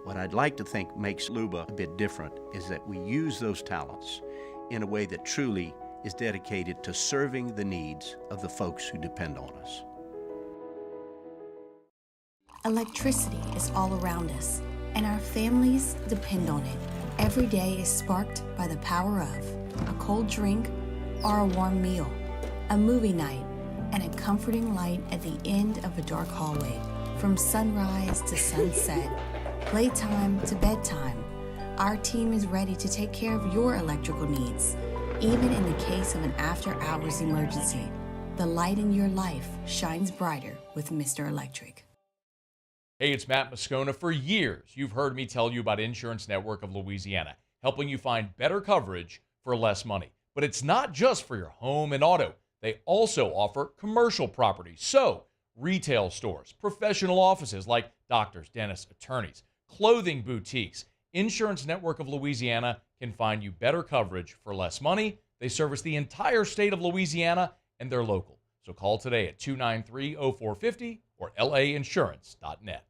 What I'd like to think makes Luba a bit different is that we use those talents in a way that truly is dedicated to serving the needs of the folks who depend on us. Electricity is all around us, and our families depend on it. Every day is sparked by the power of a cold drink or a warm meal, a movie night, and a comforting light at the end of a dark hallway. From sunrise to sunset, playtime to bedtime, our team is ready to take care of your electrical needs. Even in the case of an after-hours emergency, the light in your life shines brighter with Mr. Electric. Hey, it's Matt Moscona. For years, you've heard me tell you about Insurance Network of Louisiana, helping you find better coverage for less money. But it's not just for your home and auto. They also offer commercial property. So, retail stores, professional offices like doctors, dentists, attorneys, clothing boutiques. Insurance Network of Louisiana can find you better coverage for less money. They service the entire state of Louisiana, and they're local. So call today at 293-0450 or lainsurance.net.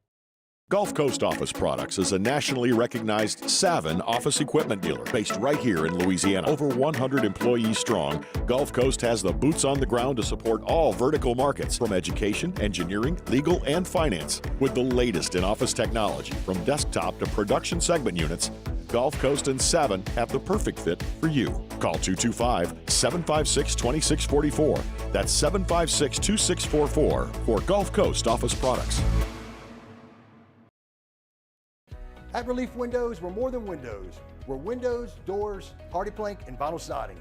Gulf Coast Office Products is a nationally recognized Savin office equipment dealer based right here in Louisiana. Over 100 employees strong, Gulf Coast has the boots on the ground to support all vertical markets, from education, engineering, legal, and finance. With the latest in office technology, from desktop to production segment units, Gulf Coast and Savin have the perfect fit for you. Call 225-756-2644. That's 756-2644 for Gulf Coast Office Products. At Relief Windows, we're more than windows. We're windows, doors, hardy plank, and vinyl siding.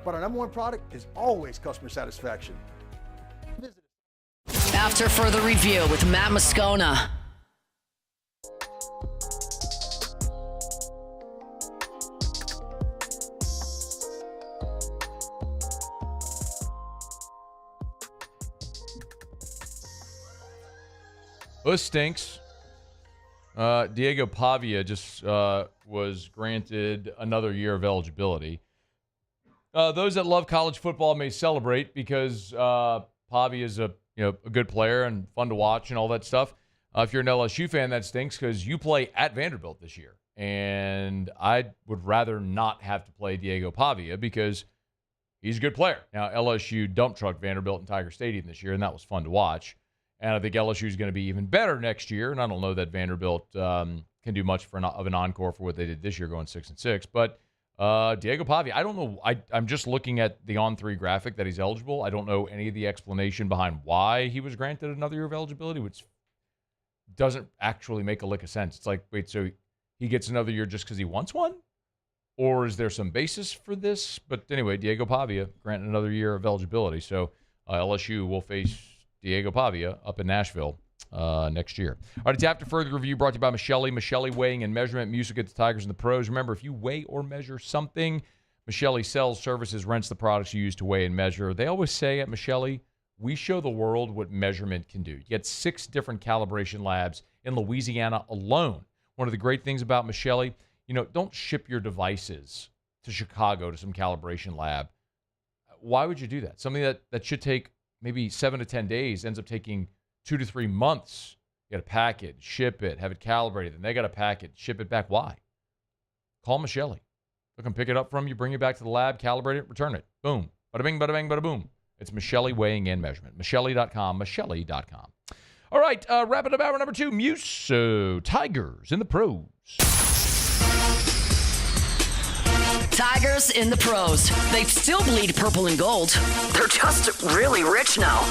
But our number one product is always customer satisfaction. After further review with Matt Moscona. This stinks. Diego Pavia just was granted another year of eligibility. Those that love college football may celebrate because Pavia is a good player and fun to watch and all that stuff. If you're an LSU fan, that stinks because you play at Vanderbilt this year, and I would rather not have to play Diego Pavia because he's a good player. Now LSU dump trucked Vanderbilt in Tiger Stadium this year, and that was fun to watch. And I think LSU is going to be even better next year. And I don't know that Vanderbilt can do much of an encore for what they did this year, going 6-6. But Diego Pavia, I don't know. I'm just looking at the On3 graphic that he's eligible. I don't know any of the explanation behind why he was granted another year of eligibility, which doesn't actually make a lick of sense. It's like, wait, so he gets another year just because he wants one? Or is there some basis for this? But anyway, Diego Pavia granted another year of eligibility. So LSU will face Diego Pavia up in Nashville next year. All right, it's After Further Review, brought to you by Michelli. Michelli Weighing and Measurement. Music at the Tigers and the Pros. Remember, if you weigh or measure something, Michelli sells, services, rents the products you use to weigh and measure. They always say at Michelli, we show the world what measurement can do. You get 6 different calibration labs in Louisiana alone. One of the great things about Michelli, don't ship your devices to Chicago to some calibration lab. Why would you do that? Something that should take maybe 7 to 10 days ends up taking 2 to 3 months. You got to pack it, ship it, have it calibrated, and they got to pack it, ship it back. Why? Call Michelli. They can pick it up from you, bring it back to the lab, calibrate it, return it. Boom. Bada bing, bada bang, bada boom. It's Michelli Weighing and Measurement. Michelli.com, Michelli.com. All right, wrapping up hour number 2. Musso, Tigers in the Pros. Tigers in the Pros. They still bleed purple and gold. They're just really rich now.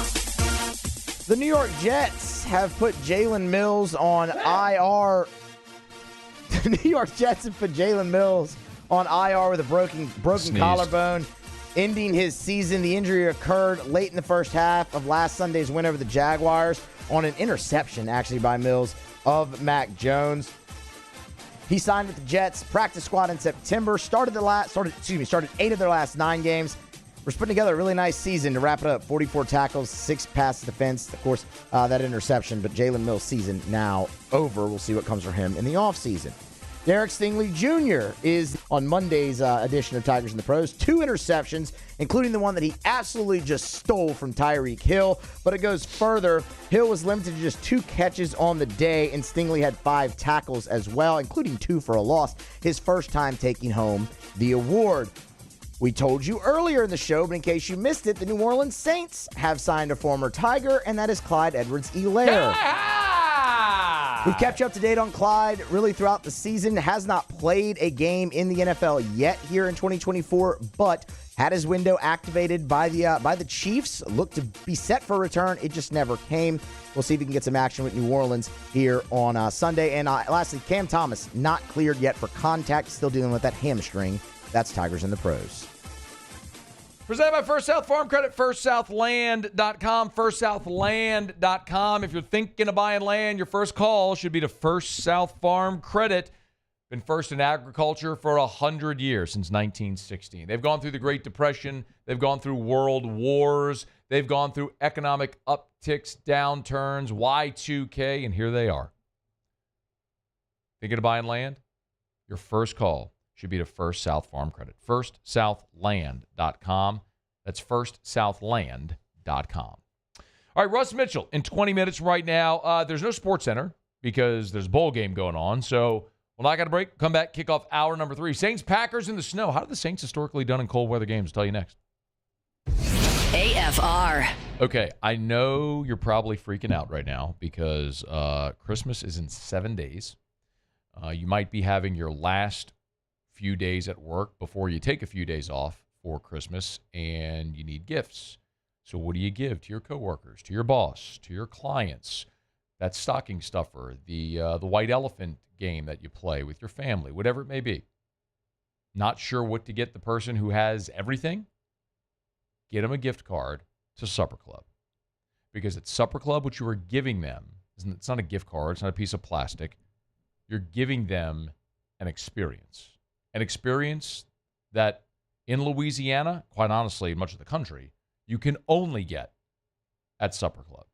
The New York Jets have put Jalen Mills on IR. The New York Jets have put Jalen Mills on IR with a broken collarbone, ending his season. The injury occurred late in the first half of last Sunday's win over the Jaguars on an interception, actually, by Mills of Mac Jones. He signed with the Jets practice squad in September. Started 8 of their last 9 games. We're putting together a really nice season to wrap it up. 44 tackles, 6 pass defense. Of course, that interception, but Jalen Mills' season now over. We'll see what comes for him in the offseason. Derek Stingley Jr. is on Monday's edition of Tigers in the Pros. 2 interceptions, including the one that he absolutely just stole from Tyreek Hill. But it goes further. Hill was limited to just 2 catches on the day, and Stingley had 5 tackles as well, including 2 for a loss. His first time taking home the award. We told you earlier in the show, but in case you missed it, the New Orleans Saints have signed a former Tiger, and that is Clyde Edwards-Helaire. We've kept you up to date on Clyde really throughout the season. Has not played a game in the NFL yet here in 2024, but had his window activated by the Chiefs. Looked to be set for a return. It just never came. We'll see if he can get some action with New Orleans here on Sunday. And lastly, Cam Thomas not cleared yet for contact. Still dealing with that hamstring. That's Tigers in the Pros. Presented by First South Farm Credit, firstsouthland.com, firstsouthland.com. If you're thinking of buying land, your first call should be to First South Farm Credit. Been first in agriculture for 100 years, since 1916. They've gone through the Great Depression. They've gone through world wars. They've gone through economic upticks, downturns, Y2K, and here they are. Thinking of buying land? Your first call should be to First South Farm Credit. firstsouthland.com. That's firstsouthland.com. All right, Russ Mitchell in 20 minutes right now. There's no Sports Center because there's a bowl game going on. So we'll knock out a break, come back, kick off hour number 3. Saints-Packers in the snow. How do the Saints historically done in cold weather games? I'll tell you next. AFR. Okay, I know you're probably freaking out right now because Christmas is in 7 days. You might be having your last few days at work before you take a few days off for Christmas, and you need gifts. So what do you give to your coworkers, to your boss, to your clients? That stocking stuffer, the white elephant game that you play with your family, whatever it may be. Not sure what to get the person who has everything? Get them a gift card to Supper Club. Because at Supper Club, what you are giving them, it's not a gift card, it's not a piece of plastic. You're giving them an experience. An experience that in Louisiana, quite honestly, in much of the country, you can only get at Supper Club.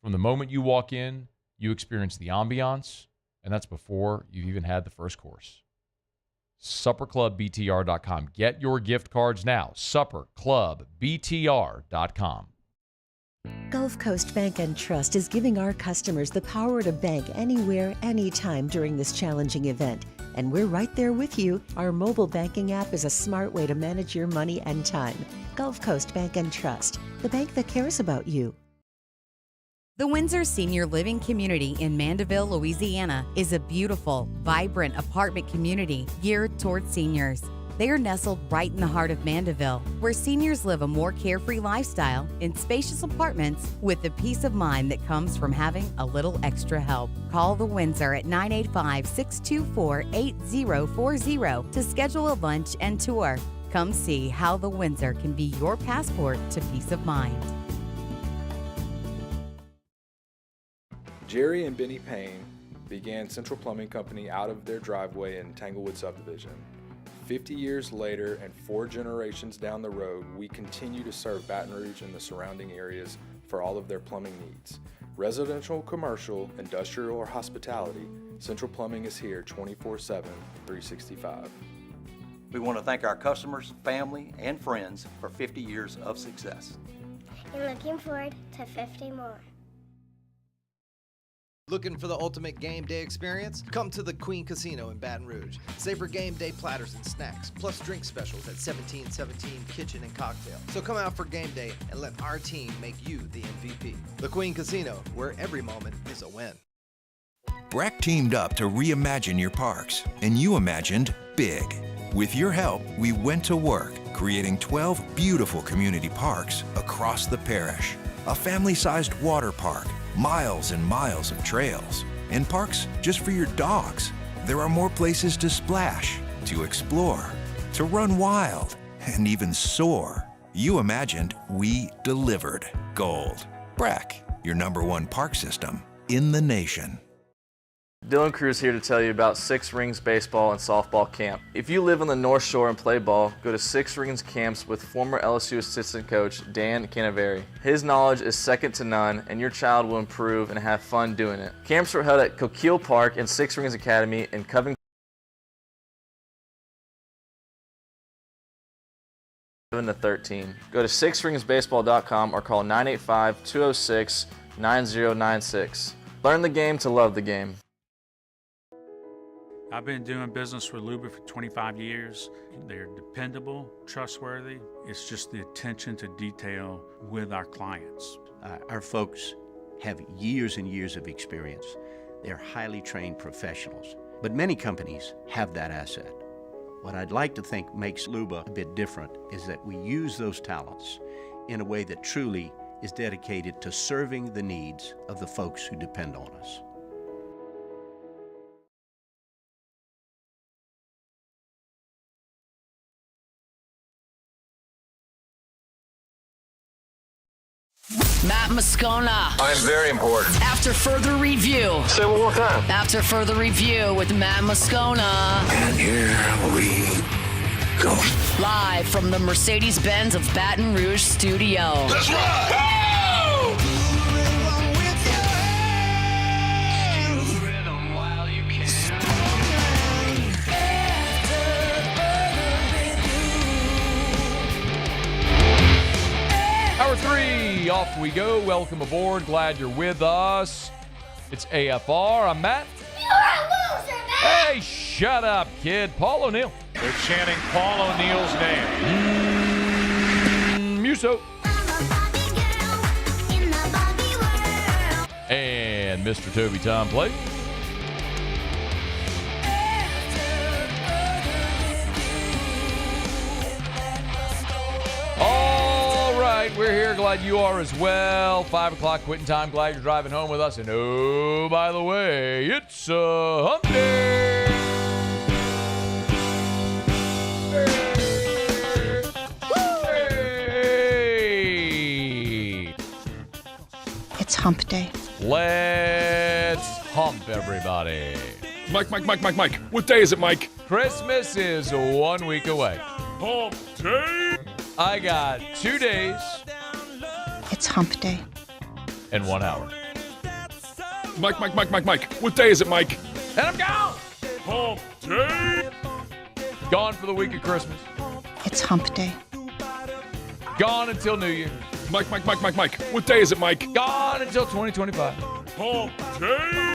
From the moment you walk in, you experience the ambiance, and that's before you've even had the first course. SupperClubBTR.com. Get your gift cards now. SupperClubBTR.com. Gulf Coast Bank and Trust is giving our customers the power to bank anywhere, anytime during this challenging event. And we're right there with you. Our mobile banking app is a smart way to manage your money and time. Gulf Coast Bank and Trust, the bank that cares about you. The Windsor Senior Living Community in Mandeville, Louisiana is a beautiful, vibrant apartment community geared towards seniors. They are nestled right in the heart of Mandeville, where seniors live a more carefree lifestyle in spacious apartments with the peace of mind that comes from having a little extra help. Call the Windsor at 985-624-8040 to schedule a lunch and tour. Come see how the Windsor can be your passport to peace of mind. Jerry and Benny Payne began Central Plumbing Company out of their driveway in Tanglewood Subdivision. 50 years later and 4 generations down the road, we continue to serve Baton Rouge and the surrounding areas for all of their plumbing needs. Residential, commercial, industrial, or hospitality, Central Plumbing is here 24/7, 365. We want to thank our customers, family, and friends for 50 years of success. And looking forward to 50 more. Looking for the ultimate game day experience? Come to the Queen Casino in Baton Rouge. Savor game day platters and snacks, plus drink specials at 1717 Kitchen and Cocktail. So come out for game day and let our team make you the MVP. The Queen Casino, where every moment is a win. Breck teamed up to reimagine your parks, and you imagined big. With your help, we went to work, creating 12 beautiful community parks across the parish. A family-sized water park, miles and miles of trails, and parks just for your dogs. There are more places to splash, to explore, to run wild, and even soar. You imagined, we delivered. Gold. Breck, your #1 park system in the nation. Dylan Cruz here to tell you about Six Rings Baseball and Softball Camp. If you live on the North Shore and play ball, go to Six Rings Camps with former LSU assistant coach Dan Canaveri. His knowledge is second to none, and your child will improve and have fun doing it. Camps were held at Coquille Park and Six Rings Academy in Covington. 7 to 13. Go to sixringsbaseball.com or call 985-206-9096. Learn the game to love the game. I've been doing business with Luba for 25 years. They're dependable, trustworthy. It's just the attention to detail with our clients. Our folks have years and years of experience. They're highly trained professionals, but many companies have that asset. What I'd like to think makes Luba a bit different is that we use those talents in a way that truly is dedicated to serving the needs of the folks who depend on us. Matt Moscona. I'm very important. After further review. Say it one more time. After further review with Matt Moscona. And here we go. Live from the Mercedes-Benz of Baton Rouge studio. Let's ride! Hour 3, off we go. Welcome aboard. Glad you're with us. It's AFR. I'm Matt. You're a loser, man! Hey, shut up, kid. Paul O'Neill. They're chanting Paul O'Neill's name. Muso. And Mr. Toby Tom Play. All right, we're here. Glad you are as well. 5 o'clock quitting time. Glad you're driving home with us. And oh, by the way, it's hump day. Hey. It's hump day. Let's hump, everybody. Mike. What day is it, Mike? Christmas is 1 week away. Hump day. I got 2 days. It's hump day. And 1 hour. Mike. What day is it, Mike? And I'm gone. Hump day. Gone for the week of Christmas. It's hump day. Gone until New Year. Mike. What day is it, Mike? Gone until 2025. Hump day.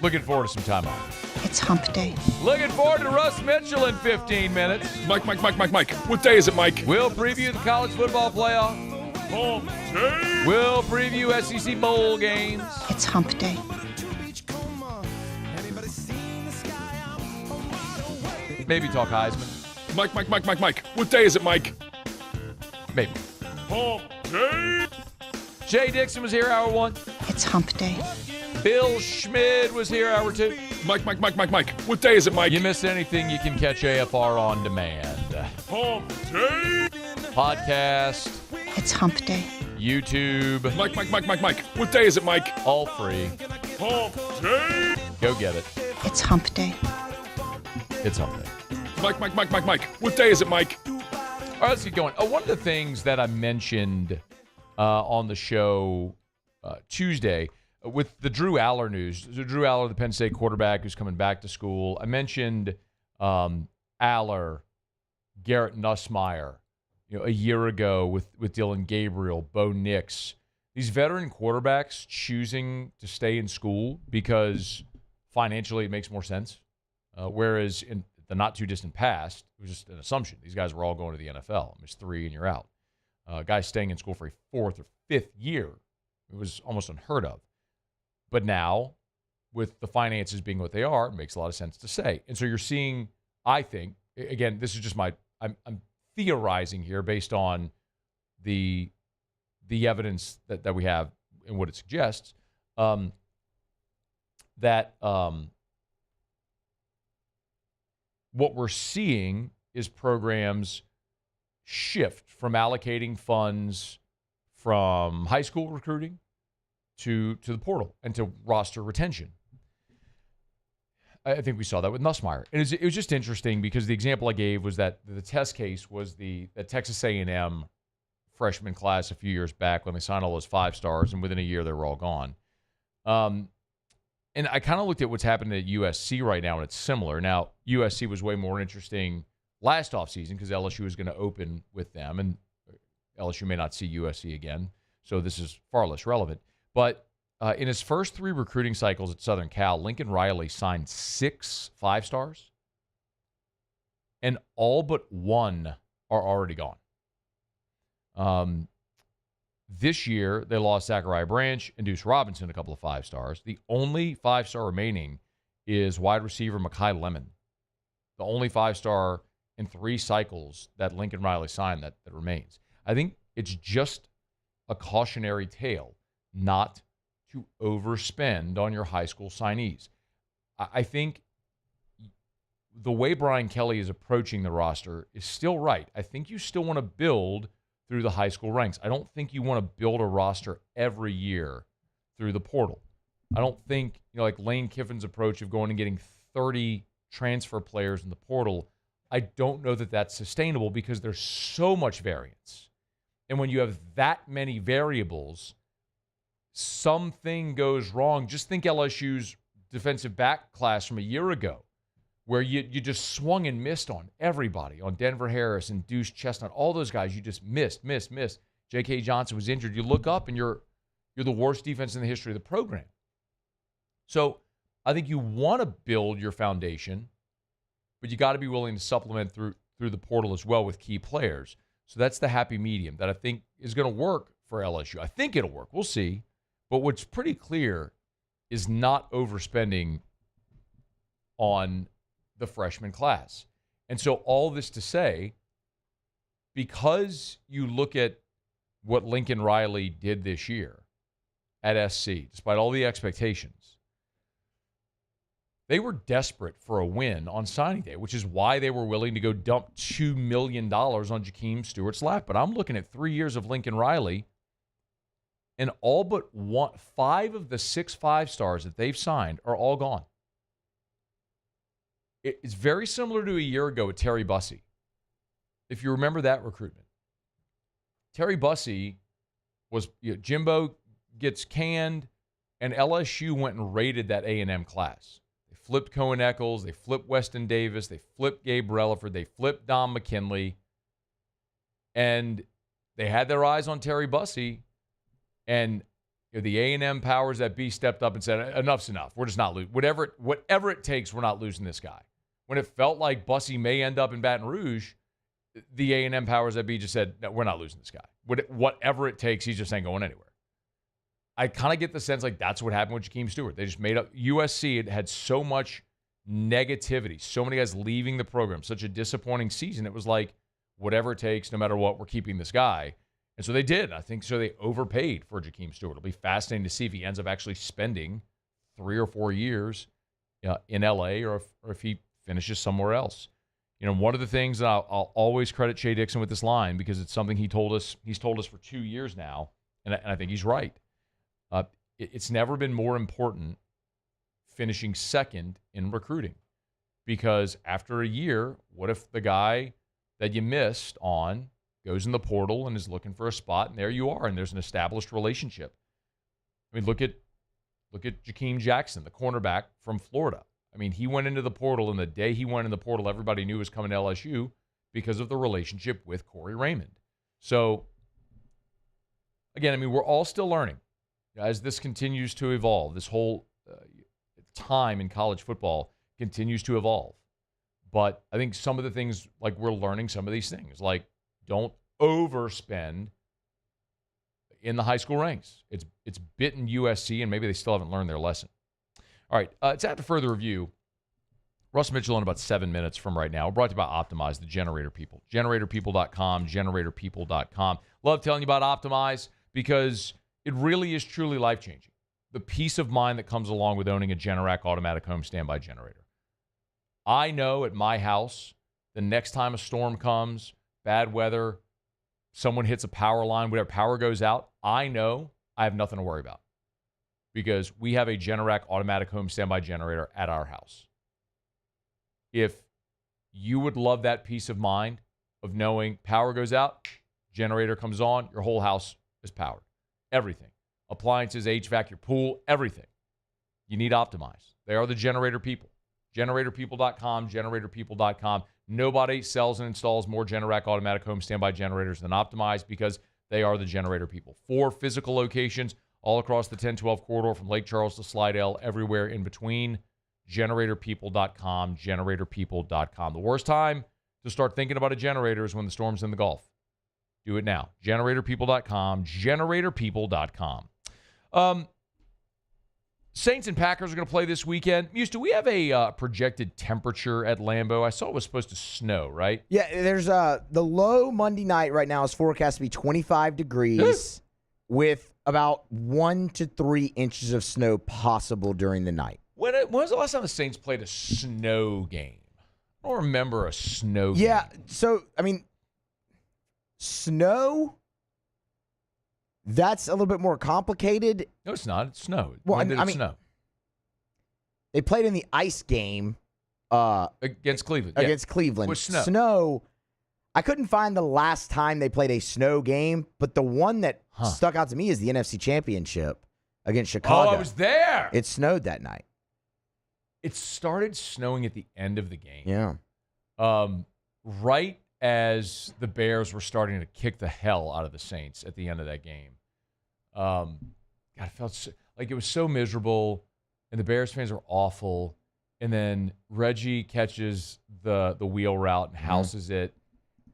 Looking forward to some time off. It's hump day. Looking forward to Russ Mitchell in 15 minutes. Mike. What day is it, Mike? We'll preview the college football playoff. Hump day. We'll preview SEC bowl games. It's hump day. Maybe talk Heisman. Mike. What day is it, Mike? Maybe. Hump day. Shea Dixon was here hour 1. It's hump day. Bill Schmid was here hour 2. Mike. What day is it, Mike? You missed anything, you can catch AFR on demand. Hump day. Podcast. It's hump day. YouTube. Mike. What day is it, Mike? All free. Hump day. Go get it. It's hump day. It's hump day. Mike. What day is it, Mike? All right, let's get going. One of the things that I mentioned on the show Tuesday with the Drew Aller news, so Drew Aller, the Penn State quarterback who's coming back to school, I mentioned Aller, Garrett Nussmeier, a year ago with Dylan Gabriel, Bo Nix, these veteran quarterbacks choosing to stay in school because financially it makes more sense. Whereas in the not too distant past, it was just an assumption. These guys were all going to the NFL. It's 3 and you're out. Guys staying in school for a 4th or 5th year, it was almost unheard of. But now, with the finances being what they are, it makes a lot of sense to say. And so you're seeing, I think, again, this is just I'm theorizing here based on the evidence that we have and what it suggests, that what we're seeing is programs shift from allocating funds from high school recruiting to the portal and to roster retention. I think we saw that with Nussmeier. And it was just interesting because the example I gave was that the test case was the Texas A&M freshman class a few years back when they signed all those 5 stars, and within a year they were all gone. And I kind of looked at what's happening at USC right now, and it's similar. Now, USC was way more interesting last offseason because LSU is going to open with them, and LSU may not see USC again, so this is far less relevant. But in his first 3 recruiting cycles at Southern Cal, Lincoln Riley signed 6 5-stars, and all but 1 are already gone. This year, they lost Zachariah Branch and Deuce Robinson, a couple of 5-stars. The only 5-star remaining is wide receiver Mekhi Lemon. The only 5-star in 3 cycles that Lincoln Riley signed that remains. I think it's just a cautionary tale not to overspend on your high school signees. I think the way Brian Kelly is approaching the roster is still right. I think you still want to build through the high school ranks. I don't think you want to build a roster every year through the portal. I don't think, like Lane Kiffin's approach of going and getting 30 transfer players in the portal, I don't know that that's sustainable because there's so much variance. And when you have that many variables, something goes wrong. Just think LSU's defensive back class from a year ago, where you just swung and missed on everybody, on Denver Harris and Deuce Chestnut, all those guys you just missed. J.K. Johnson was injured. You look up and you're the worst defense in the history of the program. So I think you want to build your foundation, but you got to be willing to supplement through the portal as well with key players. So that's the happy medium that I think is going to work for LSU. I think it'll work. We'll see. But what's pretty clear is not overspending on the freshman class. And so all this to say, because you look at what Lincoln Riley did this year at SC, despite all the expectations, they were desperate for a win on signing day, which is why they were willing to go dump $2 million on Jakeem Stewart's lap. But I'm looking at 3 years of Lincoln Riley, and all but 5 of the 6 5-stars that they've signed are all gone. It's very similar to a year ago with Terry Bussey. If you remember that recruitment. Terry Bussey was, Jimbo gets canned, and LSU went and raided that A&M class. They flipped Cohen Eccles, they flipped Weston Davis, they flipped Gabe Relaford, they flipped Don McKinley, and they had their eyes on Terry Bussey, and the A&M powers that be stepped up and said, enough's enough. We're just not losing. Whatever it takes, we're not losing this guy. When it felt like Bussey may end up in Baton Rouge, the A&M powers that be just said, no, we're not losing this guy. Whatever it takes, he just ain't going anywhere. I kind of get the sense like that's what happened with Jakeem Stewart. They just made up. USC had so much negativity, so many guys leaving the program, such a disappointing season. It was like, whatever it takes, no matter what, we're keeping this guy. And so they did. I think so they overpaid for Jakeem Stewart. It'll be fascinating to see if he ends up actually spending 3 or 4 years in L.A. or if he finishes somewhere else. One of the things that I'll always credit Shea Dixon with this line because it's something he's told us for 2 years now, and I think he's right. It's never been more important finishing second in recruiting because after a year, what if the guy that you missed on goes in the portal and is looking for a spot, and there you are, and there's an established relationship. I mean, look at Jakeem Jackson, the cornerback from Florida. I mean, he went into the portal, and the day he went in the portal, everybody knew he was coming to LSU because of the relationship with Corey Raymond. So, again, I mean, we're all still learning as this continues to evolve. This whole time in college football continues to evolve. But I think some of the things, like we're learning some of these things, like don't overspend in the high school ranks. It's bitten USC, and maybe they still haven't learned their lesson. All right, it's after further review. Russ Mitchell in about 7 minutes from right now. We're brought to you by Optimize, the Generator People. GeneratorPeople.com, GeneratorPeople.com. Love telling you about Optimize because it really is truly life-changing. The peace of mind that comes along with owning a Generac automatic home standby generator. I know at my house, the next time a storm comes, bad weather, someone hits a power line, whatever, power goes out, I know I have nothing to worry about because we have a Generac automatic home standby generator at our house. If you would love that peace of mind of knowing power goes out, generator comes on, your whole house is powered. Everything. Appliances, HVAC, your pool, everything. You need Optimize. They are the Generator People. GeneratorPeople.com, GeneratorPeople.com. Nobody sells and installs more Generac automatic home standby generators than Optimize because they are the Generator People. 4 physical locations, all across the 1012 corridor from Lake Charles to Slidell, everywhere in between. GeneratorPeople.com, GeneratorPeople.com. The worst time to start thinking about a generator is when the storm's in the Gulf. Do it now. GeneratorPeople.com, GeneratorPeople.com. Saints and Packers are going to play this weekend. Muse, do we have a projected temperature at Lambeau? I saw it was supposed to snow, right? Yeah, there's the low Monday night right now is forecast to be 25 degrees with about 1 to 3 inches of snow possible during the night. When was the last time the Saints played a snow game? I don't remember a snow game. Yeah, so, I mean, snow, that's a little bit more complicated. No, it's not. It's snow. Well, When did it snow? They played in the ice game against Cleveland. Against Cleveland. With snow. Snow, I couldn't find the last time they played a snow game, but the one that stuck out to me is the NFC Championship against Chicago. Oh, I was there. It snowed that night. It started snowing at the end of the game. Yeah. Right as the Bears were starting to kick the hell out of the Saints at the end of that game. God, it felt like it was so miserable, and the Bears fans were awful. And then Reggie catches the wheel route and houses it,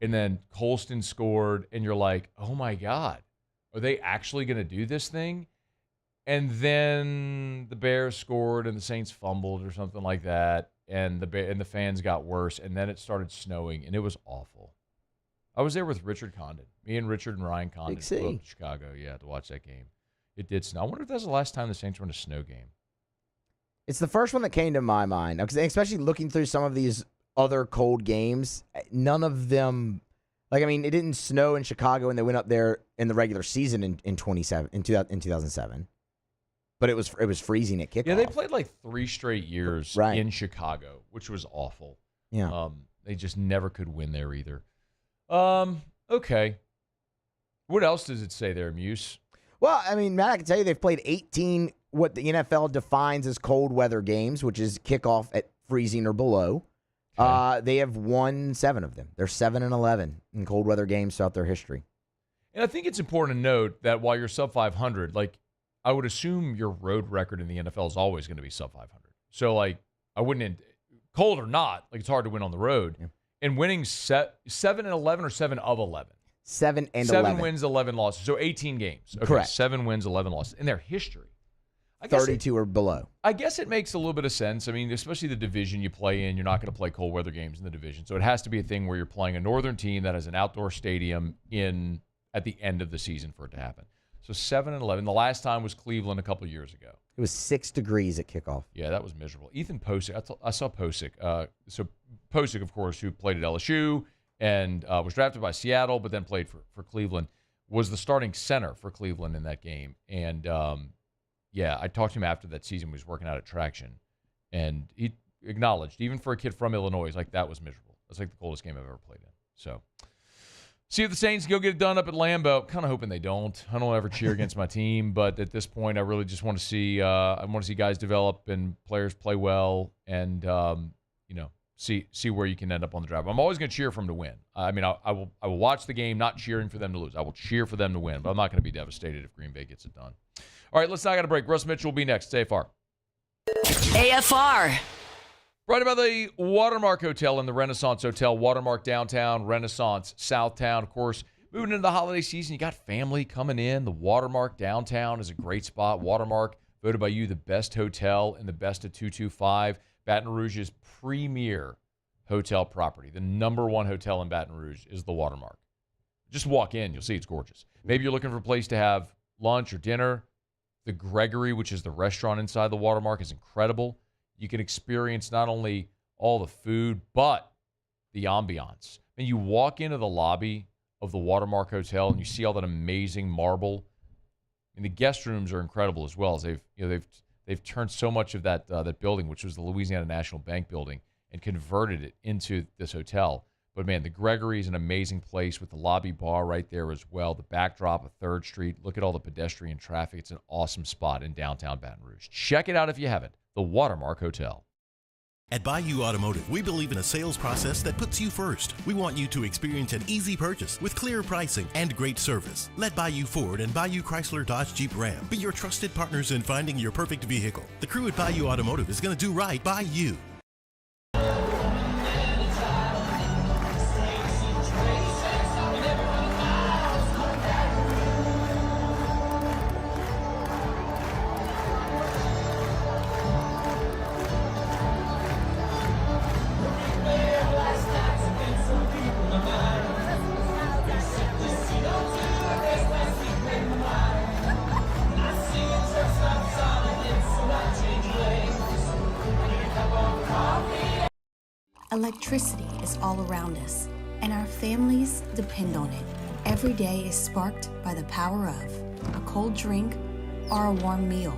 and then Colston scored, and you're like, oh my God, are they actually going to do this thing? And then the Bears scored, and the Saints fumbled or something like that, and the fans got worse, and then it started snowing, and it was awful. I was there with Richard Condon. Me and Richard and Ryan Condon flew up to Chicago, to watch that game. It did snow. I wonder if that's the last time the Saints were in a snow game. It's the first one that came to my mind, because especially looking through some of these other cold games, none of them, it didn't snow in Chicago, and they went up there in the regular season in 2007. But it was freezing at kickoff. Yeah, they played like 3 straight years in Chicago, which was awful. Yeah. They just never could win there either. Okay. What else does it say there, Muse? Well, Matt, I can tell you they've played 18 what the NFL defines as cold weather games, which is kickoff at freezing or below. Okay. They have won 7 of them. They're 7-11 in cold weather games throughout their history. And I think it's important to note that while you're sub 500, I would assume your road record in the NFL is always going to be sub 500. So, I wouldn't, cold or not, it's hard to win on the road. Yeah. And winning 7-11 or 7 of 11? 7 and 7 11. wins, 11 losses. So 18 games. Okay, correct. 7 wins, 11 losses. In their history. 32 or below. I guess it makes a little bit of sense. Especially the division you play in, you're not going to play cold weather games in the division. So it has to be a thing where you're playing a northern team that has an outdoor stadium at the end of the season for it to happen. So 7-11. The last time was Cleveland a couple of years ago. It was 6 degrees at kickoff. Yeah, that was miserable. Ethan Posick. I saw Posick. So Posick, of course, who played at LSU and was drafted by Seattle, but then played for Cleveland, was the starting center for Cleveland in that game. And, I talked to him after that season. He was working out at Traction. And he acknowledged, even for a kid from Illinois, that was miserable. That's the coldest game I've ever played in. So see if the Saints go get it done up at Lambeau. Kind of hoping they don't. I don't ever cheer against my team, but at this point, I really just want to see. I want to see guys develop and players play well, and see where you can end up on the drive. I'm always going to cheer for them to win. I will watch the game, not cheering for them to lose. I will cheer for them to win, but I'm not going to be devastated if Green Bay gets it done. All right, let's not get a break. Russ Mitchell will be next. AFR. AFR. Right about the Watermark Hotel and the Renaissance Hotel. Watermark downtown, Renaissance Southtown. Of course, moving into the holiday season, you got family coming in. The Watermark downtown is a great spot. Watermark, voted by you the best hotel in the best of 225. Baton Rouge's premier hotel property. The #1 hotel in Baton Rouge is the Watermark. Just walk in, you'll see it's gorgeous. Maybe you're looking for a place to have lunch or dinner. The Gregory, which is the restaurant inside the Watermark, is incredible. You can experience not only all the food, but the ambiance. And you walk into the lobby of the Watermark Hotel and you see all that amazing marble. And the guest rooms are incredible as well. As they've turned so much of that building, which was the Louisiana National Bank building, and converted it into this hotel. But man, the Gregory is an amazing place with the lobby bar right there as well. The backdrop of 3rd Street. Look at all the pedestrian traffic. It's an awesome spot in downtown Baton Rouge. Check it out if you haven't. The Watermark Hotel. At Bayou Automotive, we believe in a sales process that puts you first. We want you to experience an easy purchase with clear pricing and great service. Let Bayou Ford and Bayou Chrysler Dodge Jeep Ram be your trusted partners in finding your perfect vehicle. The crew at Bayou Automotive is going to do right by you. Electricity is all around us, and our families depend on it. Every day is sparked by the power of a cold drink or a warm meal,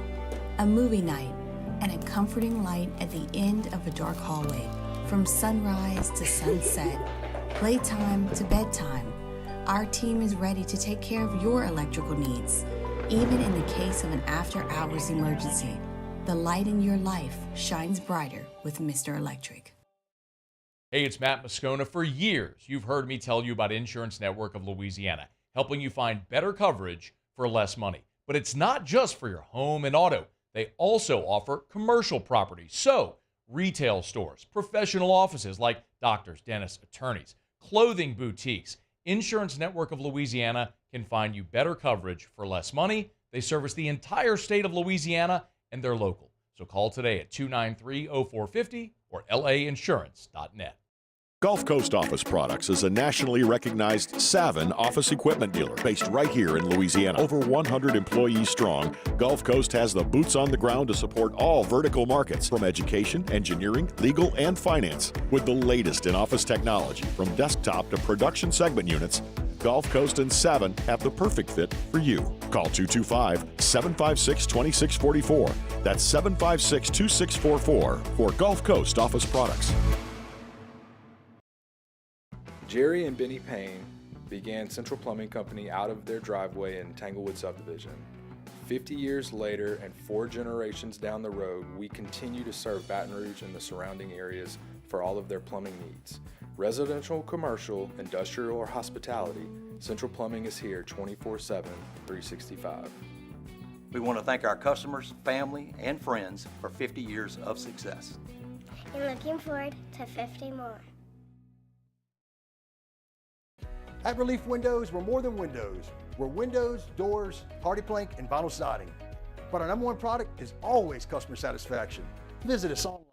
a movie night, and a comforting light at the end of a dark hallway. From sunrise to sunset, playtime to bedtime, our team is ready to take care of your electrical needs, even in the case of an after-hours emergency. The light in your life shines brighter with Mr. Electric. Hey, it's Matt Moscona. For years, you've heard me tell you about Insurance Network of Louisiana, helping you find better coverage for less money. But it's not just for your home and auto. They also offer commercial properties. So, retail stores, professional offices like doctors, dentists, attorneys, clothing boutiques. Insurance Network of Louisiana can find you better coverage for less money. They service the entire state of Louisiana, and they're local. So call today at 293-0450 or lainsurance.net. Gulf Coast Office Products is a nationally recognized Savin office equipment dealer based right here in Louisiana. Over 100 employees strong, Gulf Coast has the boots on the ground to support all vertical markets, from education, engineering, legal, and finance. With the latest in office technology, from desktop to production segment units, Gulf Coast and Savin have the perfect fit for you. Call 225-756-2644. That's 756-2644 for Gulf Coast Office Products. Jerry and Benny Payne began Central Plumbing Company out of their driveway in Tanglewood subdivision. 50 years later and 4 generations down the road, we continue to serve Baton Rouge and the surrounding areas for all of their plumbing needs. Residential, commercial, industrial, or hospitality, Central Plumbing is here 24/7, 365. We want to thank our customers, family, and friends for 50 years of success. And looking forward to 50 more. At Relief Windows, we're more than windows. We're windows, doors, party plank, and vinyl siding. But our #1 product is always customer satisfaction. Visit us online.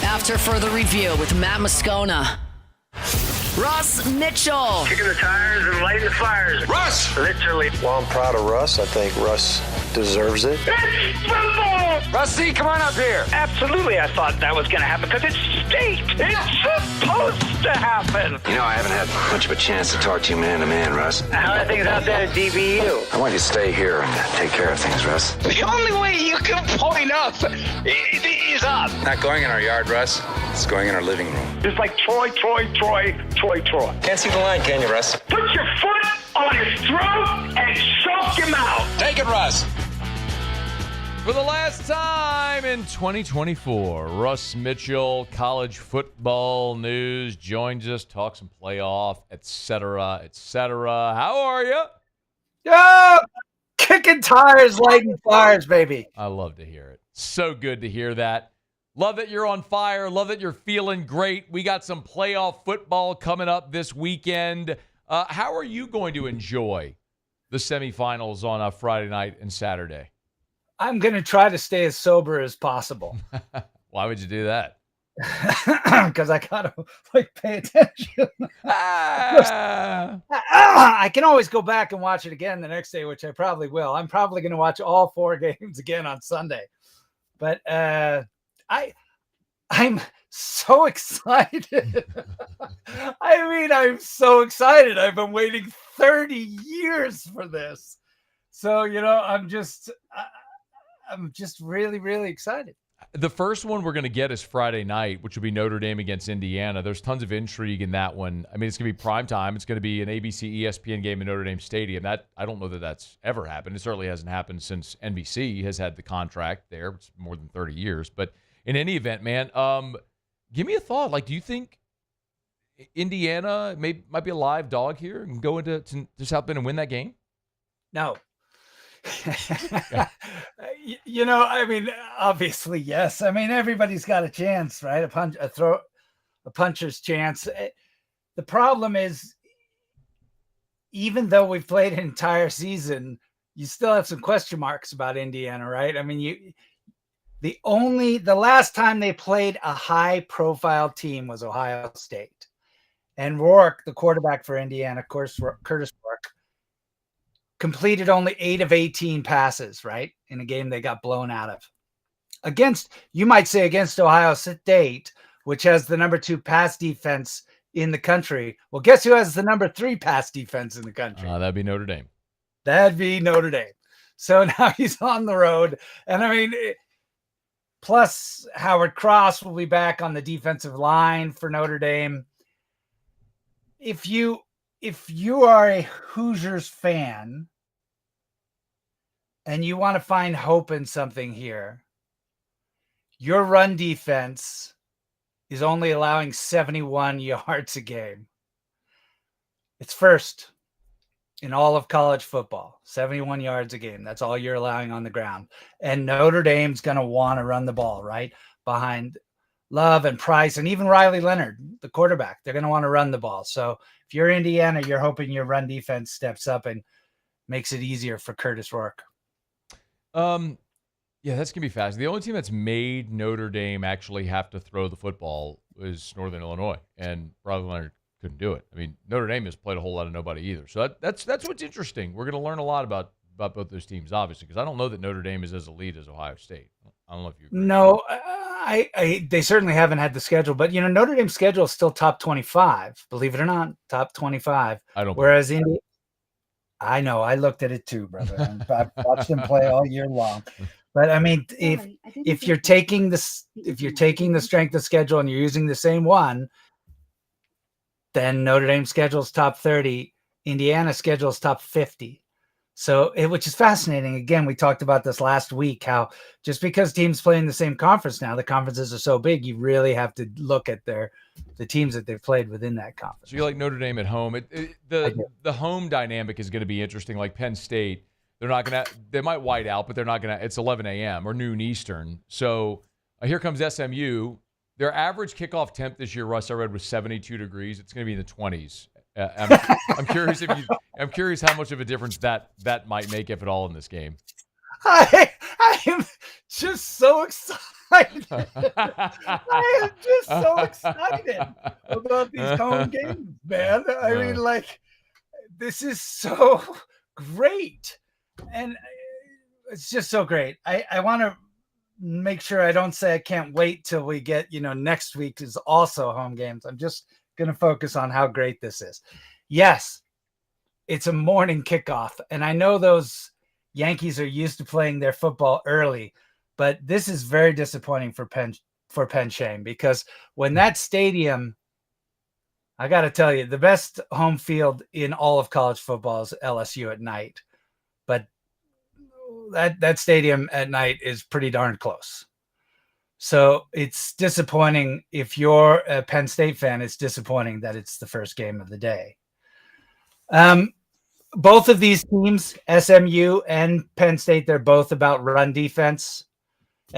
After further review with Matt Moscona, Russ Mitchell. Kicking the tires and lighting the fires. Russ! Literally. Well, I'm proud of Russ. I think Russ deserves it. It's football! Rusty, come on up here. Absolutely, I thought that was going to happen because it's state. It's supposed to happen. You know, I haven't had much of a chance to talk to you man to man, Russ. How are things out there at DBU? I want you to stay here and take care of things, Russ. The only way you can point up is up. Not going in our yard, Russ. It's going in our living room. It's like Troy. Can't see the line, can you, Russ? Put your foot on his throat and choke him out. Take it, Russ. For the last time in 2024, Russ Mitchell, college football news, joins us, talk some playoff, etc., etc. How are you? Yeah, kicking tires, lighting fires, baby. I love to hear it. So good to hear that. Love that you're on fire. Love that you're feeling great. We got some playoff football coming up this weekend. How are you going to enjoy the semifinals on a Friday night and Saturday? I'm going to try to stay as sober as possible. Why would you do that? Because I got to pay attention. I can always go back and watch it again the next day, which I probably will. I'm probably going to watch all 4 games again on Sunday. But I'm so excited. I mean, I'm so excited. I've been waiting 30 years for this. So, I'm just really, really excited. The first one we're going to get is Friday night, which will be Notre Dame against Indiana. There's tons of intrigue in that one. I mean, it's going to be prime time. It's going to be an ABC ESPN game in Notre Dame Stadium. I don't know that that's ever happened. It certainly hasn't happened since NBC has had the contract there. It's more than 30 years. But in any event, man, give me a thought. Like, do you think Indiana might be a live dog here and go into South Bend and win that game? No. You know, I mean, obviously, yes. I mean, everybody's got a chance, right? A puncher's chance. The problem is, even though we've played an entire season, you still have some question marks about Indiana, right? I mean, the last time they played a high-profile team was Ohio State. And Rourke, the quarterback for Indiana, of course, Curtis Rourke, completed only 8 of 18 passes, right? In a game they got blown out of. You might say against Ohio State, which has the number 2 pass defense in the country. Well, guess who has the number 3 pass defense in the country? That'd be Notre Dame. That'd be Notre Dame. So now he's on the road. And I mean, plus Howard Cross will be back on the defensive line for Notre Dame. If you are a Hoosiers fan and you want to find hope in something here, your run defense is only allowing 71 yards a game. It's first in all of college football, 71 yards a game. That's all you're allowing on the ground. And Notre Dame's going to want to run the ball, right? Behind Love and Price and even Riley Leonard, the quarterback. They're going to want to run the ball. So if you're Indiana, you're hoping your run defense steps up and makes it easier for Curtis Rourke. Yeah, that's going to be fast. The only team that's made Notre Dame actually have to throw the football is Northern Illinois, and Riley Leonard couldn't do it. I mean, Notre Dame has played a whole lot of nobody either. So that's what's interesting. We're going to learn a lot about both those teams, obviously, because I don't know that Notre Dame is as elite as Ohio State. I don't know if you agree. No, they certainly haven't had the schedule, but Notre Dame's schedule is still top 25. Believe it or not, top 25. I don't. Whereas I know, I looked at it too, brother. I've watched them play all year long. But I mean, if you're taking the strength of schedule and you're using the same one, then Notre Dame's schedule is top 30. Indiana's schedule is top 50. So, which is fascinating. Again, we talked about this last week, how just because teams play in the same conference now, the conferences are so big, you really have to look at the teams that they've played within that conference. So you like Notre Dame at home. The home dynamic is going to be interesting. Like Penn State, they might white out, but they're not going to, it's 11 a.m. or noon Eastern. So here comes SMU. Their average kickoff temp this year, Russ, I read, was 72 degrees. It's going to be in the 20s. I'm curious I'm curious how much of a difference that might make, if at all, in this game. I am just so excited. I am just so excited about these home games, man. I mean, like, this is so great. And it's just so great. I want to make sure I don't say I can't wait till we get, next week is also home games. I'm just going to focus on how great this is. Yes, it's a morning kickoff. And I know those Yankees are used to playing their football early, but this is very disappointing for Penn Shane, because when that stadium, I got to tell you, the best home field in all of college football is LSU at night. But that stadium at night is pretty darn close. So it's disappointing. If you're a Penn State fan, it's disappointing that it's the first game of the day. Both of these teams, SMU and Penn State, they're both about run defense.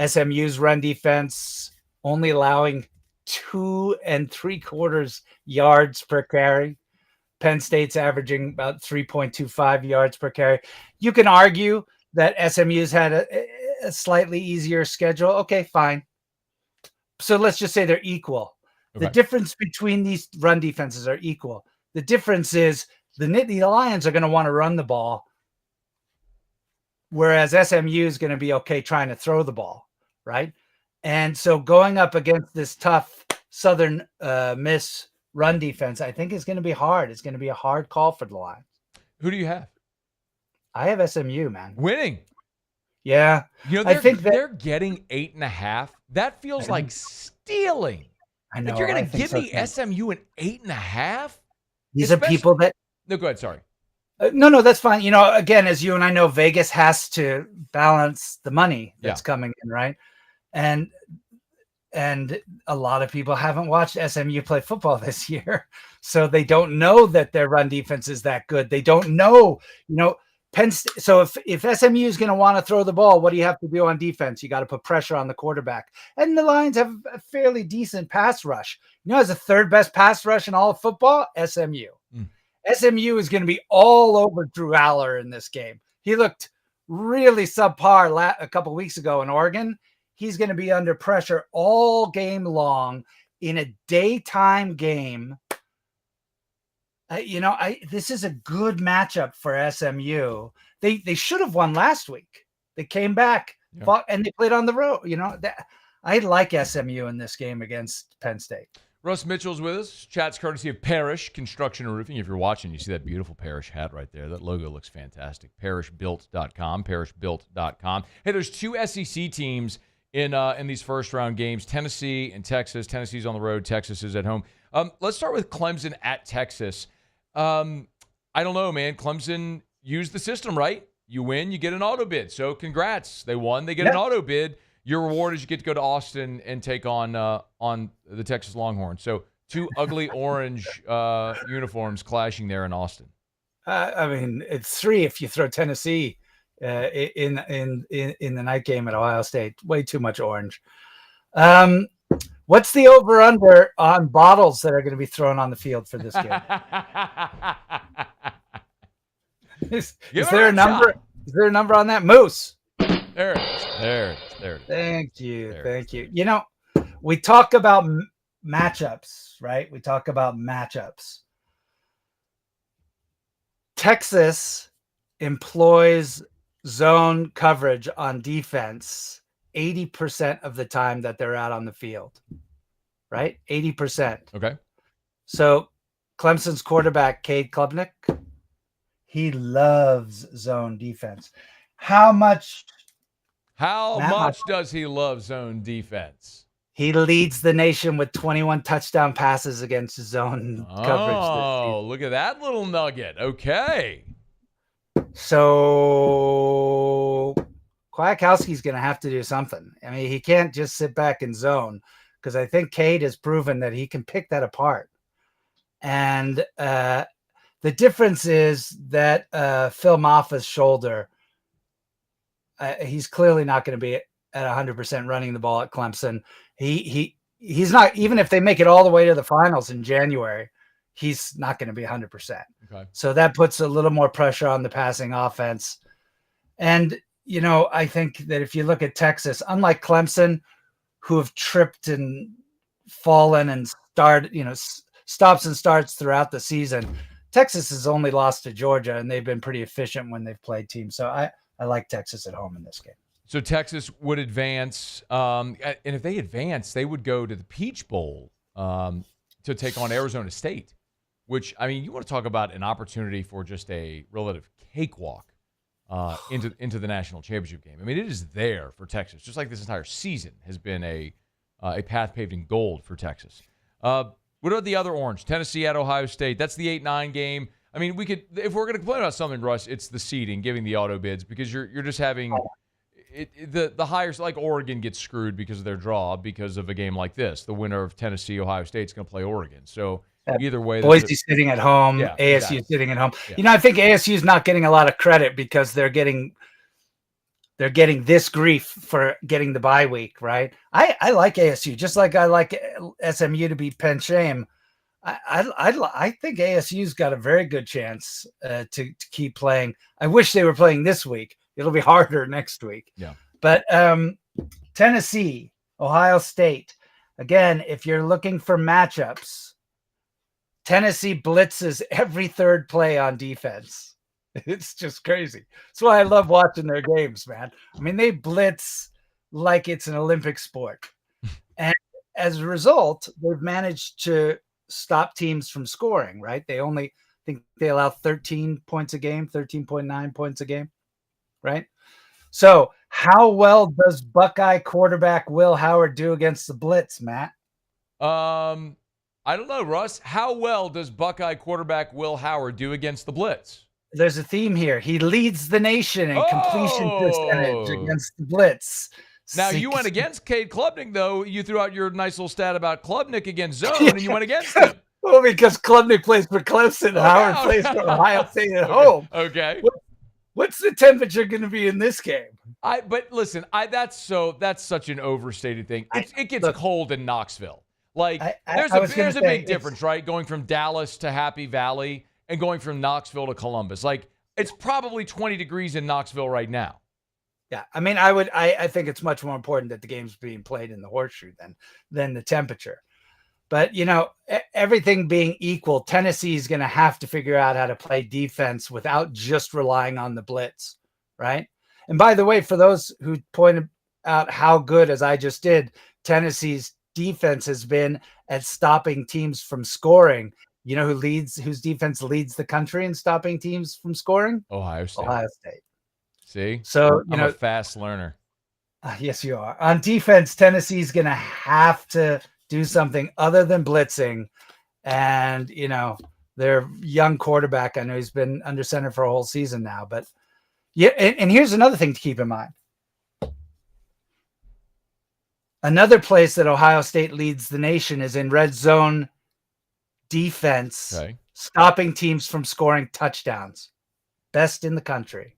SMU's run defense only allowing 2 3/4 yards per carry. Penn State's averaging about 3.25 yards per carry. You can argue that SMU's had a slightly easier schedule. Okay, fine. So let's just say they're equal. Okay. The difference between these run defenses are equal. The difference is the Lions are going to want to run the ball, whereas SMU is going to be okay trying to throw the ball, right? And so going up against this tough Southern Miss run defense, I think is going to be hard. It's going to be a hard call for the Lions. Who do you have? I have SMU, man. Winning. Yeah. I think they're getting 8.5. That feels like stealing. I know. Like you're going to give me SMU an 8.5? These are people that. No, go ahead. Sorry. No, that's fine. Again, as you and I know, Vegas has to balance the money that's coming in, right? And And a lot of people haven't watched SMU play football this year. So they don't know that their run defense is that good. They don't know, so if SMU is going to want to throw the ball, what do you have to do on defense? You got to put pressure on the quarterback. And the Lions have a fairly decent pass rush. As the third best pass rush in all of football, SMU. SMU is going to be all over Drew Aller in this game. He looked really subpar a couple weeks ago in Oregon. He's going to be under pressure all game long in a daytime game. This is a good matchup for SMU. They should have won last week. They came back and they played on the road. I like SMU in this game against Penn State. Russ Mitchell's with us. Chat's courtesy of Parrish Construction and Roofing. If you're watching, you see that beautiful Parrish hat right there. That logo looks fantastic. ParrishBuilt.com. ParrishBuilt.com. Hey, there's 2 SEC teams in these first-round games, Tennessee and Texas. Tennessee's on the road. Texas is at home. Let's start with Clemson at Texas. I don't know, man. Clemson used the system, right? You win, you get an auto bid. So congrats. They won. They get an auto bid. Your reward is you get to go to Austin and take on the Texas Longhorns. So 2 ugly orange uniforms clashing there in Austin. It's 3 if you throw Tennessee in the night game at Ohio State. Way too much orange. What's the over/under on bottles that are going to be thrown on the field for this game? Is there a number? Is there a number on that? Moose. There it is. There it is. Thank you. Thank you. We talk about matchups, right? We talk about matchups. Texas employs zone coverage on defense 80% of the time that they're out on the field, right? 80%. Okay. So Clemson's quarterback, Cade Klubnik, he loves zone defense. How much does he love zone defense? He leads the nation with 21 touchdown passes against zone coverage. Oh, look at that little nugget. Okay. So Kwiatkowski's going to have to do something. He can't just sit back and zone, because I think Cade has proven that he can pick that apart. And the difference is that Phil Maffa's shoulder, he's clearly not going to be at 100% running the ball at Clemson. He's not, even if they make it all the way to the finals in January, he's not going to be 100%. Okay. So that puts a little more pressure on the passing offense. And, I think that if you look at Texas, unlike Clemson, who have tripped and fallen and stops and starts throughout the season, Texas has only lost to Georgia, and they've been pretty efficient when they've played teams. So I like Texas at home in this game. So Texas would advance, and if they advance, they would go to the Peach Bowl to take on Arizona State, which, you want to talk about an opportunity for just a relative cakewalk into the national championship game. It is there for Texas, just like this entire season has been a path paved in gold for Texas. What about the other orange? Tennessee at Ohio State. That's the 8-9 game. We could, if we're going to complain about something, Russ, it's the seeding, giving the auto bids, because you're just having the higher, like Oregon gets screwed because of their draw because of a game like this. The winner of Tennessee, Ohio State is going to play Oregon. So either way, Boise sitting at home, ASU sitting at home. Yeah. I think ASU is not getting a lot of credit because they're getting this grief for getting the bye week, right? I like ASU just like I like SMU to beat Penn Shame. I think ASU's got a very good chance to keep playing. I wish they were playing this week. It'll be harder next week. Yeah. But Tennessee, Ohio State. Again, if you're looking for matchups, Tennessee blitzes every third play on defense. It's just crazy. That's why I love watching their games, man. They blitz like it's an Olympic sport. And as a result, they've managed to stop teams from scoring, right? They only think they allow 13 points a game, 13.9 points a game, right? So how well does Buckeye quarterback Will Howard do against the blitz, Matt? I don't know, Russ. How well does Buckeye quarterback Will Howard do against the blitz? There's a theme here. He leads the nation in completion percentage against the blitz. Now, you went against Cade Klubnik, though. You threw out your nice little stat about Klubnik against zone, and you went against him. Well, because Klubnik plays for Clemson, Howard plays for Ohio State at home. Okay. What's the temperature going to be in this game? But listen, that's such an overstated thing. It gets cold in Knoxville. Like there's a big difference, right? Going from Dallas to Happy Valley and going from Knoxville to Columbus. Like it's probably 20 degrees in Knoxville right now. Yeah, I mean, I think it's much more important that the game's being played in the horseshoe than the temperature. But, everything being equal, Tennessee is going to have to figure out how to play defense without just relying on the blitz, right? And by the way, for those who pointed out how good, as I just did, Tennessee's defense has been at stopping teams from scoring, whose defense leads the country in stopping teams from scoring? Ohio State. Ohio State. See? So, I'm a fast learner. Yes, you are. On defense, Tennessee's going to have to do something other than blitzing. And, their young quarterback, I know he's been under center for a whole season now, but yeah. And here's another thing to keep in mind. Another place that Ohio State leads the nation is in red zone defense, stopping teams from scoring touchdowns. Best in the country.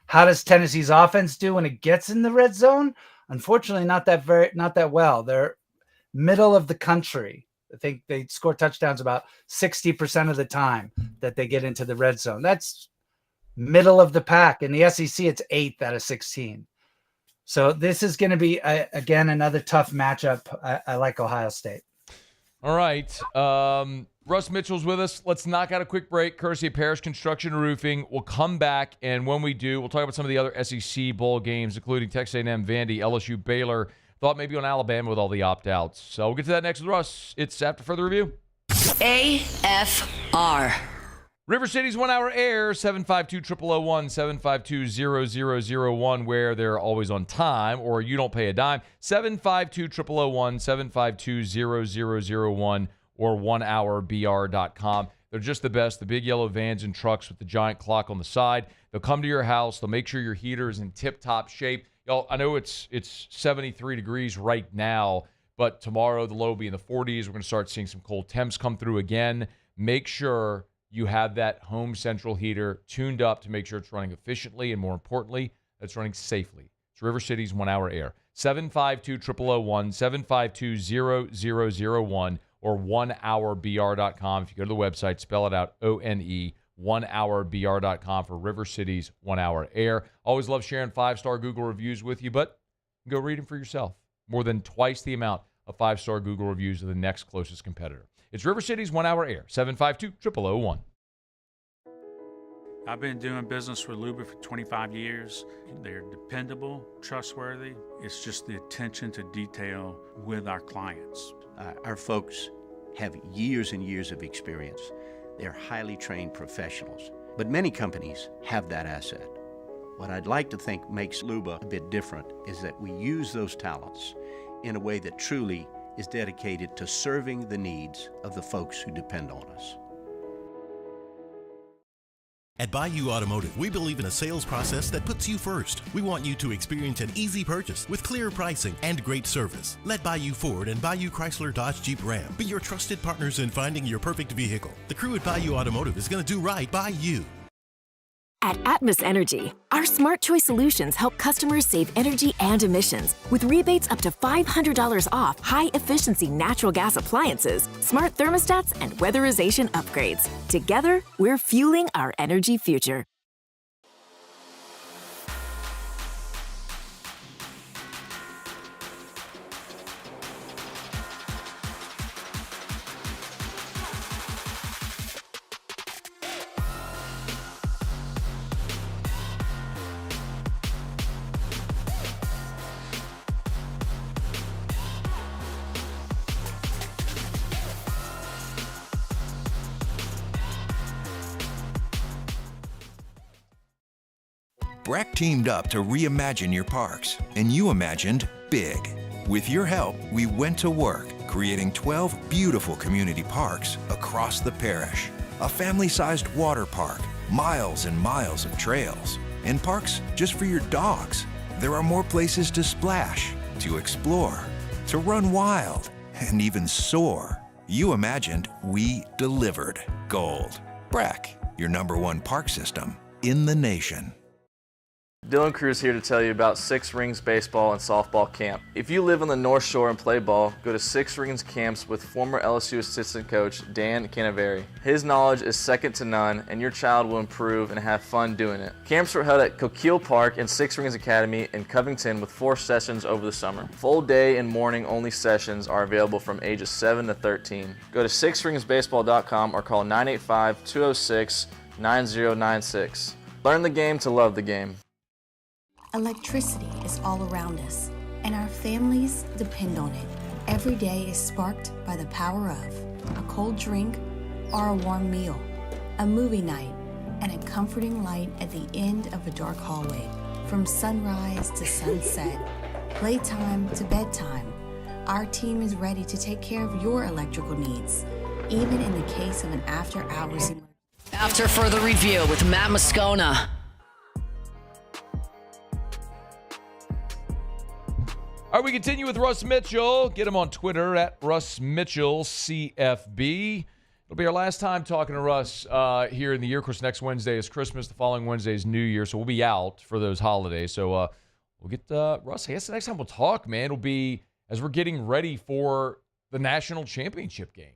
How does Tennessee's offense do when it gets in the red zone? Unfortunately, not that well. They're middle of the country. I think they score touchdowns about 60% of the time that they get into the red zone. That's middle of the pack. In the SEC, it's 8th out of 16. So this is going to be, again, another tough matchup. I like Ohio State. All right. Russ Mitchell's with us. Let's knock out a quick break, courtesy of Parrish Construction and Roofing. We'll come back, and when we do, we'll talk about some of the other SEC bowl games, including Texas A&M, Vandy, LSU, Baylor. Thought maybe on Alabama with all the opt-outs. So we'll get to that next with Russ. It's after further review. AFR. River City's 1 hour air, 752-0001, 752-0001, where they're always on time or you don't pay a dime. 752-0001, 752-0001, or 1hourbr.com. They're just the best. The big yellow vans and trucks with the giant clock on the side. They'll come to your house. They'll make sure your heater is in tip-top shape. Y'all, I know it's 73 degrees right now, but tomorrow the low will be in the 40s. We're going to start seeing some cold temps come through again. Make sure you have that home central heater tuned up to make sure it's running efficiently, and more importantly, it's running safely. It's River City's 1 hour air. 752-0001, 752-0001, or 1hourbr.com. If you go to the website, spell it out, ONE, 1hourbr.com for River City's 1 hour air. Always love sharing 5-star Google reviews with you, but go read them for yourself. More than twice the amount of 5-star Google reviews of the next closest competitor. It's River City's 1 hour air, 752-0001. I've been doing business with Luba for 25 years. They're dependable, trustworthy. It's just the attention to detail with our clients. Our folks have years and years of experience. They're highly trained professionals, but many companies have that asset. What I'd like to think makes Luba a bit different is that we use those talents in a way that truly is dedicated to serving the needs of the folks who depend on us. At Bayou Automotive, we believe in a sales process that puts you first. We want you to experience an easy purchase with clear pricing and great service. Let Bayou Ford and Bayou Chrysler Dodge Jeep Ram be your trusted partners in finding your perfect vehicle. The crew at Bayou Automotive is going to do right by you. At Atmos Energy, our Smart Choice solutions help customers save energy and emissions with rebates up to $500 off high-efficiency natural gas appliances, smart thermostats, and weatherization upgrades. Together, we're fueling our energy future. Breck teamed up to reimagine your parks, and you imagined big. With your help, we went to work, creating 12 beautiful community parks across the parish. A family-sized water park, miles and miles of trails, and parks just for your dogs. there are more places to splash, to explore, to run wild, and even soar. You imagined, we delivered. Gold. Breck, your #1 park system in the nation. Dylan Cruz here to tell you about Six Rings Baseball and Softball Camp. If you live on the North Shore and play ball, go to Six Rings Camps with former LSU assistant coach Dan Canaveri. His knowledge is second to none, and your child will improve and have fun doing it. Camps are held at Coquille Park and Six Rings Academy in Covington with 4 sessions over the summer. Full day and morning only sessions are available from ages 7 to 13. Go to sixringsbaseball.com or call 985-206-9096. Learn the game to love the game. Electricity is all around us, and our families depend on it. Every day is sparked by the power of a cold drink or a warm meal, a movie night, and a comforting light at the end of a dark hallway. From sunrise to sunset, playtime to bedtime, our team is ready to take care of your electrical needs, even in the case of an after-hours emergency. After further review with Matt Moscona. All right, we continue with Russ Mitchell. Get him on Twitter at Russ Mitchell CFB. It'll be our last time talking to Russ here in the year. Of course, next Wednesday is Christmas. The following Wednesday is New Year, so we'll be out for those holidays. So we'll get Russ. I guess the next time we'll talk, man, it'll be as we're getting ready for the national championship game.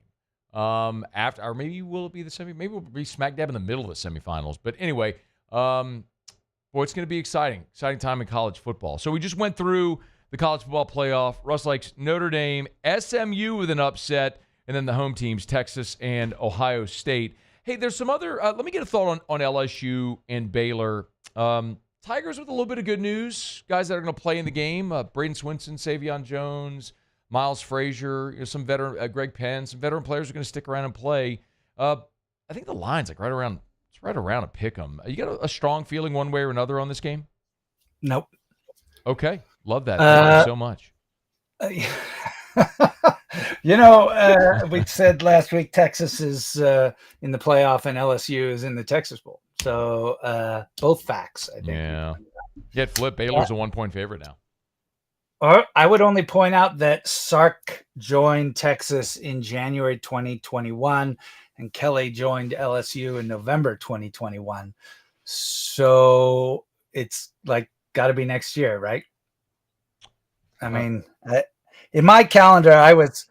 After, or maybe will it be the semi? Maybe we'll be smack dab in the middle of the semifinals. But anyway, boy, it's going to be exciting time in college football. So we just went through the college football playoff. Russ likes Notre Dame, SMU with an upset, and then the home teams, Texas and Ohio State. Hey, there's some other, let me get a thought on LSU and Baylor. Tigers with a little bit of good news. Guys that are going to play in the game, Braden Swinson, Savion Jones, Miles Frazier, some veteran, Greg Penn, some veteran players are going to stick around and play. I think the line's like right around a pick 'em. You got a strong feeling one way or another on this game? Nope. Okay. Love that. Thank you so much. We said last week Texas is in the playoff and LSU is in the Texas Bowl. So both facts, I think. Yeah. Yet flip, Baylor's a 1-point favorite now. Or I would only point out that Sark joined Texas in January 2021 and Kelly joined LSU in November 2021. So it's like got to be next year, right? I mean, in my calendar, I've got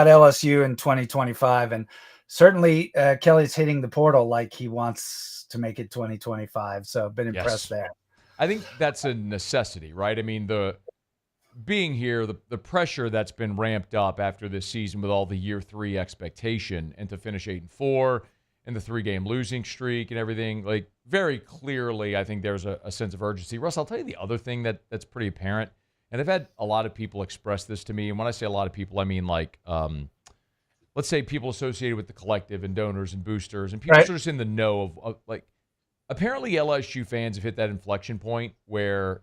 LSU in 2025, and certainly Kelly's hitting the portal like he wants to make it 2025. So I've been impressed there. I think that's a necessity, right? I mean, being here, the pressure that's been ramped up after this season with all the year 3 expectation, and to finish 8-4 and the 3-game losing streak and everything, like very clearly, I think there's a sense of urgency. Russ, I'll tell you the other thing that's pretty apparent. And I've had a lot of people express this to me. And when I say a lot of people, I mean like, let's say people associated with the collective and donors and boosters and people right. sort of in the know of like, apparently LSU fans have hit that inflection point where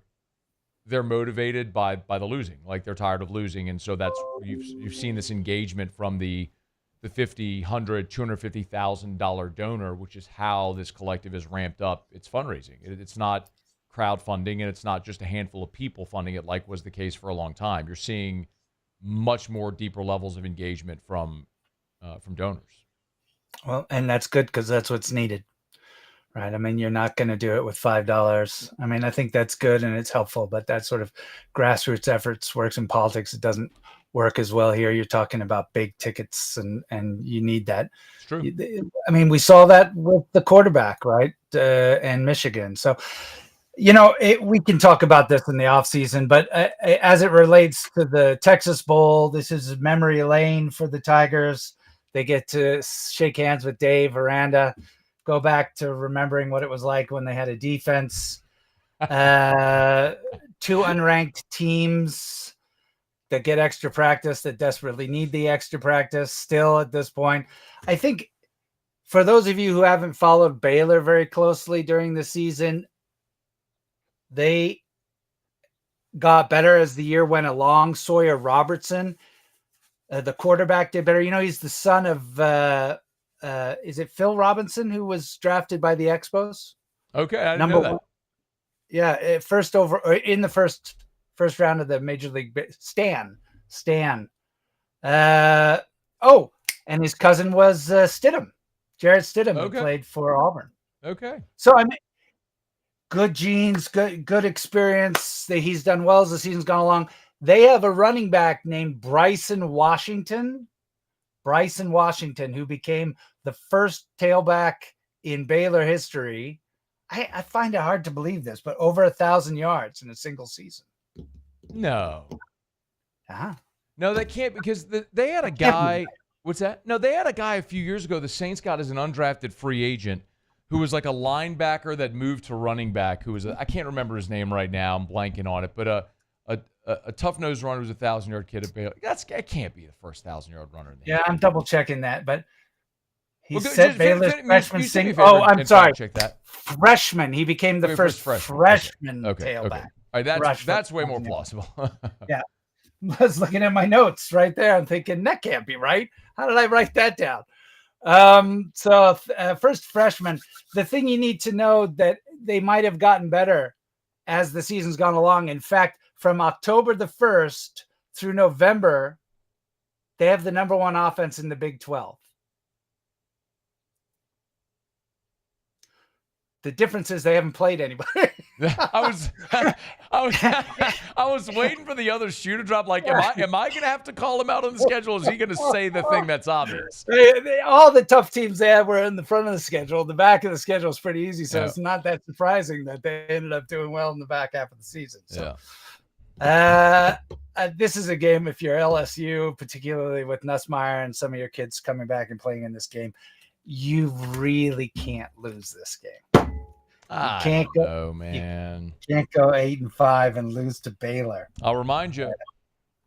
they're motivated by the losing. Like they're tired of losing. And so that's, you've seen this engagement from the $50, $100, $250,000 donor, which is how this collective has ramped up its fundraising. It's not crowdfunding, and it's not just a handful of people funding it like was the case for a long time. You're seeing much more deeper levels of engagement from donors. Well, and that's good because that's what's needed, right? I mean, you're not going to do it with $5. I mean, I think that's good and it's helpful, but that sort of grassroots efforts works in politics. It doesn't work as well here. You're talking about big tickets, and you need that. It's true. I mean, we saw that with the quarterback, right, and Michigan. So, we can talk about this in the offseason, but as it relates to the Texas Bowl, this is memory lane for the Tigers. They get to shake hands with Dave Aranda, go back to remembering what it was like when they had a defense. 2 unranked teams that get extra practice, that desperately need the extra practice still at this point. I think for those of you who haven't followed Baylor very closely during the season, they got better as the year went along. Sawyer Robertson, the quarterback, did better. He's the son of, is it Phil Robinson, who was drafted by the Expos? Okay, I didn't know that. first over or in the first round of the Major League. Stan. And his cousin was Stidham, Jarrett Stidham, who played for Auburn. Okay. So I mean, good genes, good experience. He's done well as the season's gone along. They have a running back named Bryson Washington, who became the first tailback in Baylor history. I find it hard to believe this, but over 1,000 yards in a single season. No. Ah. No, that can't, because they had a guy. What's that? No, they had a guy a few years ago. The Saints got as an undrafted free agent who was like a linebacker that moved to running back. Who was I can't remember his name right now. I'm blanking on it, but a tough-nosed runner who's a 1,000-yard kid at Baylor. That can't be the first 1,000-yard runner in the Yeah, I'm double-checking that, but he said said Baylor's freshman sing. Oh, I'm sorry. Check that. Freshman. He became the first freshman tailback. Okay. All right, that's way more plausible. Yeah. I was looking at my notes right there. I'm thinking, that can't be right. How did I write that down? First freshman. The thing you need to know that they might have gotten better as the season's gone along. In fact, from October the 1st through November, they have the number one offense in the Big 12. The difference is they haven't played anybody. I was waiting for the other shoe to drop. Like, am I going to have to call him out on the schedule? Or is he going to say the thing that's obvious? All the tough teams they had were in the front of the schedule. The back of the schedule is pretty easy, so it's not that surprising that they ended up doing well in the back half of the season. So, this is a game, if you're LSU, particularly with Nussmeier and some of your kids coming back and playing in this game, you really can't lose this game. I can't go, man. You can't go 8-5 and lose to Baylor. I'll remind you,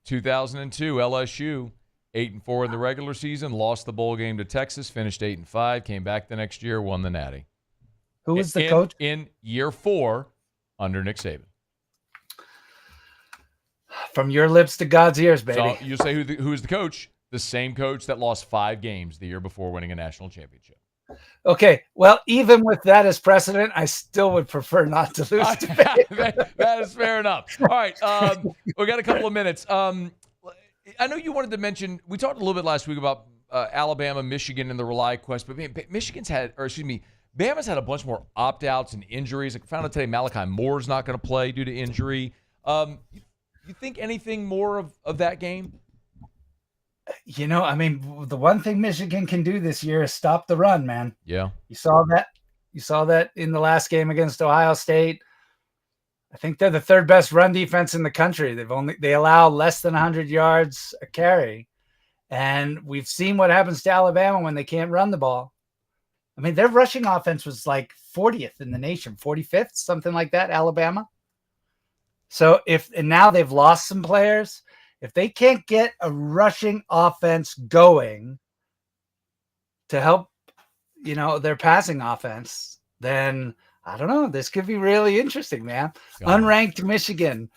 2002 LSU 8-4 in the regular season, lost the bowl game to Texas, finished 8-5, came back the next year, won the Natty. Who was the coach in year 4 under Nick Saban? From your lips to God's ears, baby. So you say who is the coach? The same coach that lost 5 games the year before winning a national championship. Okay, well, even with that as precedent, I still would prefer not to lose to Baylor. That is fair enough. All right, we got a couple of minutes. I know you wanted to mention, we talked a little bit last week about Alabama, Michigan, and the Rely quest, but Bama's had a bunch more opt-outs and injuries. I found out today Malachi Moore's not going to play due to injury. You think anything more of that game? You know, I mean, the one thing Michigan can do this year is stop the run, man. Yeah. You saw that in the last game against Ohio State. I think they're the third best run defense in the country. They allow less than 100 yards a carry. And we've seen what happens to Alabama when they can't run the ball. I mean, their rushing offense was like 40th in the nation, 45th, something like that, Alabama. So and now they've lost some players. If they can't get a rushing offense going to help, their passing offense, then I don't know. This could be really interesting, man. Unranked Michigan.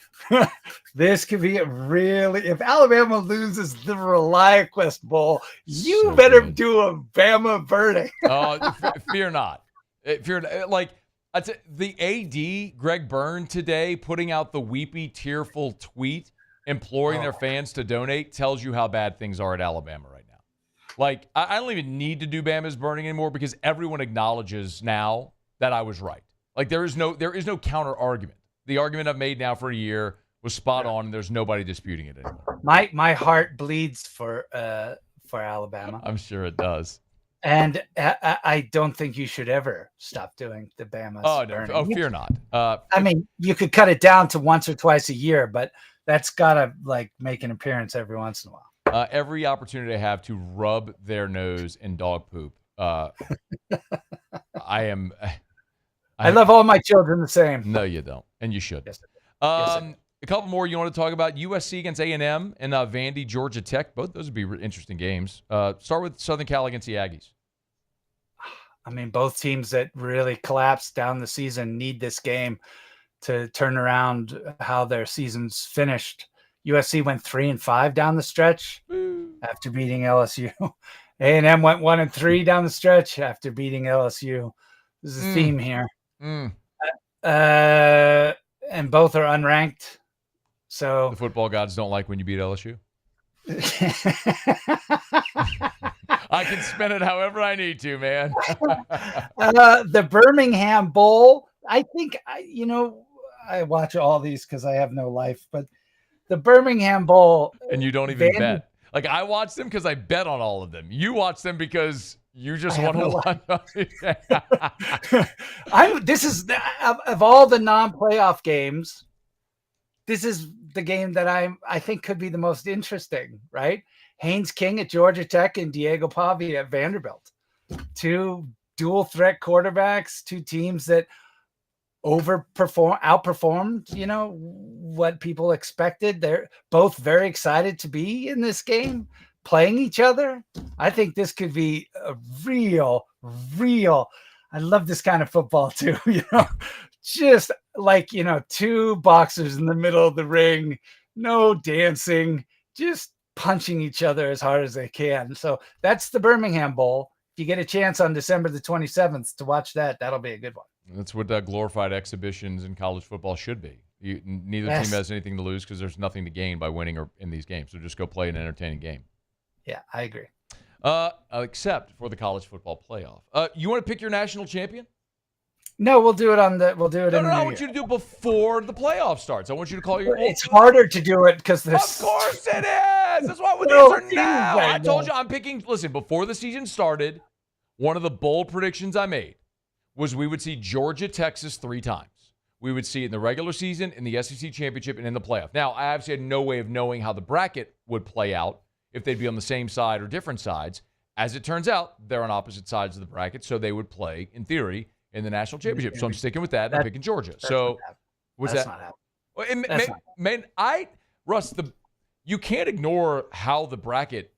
This could be if Alabama loses the ReliaQuest Bowl, you better do a Bama burning. Fear not. The AD, Greg Byrne, today putting out the weepy, tearful tweet imploring their fans to donate tells you how bad things are at Alabama right now. Like, I don't even need to do Bama's burning anymore because everyone acknowledges now that I was right. Like, there is no counter argument. The argument I've made now for a year was spot on, and there's nobody disputing it anymore. My heart bleeds for Alabama. I'm sure it does. And I don't think you should ever stop doing the Bama's burning. Oh, fear not. I mean, you could cut it down to once or twice a year, but that's got to make an appearance every once in a while. Every opportunity I have to rub their nose in dog poop. I love all my children the same. No, you don't. And you should. Yes, a couple more you want to talk about. USC against A&M and Vandy, Georgia Tech. Both those would be interesting games. Start with Southern Cal against the Aggies. I mean, both teams that really collapsed down the season need this game to turn around how their seasons finished. USC went 3-5 down the stretch after beating LSU. A&M went 1-3 down the stretch after beating LSU. This is a theme here. And both are unranked. So the football gods don't like when you beat LSU. I can spin it however I need to, man. The Birmingham Bowl. I think I watch all these because I have no life, but the Birmingham Bowl. And you don't even bet. Like, I watch them because I bet on all of them. You watch them because you just want to watch. This is of all the non-playoff games, this is the game that I think could be the most interesting, right? Haynes King at Georgia Tech and Diego Pavia at Vanderbilt. Two dual threat quarterbacks, two teams that outperformed, what people expected. They're both very excited to be in this game, playing each other. I think this could be a real, I love this kind of football too, just like, two boxers in the middle of the ring, no dancing, just punching each other as hard as they can. So that's the Birmingham Bowl. If you get a chance on December the 27th to watch that, that'll be a good one. That's what glorified exhibitions in college football should be. Neither team has anything to lose because there's nothing to gain by winning or in these games. So just go play an entertaining game. Yeah, I agree. Except for the college football playoff. You want to pick your national champion? No, we'll do it in No, I want you to do it before the playoff starts. I want you to call your. It's harder to do it because there's. Of course it is. That's why the answer now. I told you I'm picking. Listen, before the season started, one of the bold predictions I made was we would see Georgia, Texas 3 times. We would see it in the regular season, in the SEC championship, and in the playoff. Now, I obviously had no way of knowing how the bracket would play out, if they'd be on the same side or different sides. As it turns out, they're on opposite sides of the bracket, so they would play, in theory, in the national championship. So I'm sticking with that. I'm picking Georgia. So what's that? Russ, you can't ignore how the bracket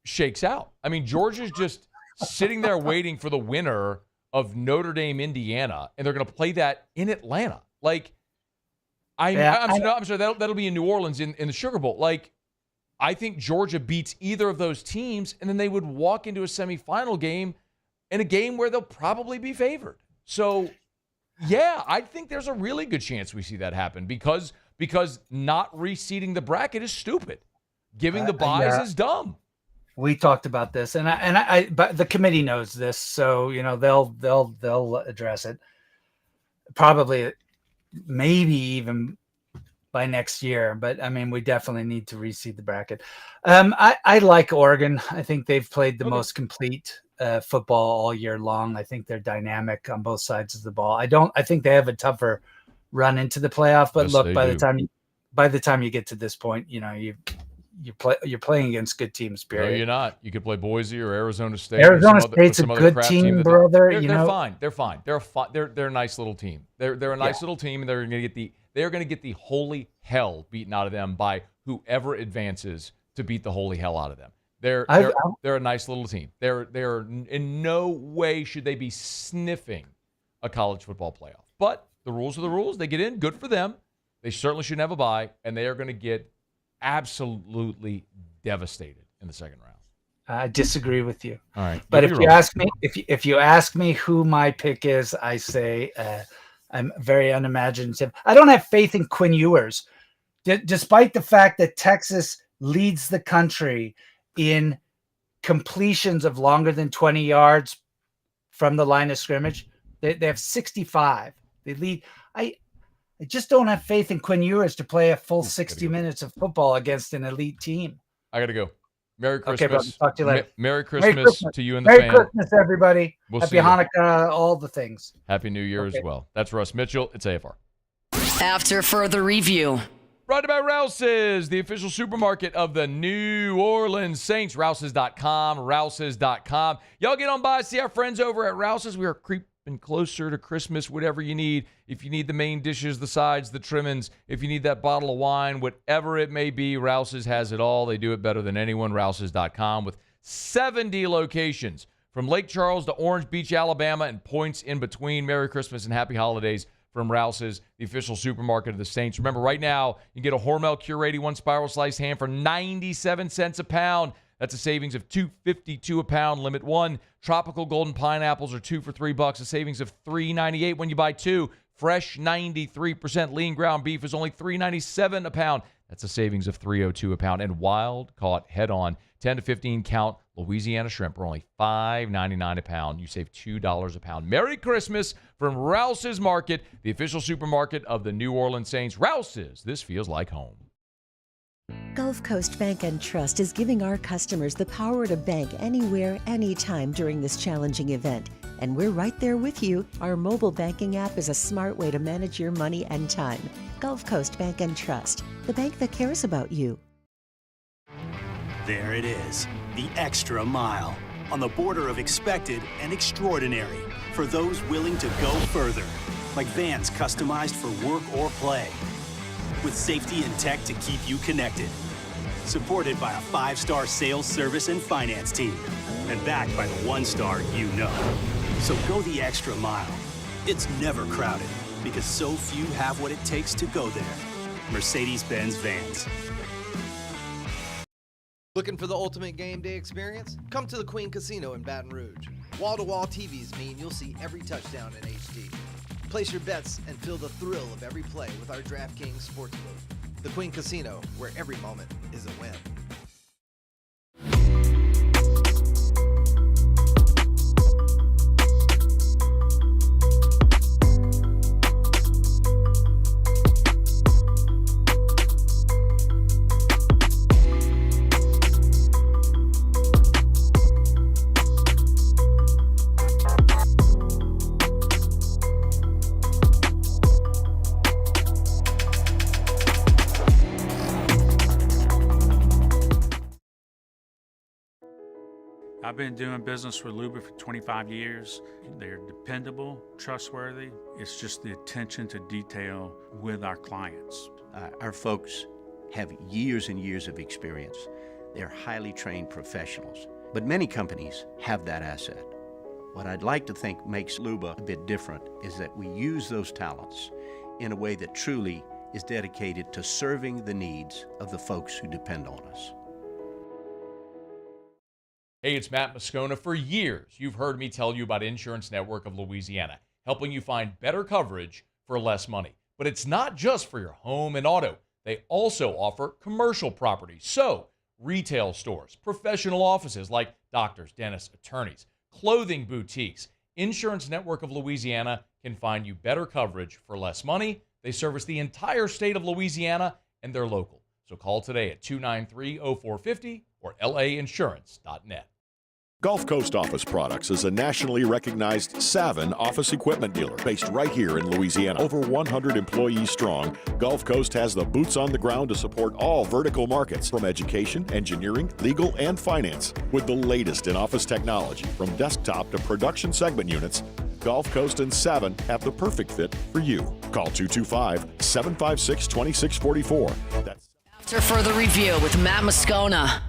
shakes out. I mean, Georgia's just sitting there waiting for the winner of Notre Dame, Indiana, and they're going to play that in Atlanta. Like, I'm sorry, that'll be in New Orleans in the Sugar Bowl. Like, I think Georgia beats either of those teams, and then they would walk into a semifinal game in a game where they'll probably be favored. So, yeah, I think there's a really good chance we see that happen because not reseeding the bracket is stupid. Giving the buys is dumb. We talked about this, but the committee knows this, so they'll address it. Probably, maybe even by next year. But I mean, we definitely need to reseed the bracket. I like Oregon. I think they've played the most complete football all year long. I think they're dynamic on both sides of the ball. I think they have a tougher run into the playoff. But yes, look, by the time you get to this point, you're playing against good teams. Period. No, you're not. You could play Boise or Arizona State. Arizona State's a good team, brother. They're fine. They're fine. They're a nice little team. They're a nice little team, and they're going to get the holy hell beaten out of them by whoever advances to beat the holy hell out of them. They're a nice little team. They're in no way should they be sniffing a college football playoff. But the rules are the rules. They get in. Good for them. They certainly shouldn't have a bye, and they are going to get absolutely devastated in the second round. I disagree with you. All right, but if you ask me who my pick is, I say I'm very unimaginative. I don't have faith in Quinn Ewers, despite the fact that Texas leads the country in completions of longer than 20 yards from the line of scrimmage. They have 65. They lead. I just don't have faith in Quinn Ewers to play a full 60 minutes of football against an elite team. I got to go. Merry Christmas. Okay, brother. Talk to you later. Merry Christmas to you and the Merry fam. Merry Christmas, everybody. We'll Happy Hanukkah, all the things. Happy New Year as well. That's Russ Mitchell. It's AFR. After further review. Brought to you by Rouse's, the official supermarket of the New Orleans Saints. Rouse's.com, Rouse's.com. Y'all get on by, see our friends over at Rouse's. We are creeping closer to Christmas, whatever you need. If you need the main dishes, the sides, the trimmings, if you need that bottle of wine, whatever it may be, Rouse's has it all. They do it better than anyone. Rouse's.com with 70 locations from Lake Charles to Orange Beach, Alabama, and points in between. Merry Christmas and happy holidays from Rouse's, the official supermarket of the Saints. Remember, right now, you can get a Hormel Cure 81 spiral sliced ham for 97 cents a pound. That's a savings of $2.52 a pound. Limit 1. Tropical golden pineapples are 2 for $3. A savings of $3.98 when you buy 2. Fresh 93% lean ground beef is only $3.97 a pound. That's a savings of $3.02 a pound. And wild caught head-on 10 to 15 count Louisiana shrimp are only $5.99 a pound. You save $2 a pound. Merry Christmas from Rouse's Market, the official supermarket of the New Orleans Saints. Rouse's, this feels like home. Gulf Coast Bank and Trust is giving our customers the power to bank anywhere, anytime during this challenging event. And we're right there with you. Our mobile banking app is a smart way to manage your money and time. Gulf Coast Bank and Trust, the bank that cares about you. There it is, the extra mile, on the border of expected and extraordinary for those willing to go further, like vans customized for work or play, with safety and tech to keep you connected, supported by a 5-star sales, service, and finance team, and backed by the 1-star you know. So go the extra mile. It's never crowded, because so few have what it takes to go there. Mercedes-Benz Vans. Looking for the ultimate game day experience? Come to the Queen Casino in Baton Rouge. Wall-to-wall TVs mean you'll see every touchdown in HD. Place your bets and feel the thrill of every play with our DraftKings Sportsbook. The Queen Casino, where every moment is a win. I've been doing business with Luba for 25 years. They're dependable, trustworthy. It's just the attention to detail with our clients. Our folks have years and years of experience. They're highly trained professionals. But many companies have that asset. What I'd like to think makes Luba a bit different is that we use those talents in a way that truly is dedicated to serving the needs of the folks who depend on us. Hey, it's Matt Moscona. For years, you've heard me tell you about Insurance Network of Louisiana, helping you find better coverage for less money. But it's not just for your home and auto. They also offer commercial property. So, retail stores, professional offices like doctors, dentists, attorneys, clothing boutiques. Insurance Network of Louisiana can find you better coverage for less money. They service the entire state of Louisiana, and they're local. So call today at 293-0450 or lainsurance.net. Gulf Coast Office Products is a nationally recognized Savin office equipment dealer based right here in Louisiana. Over 100 employees strong, Gulf Coast has the boots on the ground to support all vertical markets, from education, engineering, legal, and finance. With the latest in office technology, from desktop to production segment units, Gulf Coast and Savin have the perfect fit for you. Call 225-756-2644. That's After further review with Matt Moscona.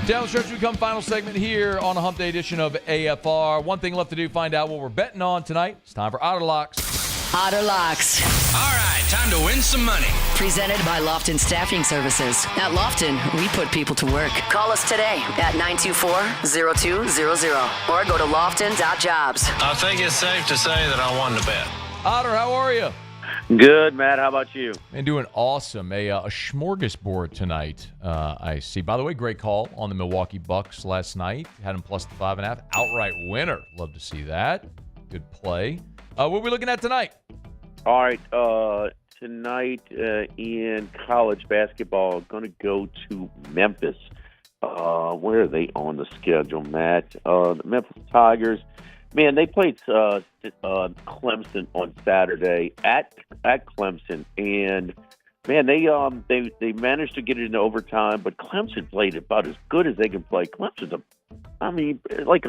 Down the stretch, we come final segment here on a Hump Day edition of AFR. One thing left to do, find out what we're betting on tonight. It's time for Otter Locks. Otter Locks. All right, time to win some money. Presented by Lofton Staffing Services. At Lofton, we put people to work. Call us today at 924-0200 or go to lofton.jobs. I think it's safe to say that I won the bet. Otter, how are you? Good, Matt. How about you? And doing awesome. A smorgasbord tonight, I see. By the way, great call on the Milwaukee Bucks last night. Had them plus the 5.5. Outright winner. Love to see that. Good play. What are we looking at tonight? All right. Tonight in college basketball, going to go to Memphis. Where are they on the schedule, Matt? The Memphis Tigers. Man, they played Clemson on Saturday at Clemson, and man, they managed to get it into overtime. But Clemson played about as good as they can play. Clemson's like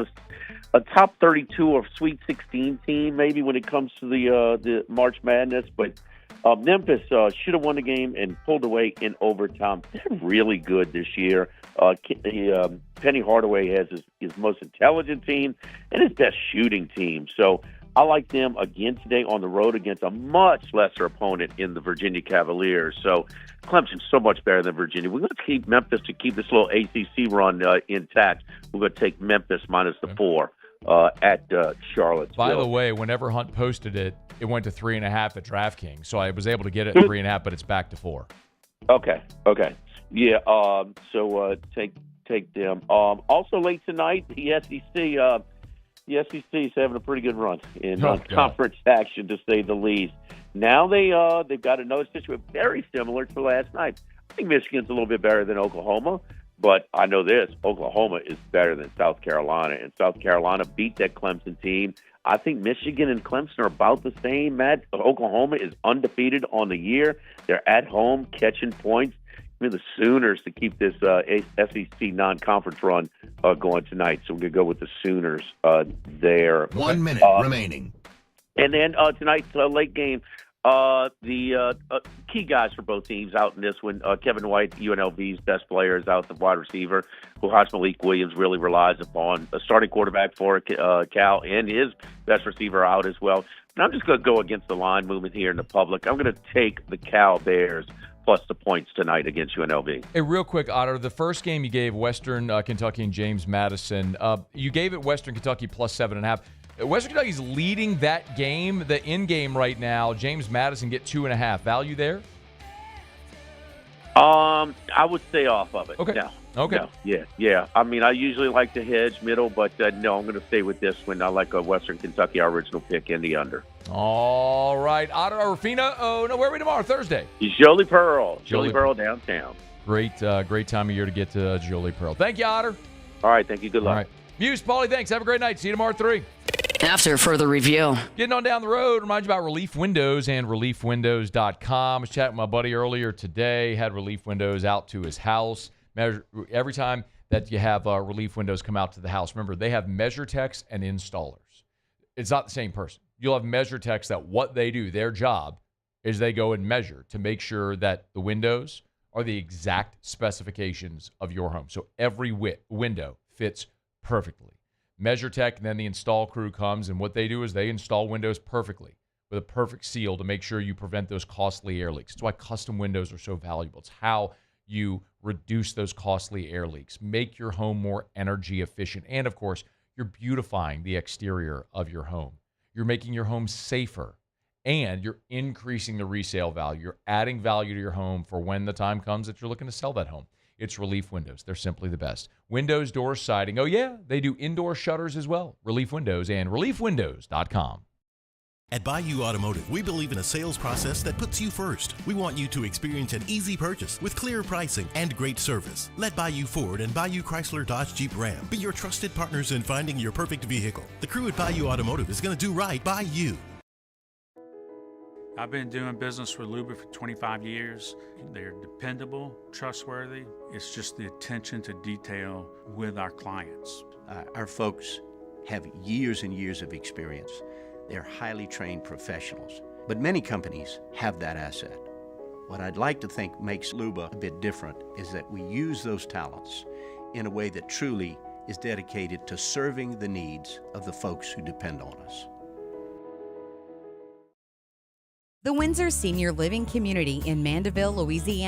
a top 32 or Sweet 16 team, maybe when it comes to the March Madness. But Memphis should have won the game and pulled away in overtime. They're really good this year. Penny Hardaway has his most intelligent team and his best shooting team. So I like them again today on the road against a much lesser opponent in the Virginia Cavaliers. So Clemson's so much better than Virginia. We're going to keep Memphis to keep this little ACC run intact. We're going to take Memphis minus the 4. at Charlottesville. By the way, whenever Hunt posted it, it went to 3.5 at DraftKings. So I was able to get it at 3.5, but it's back to 4. Okay. Yeah, so take them. Also late tonight, the SEC is having a pretty good run in conference action, to say the least. Now they've got another situation very similar to last night. I think Michigan's a little bit better than Oklahoma, but I know this: Oklahoma is better than South Carolina, and South Carolina beat that Clemson team. I think Michigan and Clemson are about the same, Matt. Oklahoma is undefeated on the year. They're at home catching points. I mean, the Sooners to keep this SEC non-conference run going tonight. So we're going to go with the Sooners there. 1 minute remaining. And then tonight's late game, the key guys for both teams out in this one. Kevin White, UNLV's best player, is out, the wide receiver, who Malik Williams really relies upon. A starting quarterback for Cal, and his best receiver out as well. And I'm just going to go against the line movement here in the public. I'm going to take the Cal Bears plus the points tonight against UNLV. Hey, real quick, Otter, the first game you gave Western Kentucky and James Madison, you gave it Western Kentucky plus 7.5. Western Kentucky's leading that game, the in-game right now. James Madison get 2.5. Value there? I would stay off of it. Okay. No. Okay. No. Yeah. I mean, I usually like to hedge middle, but no, I'm going to stay with this one. I like a Western Kentucky, our original pick, in the under. All right. Otter Rafina. Oh, no, where are we tomorrow? Thursday. Jolie Pearl downtown. Great time of year to get to Jolie Pearl. Thank you, Otter. All right. Thank you. Good luck. All right. Muse, Paulie, thanks. Have a great night. See you tomorrow at 3. After further review. Getting on down the road, remind you about Relief Windows and ReliefWindows.com. I was chatting with my buddy earlier today, had Relief Windows out to his house. Every time that you have Relief Windows come out to the house, remember, they have measure techs and installers. It's not the same person. You'll have measure techs that what they do, their job, is they go and measure to make sure that the windows are the exact specifications of your home. So every window fits perfectly. Measure Tech, and then the install crew comes, and what they do is they install windows perfectly with a perfect seal to make sure you prevent those costly air leaks. That's why custom windows are so valuable. It's how you reduce those costly air leaks, make your home more energy efficient, and, of course, you're beautifying the exterior of your home. You're making your home safer, and you're increasing the resale value. You're adding value to your home for when the time comes that you're looking to sell that home. It's Relief Windows. They're simply the best. Windows, doors, siding. Oh, yeah, they do indoor shutters as well. Relief Windows and ReliefWindows.com. At Bayou Automotive, we believe in a sales process that puts you first. We want you to experience an easy purchase with clear pricing and great service. Let Bayou Ford and Bayou Chrysler Dodge Jeep Ram be your trusted partners in finding your perfect vehicle. The crew at Bayou Automotive is going to do right by you. I've been doing business with Luba for 25 years. They're dependable, trustworthy. It's just the attention to detail with our clients. Our folks have years and years of experience. They're highly trained professionals, but many companies have that asset. What I'd like to think makes Luba a bit different is that we use those talents in a way that truly is dedicated to serving the needs of the folks who depend on us. The Windsor Senior Living Community in Mandeville, Louisiana